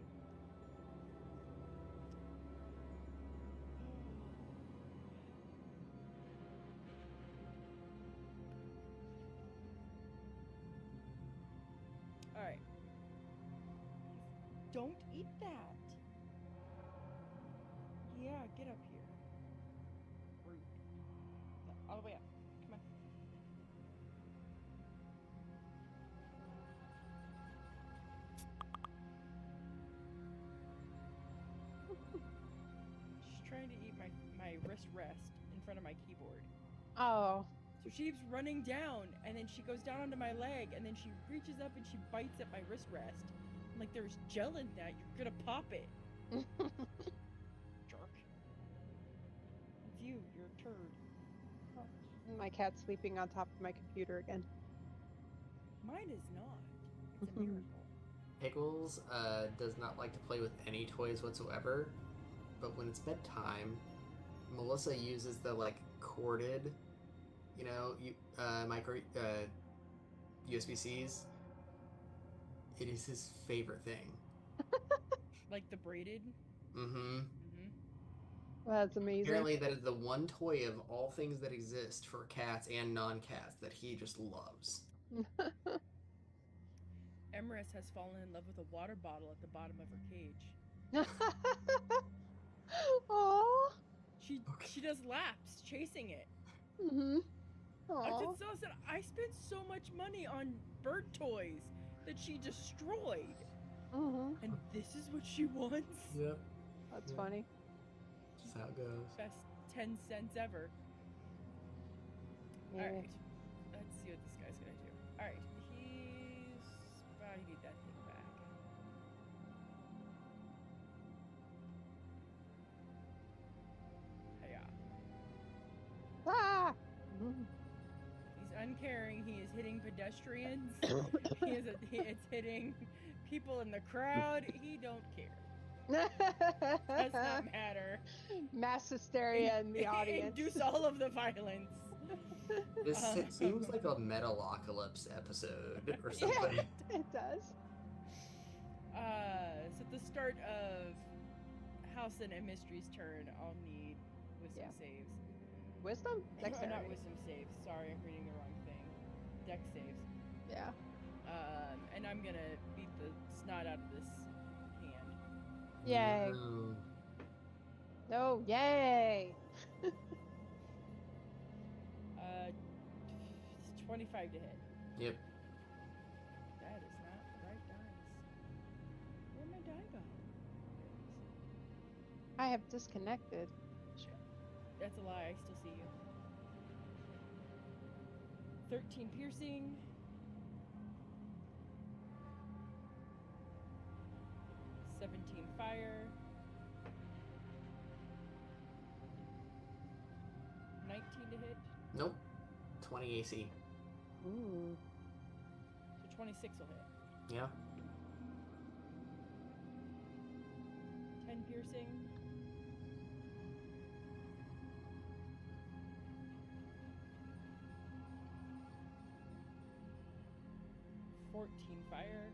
Speaker 1: Alright. Don't eat that. Yeah, get up here. Rude. All the way up. Come on. She's trying to eat my wrist rest in front of my keyboard.
Speaker 2: Oh.
Speaker 1: So she keeps running down, and then she goes down onto my leg, and then she reaches up and she bites at my wrist rest. I'm like, there's gel in that. You're gonna pop it. Jerk. It's you. You're a turd.
Speaker 2: My cat's sleeping on top of my computer again.
Speaker 1: Mine is not. It's a miracle.
Speaker 3: Pickles does not like to play with any toys whatsoever, but when it's bedtime, Melissa uses the corded, micro USB-Cs. It is his favorite thing.
Speaker 1: Like the braided?
Speaker 3: Mm-hmm.
Speaker 2: That's amazing.
Speaker 3: Apparently that is the one toy of all things that exist for cats and non-cats that he just loves.
Speaker 1: Emerus has fallen in love with a water bottle at the bottom of her cage.
Speaker 2: Aww.
Speaker 1: She does laps chasing it.
Speaker 2: Mm-hmm.
Speaker 1: I spent so much money on bird toys that she destroyed.
Speaker 2: Mm-hmm.
Speaker 1: And this is what she wants?
Speaker 3: Yep.
Speaker 2: That's funny.
Speaker 3: That's how it goes.
Speaker 1: Best 10 cents ever.
Speaker 2: Yeah.
Speaker 1: Alright. Let's see what this guy's gonna do. Alright. I need that thing back. Hiya.
Speaker 2: Ah!
Speaker 1: He's uncaring. He is hitting pedestrians. It's hitting people in the crowd. He don't care. Does not matter.
Speaker 2: Mass hysteria in the audience.
Speaker 1: Induce all of the violence.
Speaker 3: This seems like a Metalocalypse episode or
Speaker 2: Yeah,
Speaker 3: something.
Speaker 2: it does.
Speaker 1: So at the start of Halcyon and Mystery's turn, I'll need wisdom saves.
Speaker 2: Wisdom? Dexterity.
Speaker 1: Not wisdom saves. Sorry, I'm reading the wrong thing. Dex saves.
Speaker 2: Yeah.
Speaker 1: And I'm gonna beat the snot out of this hand.
Speaker 2: Yay. No, yay.
Speaker 1: 25 to hit.
Speaker 3: Yep.
Speaker 1: That is not the right dice. Where'd my die go?
Speaker 2: I have disconnected.
Speaker 1: Shit. That's a lie. I still see you. 13 piercing. 17 fire. 19 to hit.
Speaker 3: Nope. 20 AC.
Speaker 2: Ooh.
Speaker 1: So 26 will hit.
Speaker 3: Yeah.
Speaker 1: 10 piercing. 14 fire.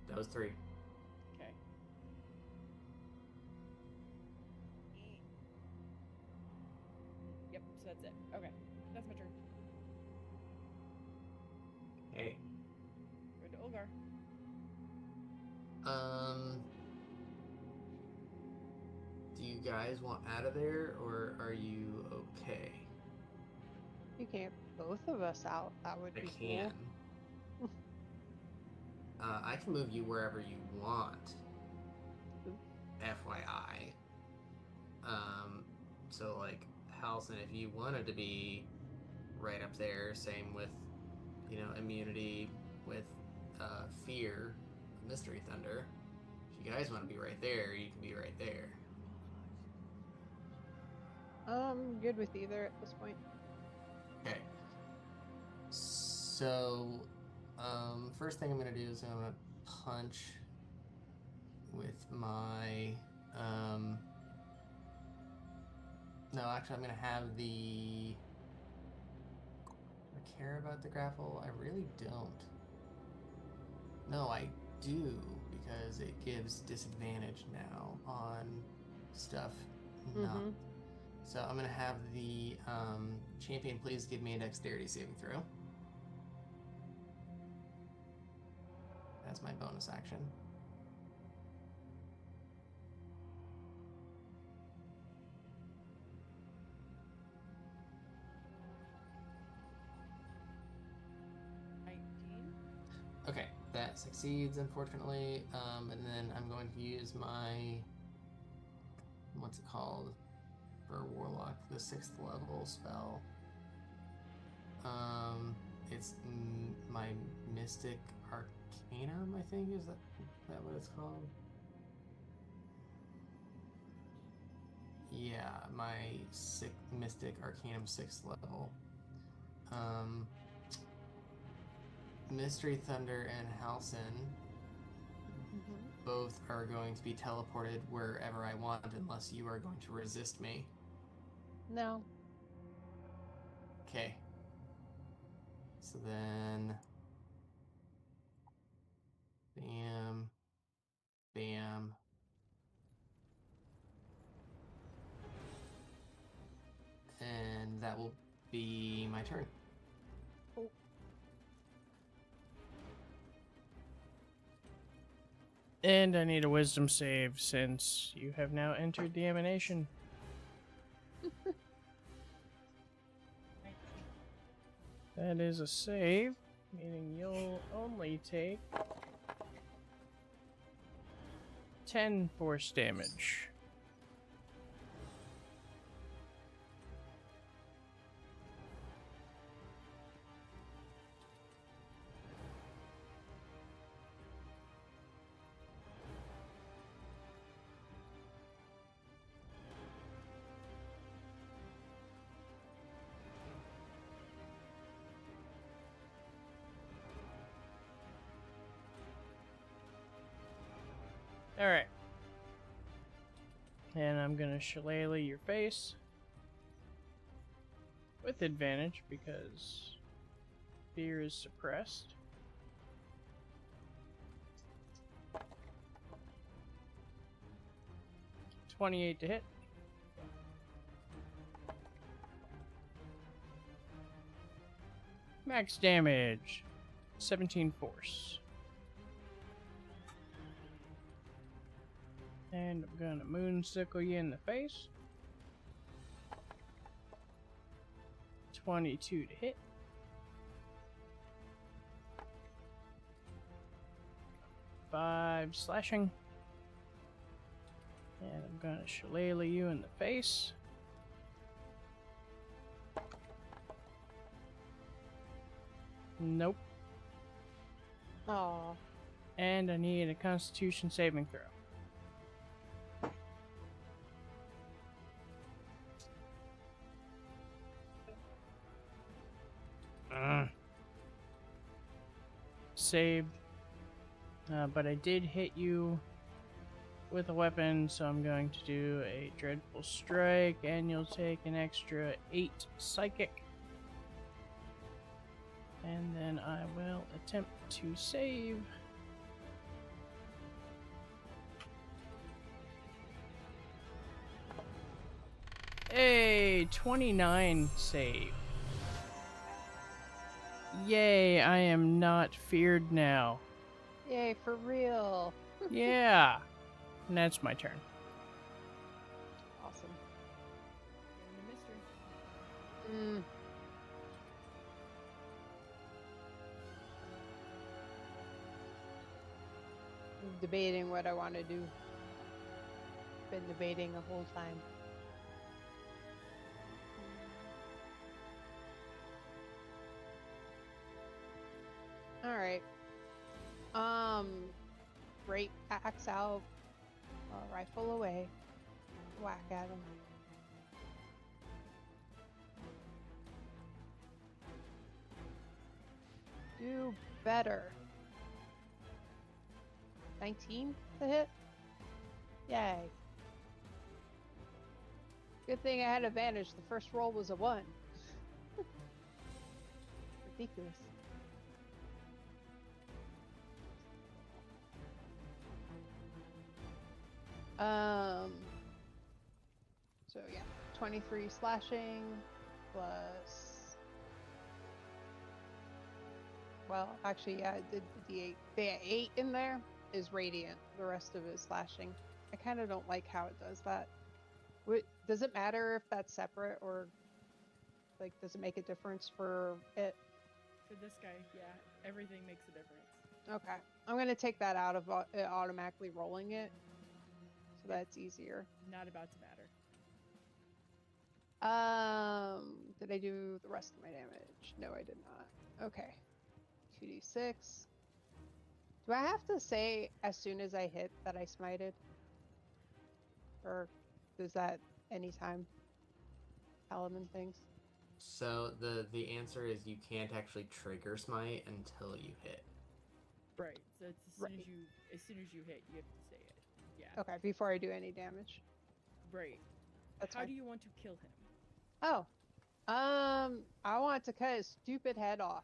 Speaker 3: That was 3.
Speaker 1: Okay. Yep, so that's it. Okay, that's my turn.
Speaker 3: Hey.
Speaker 1: Go to Ulgar.
Speaker 3: Do you guys want out of there, or are you okay?
Speaker 2: You can get both of us out. That would
Speaker 3: I
Speaker 2: be
Speaker 3: can.
Speaker 2: cool.
Speaker 3: I can move you wherever you want.
Speaker 2: Ooh.
Speaker 3: FYI. So like, Halcyon, if you wanted to be right up there, same with, immunity with fear, Mystery Thunder. If you guys want to be right there, you can be right there.
Speaker 2: I'm good with either at this point.
Speaker 3: Okay. So, first thing I'm gonna do is I'm gonna punch with my, no, actually I'm gonna have the, I care about the grapple? I really don't. No, I do, because it gives disadvantage now on stuff.
Speaker 2: Mm-hmm.
Speaker 3: So I'm gonna have the champion please give me a dexterity saving throw. That's my bonus action. Okay, that succeeds, unfortunately. And then I'm going to use my, what's it called? For Warlock, the 6th level spell. It's my Mystic Arcanum, I think. Is that what it's called? Yeah, my Mystic Arcanum 6th level. Mystery Thunder and Halcyon both are going to be teleported wherever I want, unless you are going to resist me.
Speaker 2: No.
Speaker 3: Okay. So then, bam, bam. And that will be my turn.
Speaker 2: Cool.
Speaker 4: And I need a wisdom save since you have now entered the emanation. That is a save, meaning you'll only take 10 force damage. Alright. And I'm gonna shillelagh your face. With advantage, because fear is suppressed. $28 to hit. Max damage. 17 force. And I'm gonna moonsickle you in the face. 22 to hit. 5 slashing. And I'm gonna shillelagh you in the face. Nope.
Speaker 2: Aw.
Speaker 4: And I need a Constitution saving throw. Saved. But I did hit you with a weapon, so I'm going to do a Dreadful Strike, and you'll take an extra 8 psychic. And then I will attempt to save. A 29 save. Yay, I am not feared now.
Speaker 2: Yay, for real.
Speaker 4: Yeah. And that's my turn.
Speaker 2: Awesome.
Speaker 1: In the mystery.
Speaker 2: I'm debating what I want to do. Been debating the whole time. All right. Great axe out, rifle away, whack at him. Do better. 19 to hit? Yay. Good thing I had advantage. The first roll was a 1. Ridiculous. So yeah, 23 slashing plus. Well, actually, yeah, I did the D8. The 8 in there is radiant. The rest of it is slashing. I kind of don't like how it does that. Does it matter if that's separate, or like does it make a difference for it?
Speaker 1: For this guy, yeah, everything makes a difference.
Speaker 2: Okay, I'm gonna take that out of it automatically rolling it, so that's easier.
Speaker 1: Not about to matter.
Speaker 2: Did I do the rest of my damage? No, I did not. Okay. 2d6. Do I have to say as soon as I hit that I smited? Or does that anytime? Paladin things?
Speaker 3: So the answer is you can't actually trigger smite until you hit.
Speaker 1: Right. So it's as
Speaker 2: Right.
Speaker 1: soon as you hit, you have to say it. Yeah.
Speaker 2: Okay, before I do any damage.
Speaker 1: Right.
Speaker 2: That's
Speaker 1: How
Speaker 2: fine.
Speaker 1: do you want to kill him?
Speaker 2: Oh. I want to cut his stupid head off.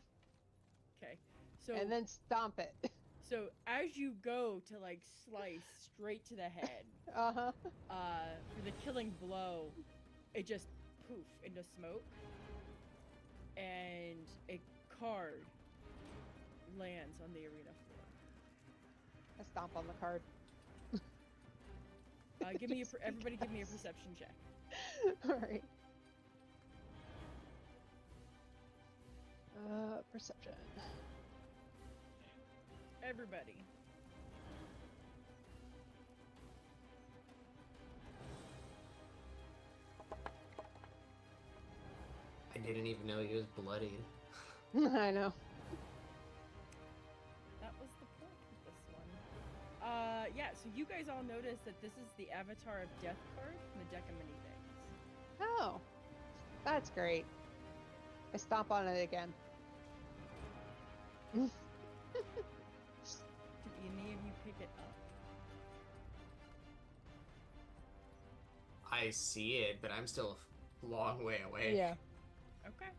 Speaker 1: Okay. So
Speaker 2: And then stomp it.
Speaker 1: so as you go to like slice straight to the head,
Speaker 2: Uh-huh.
Speaker 1: for the killing blow, it just poof into smoke, and a card lands on the arena floor.
Speaker 2: I stomp on the card.
Speaker 1: Everybody give me a perception check.
Speaker 2: Alright. Perception.
Speaker 1: Everybody.
Speaker 3: I didn't even know he was bloodied.
Speaker 2: I know.
Speaker 1: That was the point with this one. Yeah, so you guys all notice that this is the Avatar of Death card from the deck of many things.
Speaker 2: Oh. That's great. I stomp on it again.
Speaker 1: Do any of you pick it up?
Speaker 3: I see it, but I'm still a long way away.
Speaker 2: Yeah.
Speaker 1: Okay.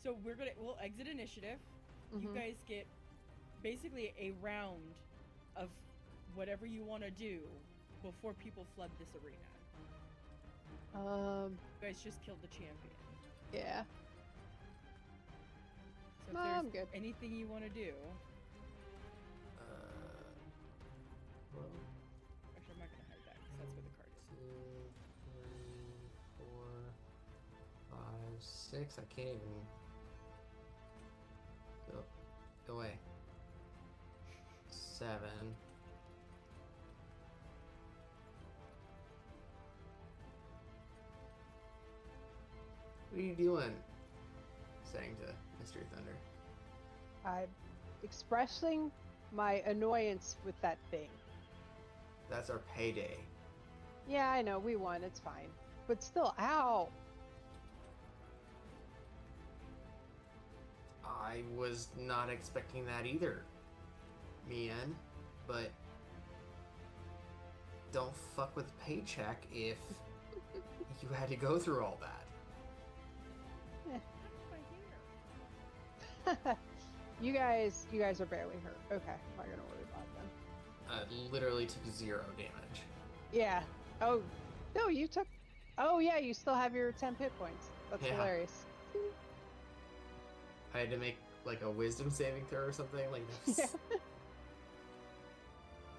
Speaker 1: So we'll exit initiative. You
Speaker 2: Mhm.
Speaker 1: guys get basically a round of whatever you want to do before people flood this arena. You guys just killed the champion.
Speaker 2: Yeah.
Speaker 1: So if
Speaker 2: No,
Speaker 1: there's
Speaker 2: I'm good.
Speaker 1: anything you want to do,
Speaker 3: Well,
Speaker 1: actually I'm not gonna hide that because that's where the card is.
Speaker 3: 2, 3, 4, 5, 6. I can't even go away. 7. What are you doing? Saying to Mystery Thunder.
Speaker 2: I'm expressing my annoyance with that thing.
Speaker 3: That's our payday.
Speaker 2: Yeah, I know, we won, it's fine. But still, ow!
Speaker 3: I was not expecting that either, Mian, but don't fuck with paycheck if you had to go through all that.
Speaker 1: How did I hear?
Speaker 2: You guys are barely hurt. Okay, I'm not gonna worry about them.
Speaker 3: Literally took 0 damage.
Speaker 2: Yeah. Oh, no, you took... Oh, yeah, you still have your 10 hit points. That's
Speaker 3: Yeah.
Speaker 2: hilarious.
Speaker 3: I had to make like a wisdom saving throw or something like this.
Speaker 2: Yeah.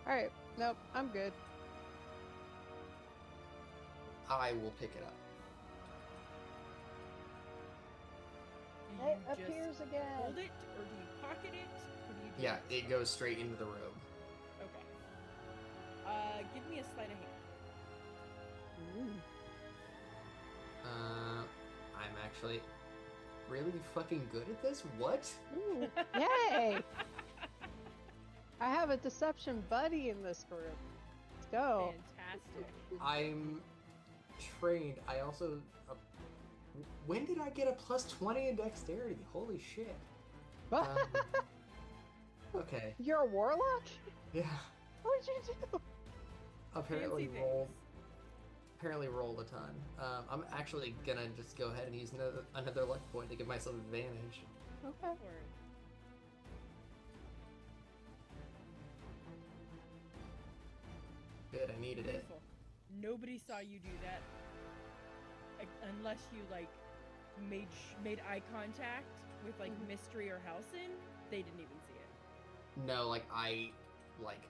Speaker 2: Alright, nope, I'm good.
Speaker 3: I will pick it up.
Speaker 1: Do
Speaker 2: It
Speaker 1: you just
Speaker 2: appears again.
Speaker 1: hold it, or do you pocket it, or do you do
Speaker 3: Yeah,
Speaker 1: it?
Speaker 3: it goes straight into the robe.
Speaker 1: Okay. Give me a sleight of hand.
Speaker 2: Ooh.
Speaker 3: I'm actually really fucking good at this? What?
Speaker 2: Ooh, yay! I have a deception buddy in this group. Let's go.
Speaker 1: Fantastic.
Speaker 3: I'm trained. I also... when did I get a plus 20 in dexterity? Holy shit. Okay.
Speaker 2: You're a warlock?
Speaker 3: Yeah.
Speaker 2: What did you do?
Speaker 3: Apparently
Speaker 1: Fancy
Speaker 3: rolled...
Speaker 1: things.
Speaker 3: Apparently rolled a ton. I'm actually gonna just go ahead and use another luck point to give myself advantage.
Speaker 2: Okay.
Speaker 1: For it.
Speaker 3: Good, I needed it.
Speaker 1: Beautiful. Nobody saw you do that, unless you like made eye contact with like Mystery or Halcyon. They didn't even see it.
Speaker 3: No, like I like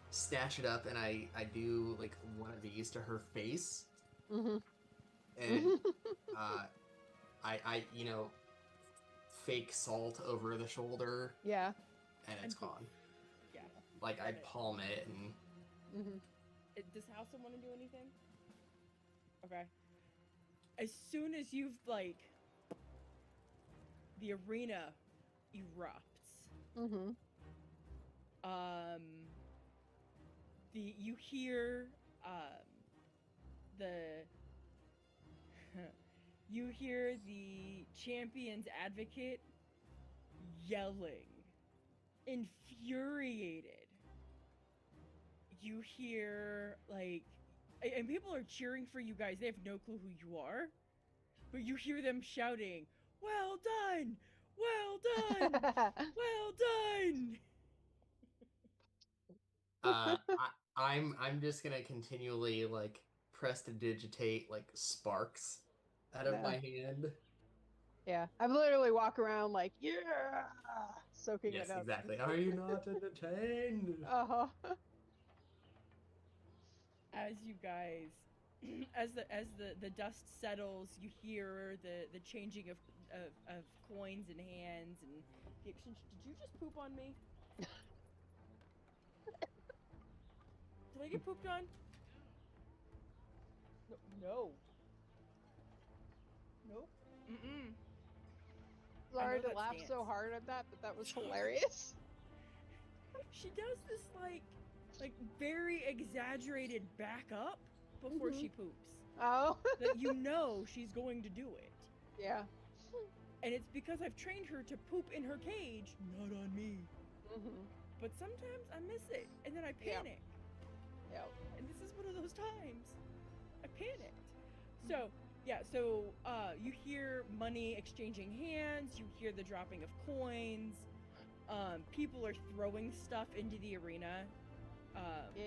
Speaker 3: snatch it up and I do like one of these to her face,
Speaker 2: Mm-hmm.
Speaker 3: and I you know fake salt over the shoulder,
Speaker 2: Yeah.
Speaker 3: and it's
Speaker 1: And poof.
Speaker 3: gone.
Speaker 1: Yeah.
Speaker 3: Like I
Speaker 1: Got it.
Speaker 3: palm it and
Speaker 2: Mm-hmm.
Speaker 1: Does Halcyon want to do anything? Okay. As soon as you've like, the arena erupts.
Speaker 2: Mm-hmm.
Speaker 1: You hear you hear the champion's advocate yelling, infuriated. You hear like, and people are cheering for you guys. They have no clue who you are, but you hear them shouting, "Well done! Well done! Well done!"
Speaker 3: I'm just gonna continually like prestidigitate like sparks out of
Speaker 2: Yeah.
Speaker 3: my hand.
Speaker 2: Yeah. I'm literally walk around like, yeah, soaking
Speaker 3: Yes,
Speaker 2: it up.
Speaker 3: exactly. Are you not entertained?
Speaker 2: Uh-huh.
Speaker 1: As you guys, as the dust settles, you hear the changing of coins and hands and the exchange. Did you just poop on me? Did I get pooped on? No. Nope. Mm-mm.
Speaker 2: Sorry
Speaker 1: know
Speaker 2: to
Speaker 1: that
Speaker 2: laugh so
Speaker 1: stance.
Speaker 2: hard at that, but that was hilarious.
Speaker 1: She does this like very exaggerated back up before she poops.
Speaker 2: Oh.
Speaker 1: That you know she's going to do it.
Speaker 2: Yeah.
Speaker 1: And it's because I've trained her to poop in her cage, not on me.
Speaker 2: Mm-hmm.
Speaker 1: But sometimes I miss it, and then I
Speaker 2: Yeah.
Speaker 1: panic.
Speaker 2: Yep.
Speaker 1: And this is one of those times. I panicked. So yeah, so you hear money exchanging hands. You hear the dropping of coins. People are throwing stuff into the arena.
Speaker 2: Yeah.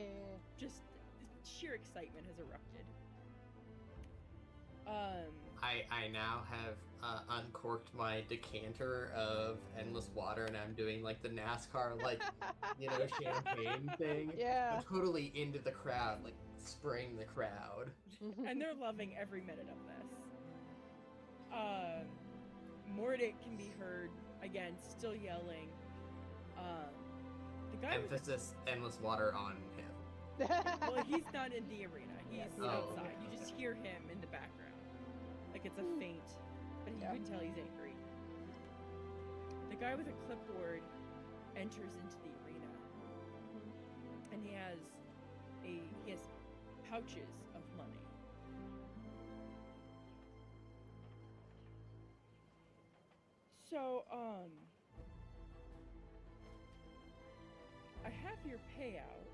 Speaker 1: Just sheer excitement has erupted.
Speaker 3: I now have uncorked my decanter of endless water, and I'm doing like the NASCAR champagne thing.
Speaker 2: Yeah.
Speaker 3: I'm totally into the crowd, like spraying the crowd.
Speaker 1: And they're loving every minute of this. Mordic can be heard again, still yelling. The guy with
Speaker 3: Emphasis endless water on him.
Speaker 1: well, he's not in the arena. He's
Speaker 2: Yeah.
Speaker 3: Oh,
Speaker 1: outside.
Speaker 3: okay.
Speaker 1: You just hear him in the background. Like it's a feint, but you
Speaker 2: Yeah.
Speaker 1: can tell he's angry. The guy with a clipboard enters into the arena, and he has pouches of money. So, I have your payout.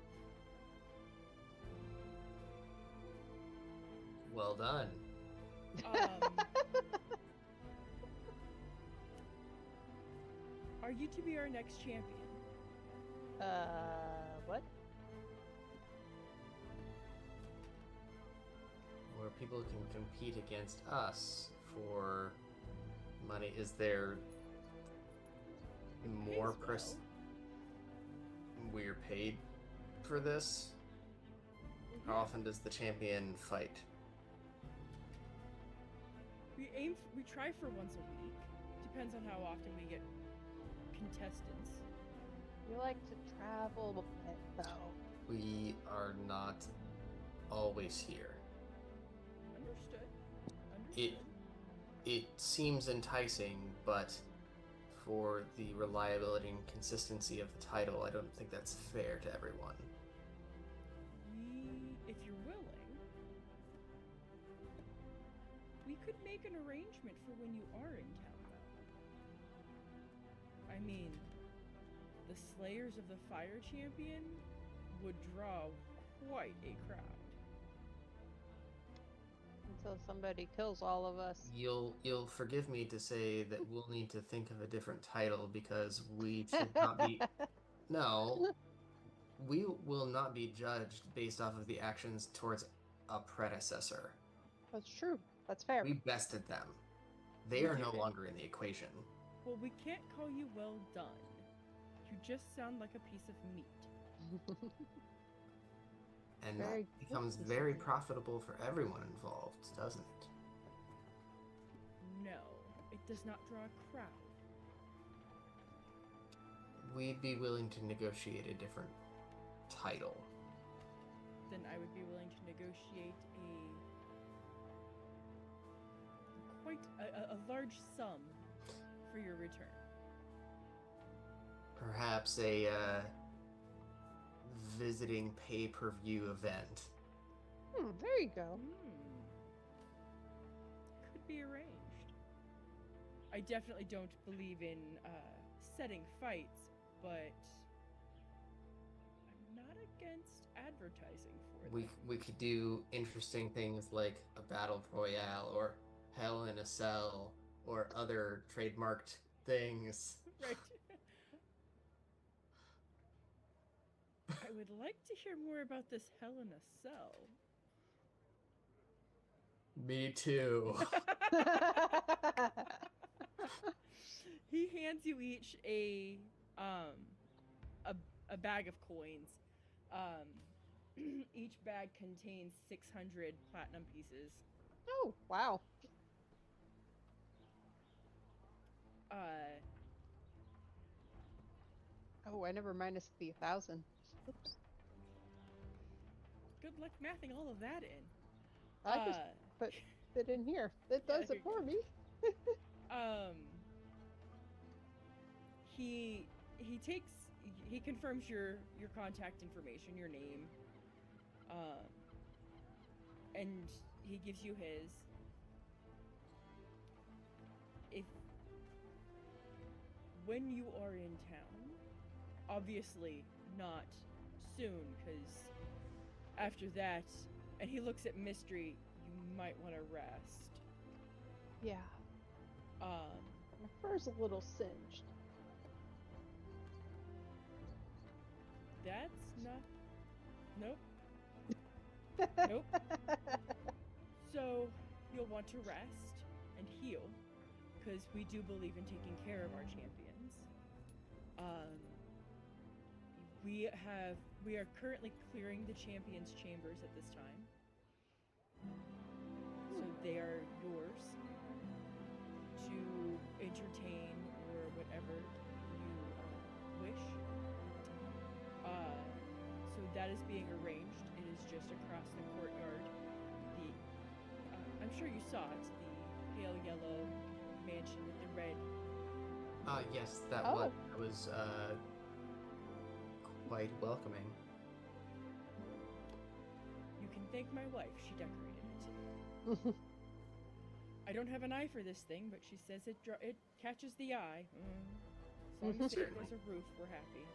Speaker 3: Well done.
Speaker 1: Are you to be our next champion?
Speaker 2: What?
Speaker 3: Where people can compete against us for money. Is there more
Speaker 1: Pays
Speaker 3: we're paid for this? How
Speaker 1: well.
Speaker 3: often does the champion fight?
Speaker 1: We try for once a week. Depends on how often we get contestants.
Speaker 2: We like to travel a bit, though.
Speaker 3: We are not always here.
Speaker 1: Understood.
Speaker 3: It seems enticing, but for the reliability and consistency of the title, I don't think that's fair to everyone.
Speaker 1: If you're willing, we could make an arrangement for when you are in town, though. I mean, the Slayers of the Fire Champion would draw quite a crowd.
Speaker 2: Until somebody kills all of us.
Speaker 3: You'll forgive me to say that we'll need to think of a different title because we should not be. No, we will not be judged based off of the actions towards a predecessor.
Speaker 2: That's true. That's fair.
Speaker 3: We bested them. They
Speaker 1: We
Speaker 3: are no
Speaker 1: did.
Speaker 3: longer in the equation.
Speaker 1: Well, we can't call you well done. You just sound like a piece of meat.
Speaker 3: And
Speaker 2: Very
Speaker 3: that becomes
Speaker 2: good,
Speaker 3: very
Speaker 2: Lisa.
Speaker 3: profitable for everyone involved, doesn't it?
Speaker 1: No, it does not draw a crowd.
Speaker 3: We'd be willing to negotiate a different title.
Speaker 1: Then I would be willing to negotiate a large sum for your return.
Speaker 3: Perhaps a visiting pay-per-view event.
Speaker 2: There you go.
Speaker 1: Could be arranged. I definitely don't believe in setting fights, but I'm not against advertising for them.
Speaker 3: We could do interesting things like a battle royale or Hell in a Cell or other trademarked things.
Speaker 1: Right. I would like to hear more about this Hell in a Cell.
Speaker 3: Me too.
Speaker 1: He hands you each a bag of coins. Each bag contains 600 platinum pieces.
Speaker 2: Oh, wow. Oh, I never minus the 1,000. Oops.
Speaker 1: Good luck mathing all of that in.
Speaker 2: I just put it in here. It
Speaker 1: Yeah,
Speaker 2: does
Speaker 1: here
Speaker 2: it
Speaker 1: you
Speaker 2: for
Speaker 1: go.
Speaker 2: me.
Speaker 1: He confirms your contact information, your name, and he gives you his. When you are in town, obviously not soon, because after that And he looks at Mystery. You might want to rest.
Speaker 2: Yeah.
Speaker 1: Um,
Speaker 2: My fur's a little singed.
Speaker 1: that's not. Nope. Nope. So you'll want to rest and heal, because we do believe in taking care of our champions. We are currently clearing the champions' chambers at this time, so they are yours to entertain or whatever you wish. So that is being arranged. It is just across the courtyard. I'm sure you saw it, the pale yellow mansion with the red.
Speaker 3: Yes, that
Speaker 2: Oh.
Speaker 3: was quite welcoming.
Speaker 1: You can thank my wife. She decorated it. I don't have an eye for this thing, but she says it catches the eye. As long as there was a roof, we're happy.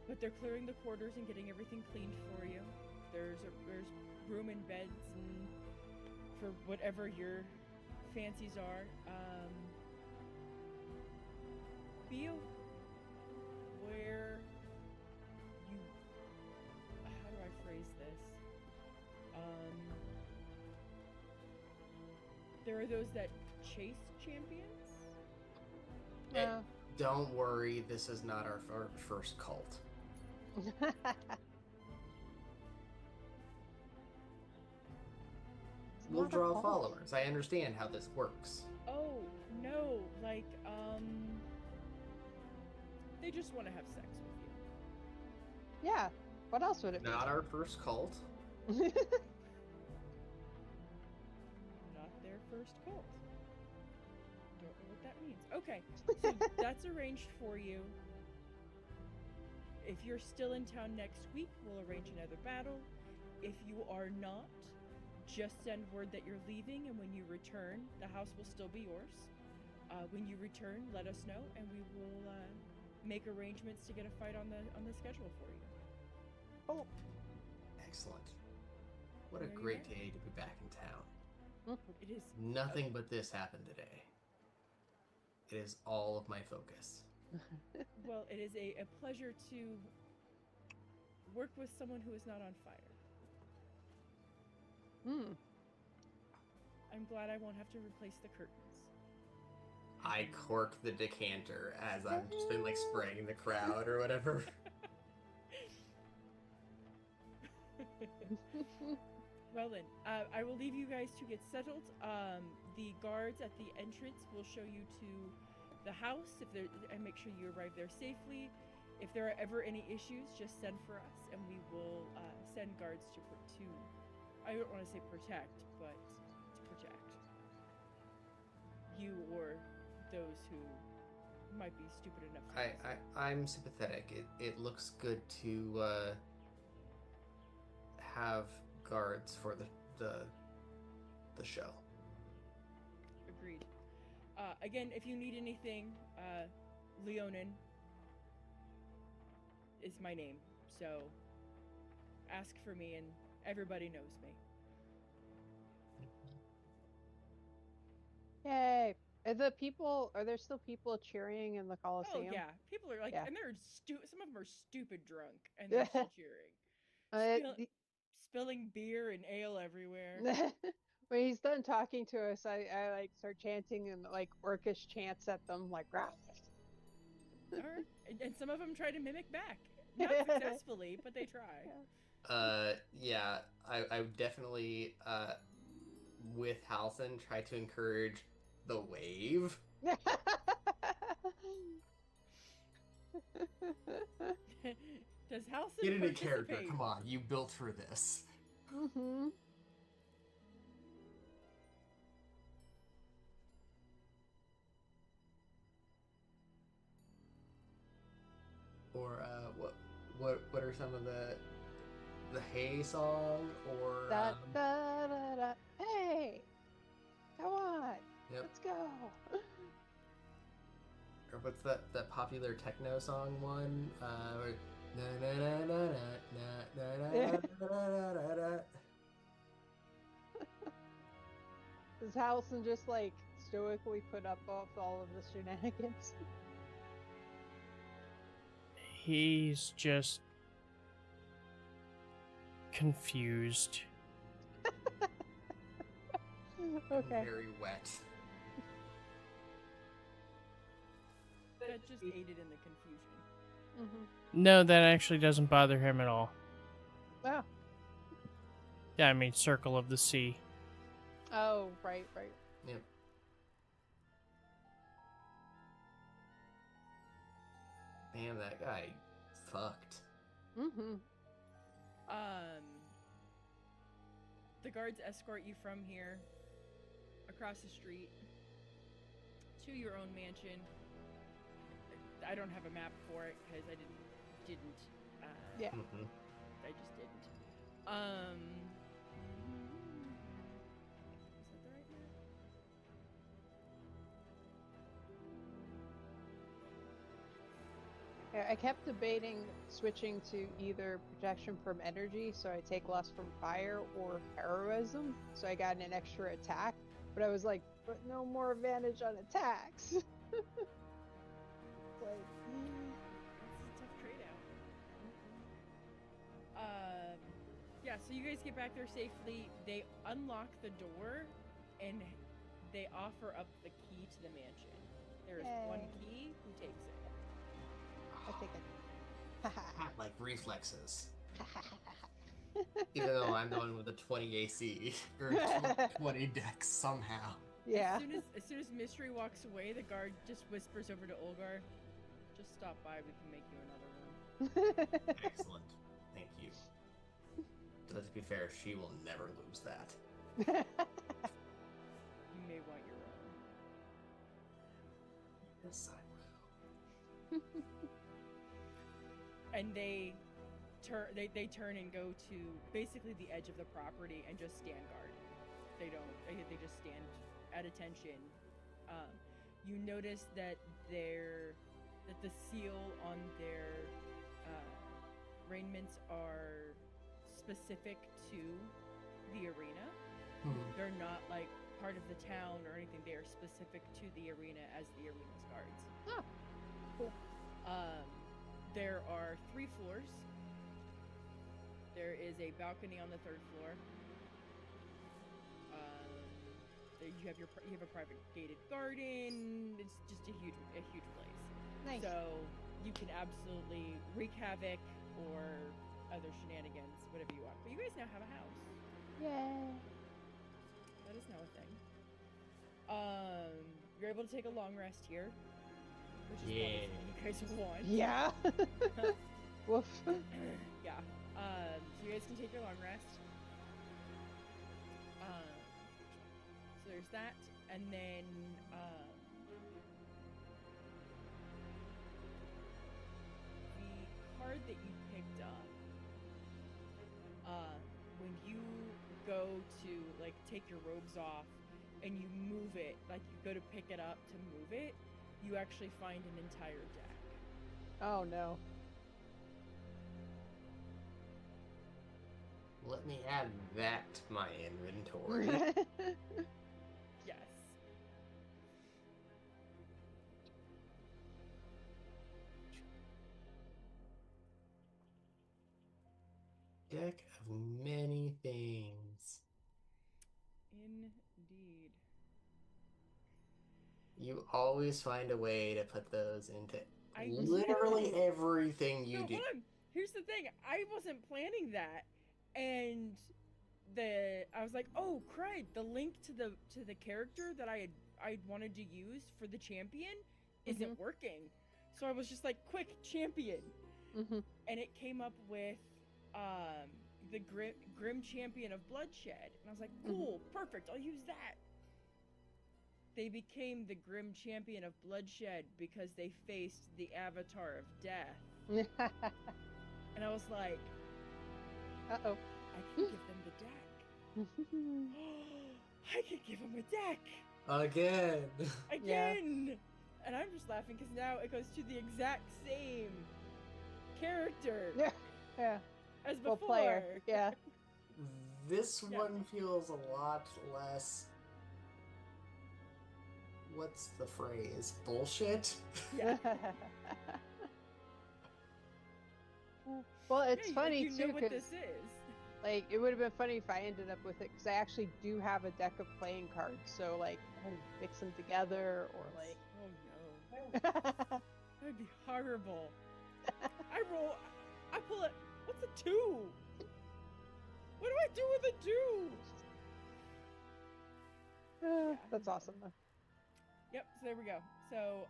Speaker 1: But they're clearing the quarters and getting everything cleaned for you. There's room and beds and for whatever your fancies are. Be aware you. How do I phrase this? There are those that chase champions.
Speaker 2: Yeah.
Speaker 3: Don't worry, this is not our first cult. We'll draw followers. I understand how this works.
Speaker 1: Oh, no, like, they just want to have sex with you.
Speaker 2: Yeah. What else would it be?
Speaker 3: Not our first cult.
Speaker 1: Not their first cult. Don't know what that means. Okay, so that's arranged for you. If you're still in town next week, we'll arrange another battle. If you are not, just send word that you're leaving, and when you return, the house will still be yours. When you return, let us know, and we will make arrangements to get a fight on the schedule for you.
Speaker 2: Oh.
Speaker 3: Excellent. What a
Speaker 1: There you
Speaker 3: great
Speaker 1: go.
Speaker 3: day to be back in town.
Speaker 1: It is
Speaker 3: Nothing but this happened today. It is all of my focus.
Speaker 1: well. It is a pleasure to work with someone who is not on fire. I'm glad I won't have to replace the curtains.
Speaker 3: I cork the decanter as I'm just been like spraying the crowd or whatever.
Speaker 1: Well then, I will leave you guys to get settled. The guards at the entrance will show you to the house and make sure you arrive there safely. If there are ever any issues, just send for us, and we will send guards to I don't want to say protect, but to protect you or those who might be stupid enough to
Speaker 3: I'm sympathetic. It looks good to have guards for the show.
Speaker 1: Agreed. Again, if you need anything, Leonin is my name, so ask for me and everybody knows me.
Speaker 2: Yay. Are there still people cheering in the Coliseum?
Speaker 1: Oh yeah, people are like,
Speaker 2: Yeah.
Speaker 1: and they're some of them are stupid drunk, and they're still cheering, spilling beer and ale everywhere.
Speaker 2: When he's done talking to us, I like start chanting and like orcish chants at them, like "Rah."
Speaker 1: All right, and some of them try to mimic back, not successfully, but they try.
Speaker 3: Yeah, I would definitely with Halson try to encourage the wave.
Speaker 1: Does Halson
Speaker 3: Get into
Speaker 1: participate?
Speaker 3: character. Come on, you built for this.
Speaker 2: Mm-hmm.
Speaker 3: Or what are some of the Hay song or
Speaker 2: Da, da, da, da. Hey, come on,
Speaker 3: Yep.
Speaker 2: let's go.
Speaker 3: Or what's that popular techno song one? Na, na, na, na, na, na, na, na, na, na, na.
Speaker 2: Does Halson just like stoically put up with all of the shenanigans?
Speaker 4: He's just confused.
Speaker 2: Okay.
Speaker 3: Very wet.
Speaker 1: That just aided in the confusion.
Speaker 2: Mm-hmm.
Speaker 4: No, that actually doesn't bother him at all.
Speaker 2: Oh.
Speaker 4: Yeah, I mean, Circle of the Sea.
Speaker 2: Oh, right.
Speaker 3: Yep. Man, that guy fucked.
Speaker 2: Mm-hmm.
Speaker 1: The guards escort you from here across the street to your own mansion. I don't have a map for it because I didn't.
Speaker 2: Yeah.
Speaker 3: Mhm.
Speaker 1: I just didn't. Is that the right map?
Speaker 2: Yeah, I kept debating switching to either protection from energy, so I take less from fire, or heroism, so I got an extra attack. But I was like, but no more advantage on attacks. Like,
Speaker 1: That's a tough trade-out. Yeah, so you guys get back there safely. They unlock the door, and they offer up the key to the mansion. There is one
Speaker 2: Yay.
Speaker 1: key. Who takes it?
Speaker 2: I think
Speaker 3: Like reflexes. Even though I'm the one with a 20 AC or 20 dex somehow.
Speaker 2: Yeah.
Speaker 1: As soon as Mystery walks away, the guard just whispers over to Olgar, "Just stop by. We can make you another one."
Speaker 3: Excellent. Thank you. So to be fair, she will never lose that.
Speaker 1: You may want your own.
Speaker 3: Yes, I
Speaker 1: And they turn and go to basically the edge of the property and just stand guard. They just stand at attention. You notice that the seal on their raiments are specific to the arena.
Speaker 3: will.
Speaker 1: They're not like part of the town or anything. They are specific to the arena as the arena's guards.
Speaker 2: Oh, cool.
Speaker 1: There are 3 floors. There is a balcony on the 3rd floor. You have a private gated garden. It's just a huge place.
Speaker 2: Nice.
Speaker 1: So you can absolutely wreak havoc or other shenanigans, whatever you want. But you guys now have a house.
Speaker 2: Yay.
Speaker 1: That is now a thing. You're able to take a long rest here, which is probably
Speaker 3: Yeah.
Speaker 1: something you guys want.
Speaker 2: Yeah. Woof.
Speaker 1: Yeah. So you guys can take your long rest. So there's that, and then the card that you picked up. When you go to like take your robes off and you move it, like you go to pick it up to move it, you actually find an entire deck.
Speaker 2: Oh no.
Speaker 3: Let me add that to my inventory.
Speaker 1: Yes.
Speaker 3: Deck of many things.
Speaker 1: Indeed.
Speaker 3: You always find a way to put those into
Speaker 1: I
Speaker 3: literally
Speaker 1: know.
Speaker 3: everything you
Speaker 1: No,
Speaker 3: do.
Speaker 1: hold on. Here's the thing. I wasn't planning that, and I was like, oh, crud! The link to the character that I wanted to use for the champion isn't working. So I was just like, quick, champion, and it came up with the Grim Champion of Bloodshed, and I was like, cool, perfect. I'll use that. They became the Grim Champion of Bloodshed because they faced the Avatar of Death. And I was like,
Speaker 2: Uh-oh.
Speaker 1: I can give them the deck. I can give them a deck.
Speaker 3: Again.
Speaker 1: Again. And I'm just laughing because now it goes to the exact same character
Speaker 2: Yeah. Yeah.
Speaker 1: as
Speaker 2: Well,
Speaker 1: before.
Speaker 2: player. Yeah.
Speaker 3: This
Speaker 1: Yeah.
Speaker 3: one feels a lot less. What's the phrase? Bullshit?
Speaker 1: Yeah.
Speaker 2: Well, it's
Speaker 1: Yeah,
Speaker 2: funny
Speaker 1: like, you
Speaker 2: too,
Speaker 1: know what
Speaker 2: because
Speaker 1: this is.
Speaker 2: like it would have been funny if I ended up with it, because I actually do have a deck of playing cards, so like I can mix them together or like.
Speaker 1: Oh no, that would be horrible. I pull it. What's a 2? What do I do with a 2?
Speaker 2: That's awesome though.
Speaker 1: Yep. So there we go. So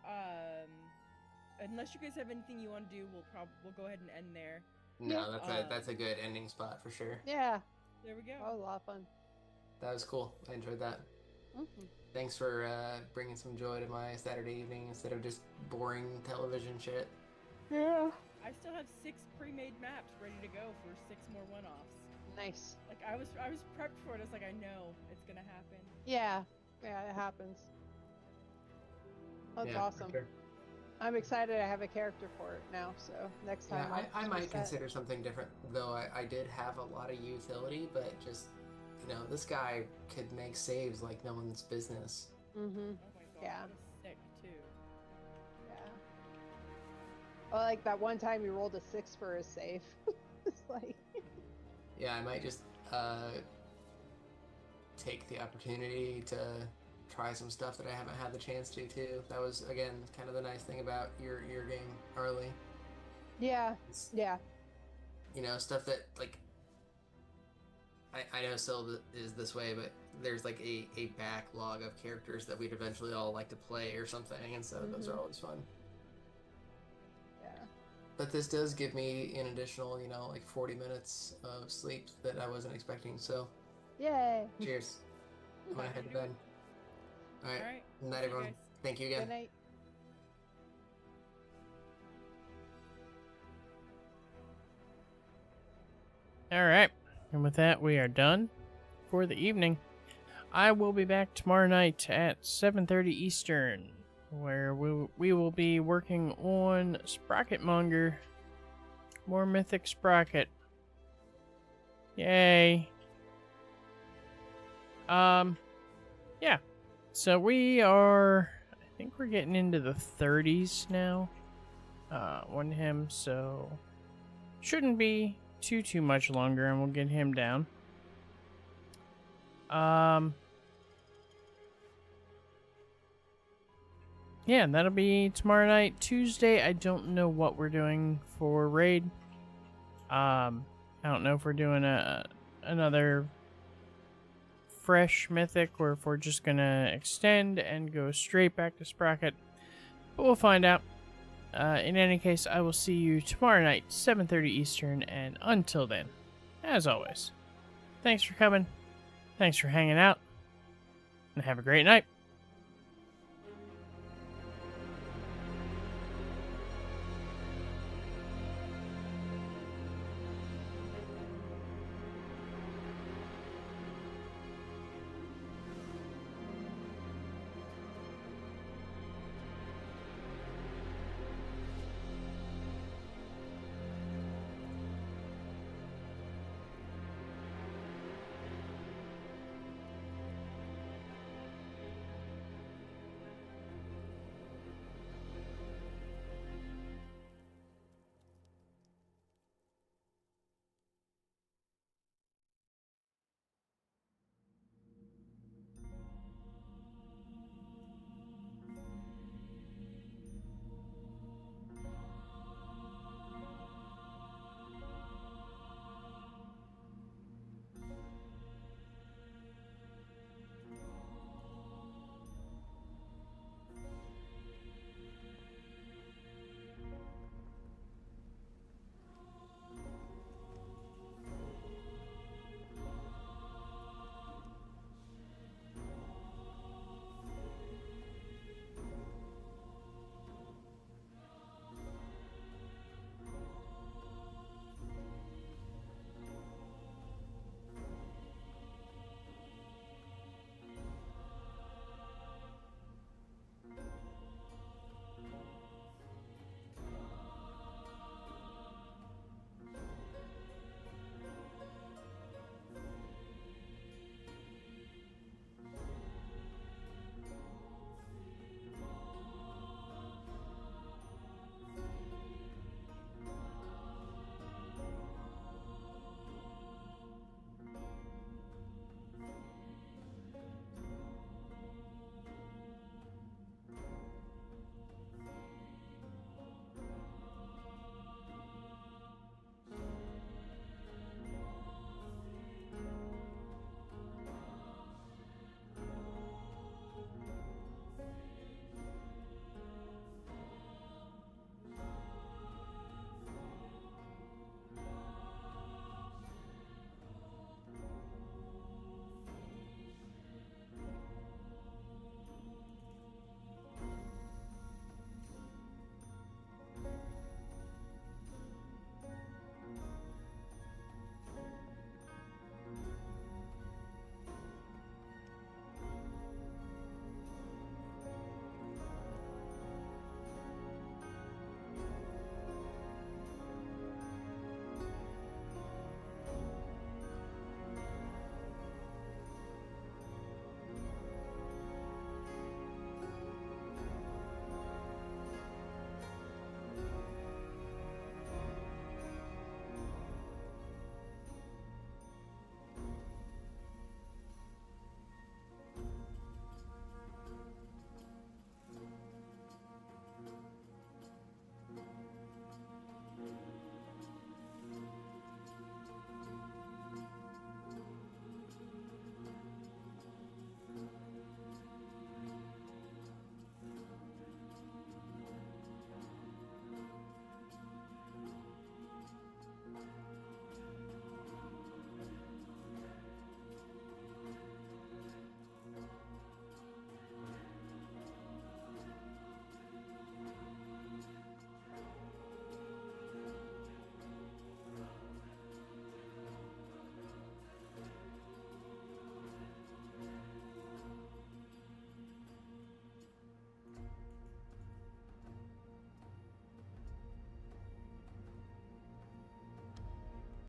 Speaker 1: unless you guys have anything you want to do, we'll go ahead and end there.
Speaker 3: No, that's a good ending spot for sure.
Speaker 2: Yeah.
Speaker 1: There we go.
Speaker 2: That was a lot of fun.
Speaker 3: That was cool. I enjoyed that.
Speaker 2: Mm-hmm.
Speaker 3: Thanks for bringing some joy to my Saturday evening instead of just boring television shit.
Speaker 2: Yeah.
Speaker 1: I still have 6 pre-made maps ready to go for 6 more one-offs.
Speaker 2: Nice.
Speaker 1: Like I was prepped for it. I was like, I know it's gonna happen.
Speaker 2: Yeah. Yeah, it happens. That's
Speaker 3: Yeah,
Speaker 2: awesome.
Speaker 3: for sure.
Speaker 2: I'm excited I have a character for it now, so next time
Speaker 3: Yeah, I
Speaker 2: I'll
Speaker 3: might
Speaker 2: just be set.
Speaker 3: consider something different, though I did have a lot of utility, but just, this guy could make saves like no one's business.
Speaker 2: Mm-hmm.
Speaker 1: Oh my god.
Speaker 2: Yeah.
Speaker 1: That is sick too.
Speaker 2: Yeah. Well, like that one time he rolled a 6 for his save. It's like.
Speaker 3: Yeah, I might just take the opportunity to try some stuff that I haven't had the chance to too. That was, again, kind of the nice thing about your game, Harley.
Speaker 2: Yeah.
Speaker 3: It's,
Speaker 2: Yeah.
Speaker 3: Stuff that, like, I know Syl is this way, but there's like a backlog of characters that we'd eventually all like to play or something, and so those are always fun.
Speaker 2: Yeah.
Speaker 3: But this does give me an additional, like 40 minutes of sleep that I wasn't expecting, so
Speaker 2: Yay.
Speaker 3: cheers. I'm gonna head to bed. All right.
Speaker 1: All right.
Speaker 3: Good night,
Speaker 1: See you
Speaker 3: everyone.
Speaker 1: guys.
Speaker 3: Thank you again.
Speaker 2: Good night.
Speaker 4: All right. And with that, we are done for the evening. I will be back tomorrow night at 7:30 Eastern, where we will be working on Sprocketmonger. More Mythic Sprocket. Yay. Yeah. So we are, I think we're getting into the 30s now. On him, so shouldn't be too much longer, and we'll get him down. Yeah, that'll be tomorrow night. Tuesday, I don't know what we're doing for raid. I don't know if we're doing another fresh mythic, or if we're just gonna extend and go straight back to Sprocket. But we'll find out. In any case, I will see you tomorrow night, 7:30 Eastern, and until then, as always, thanks for coming, thanks for hanging out, and have a great night.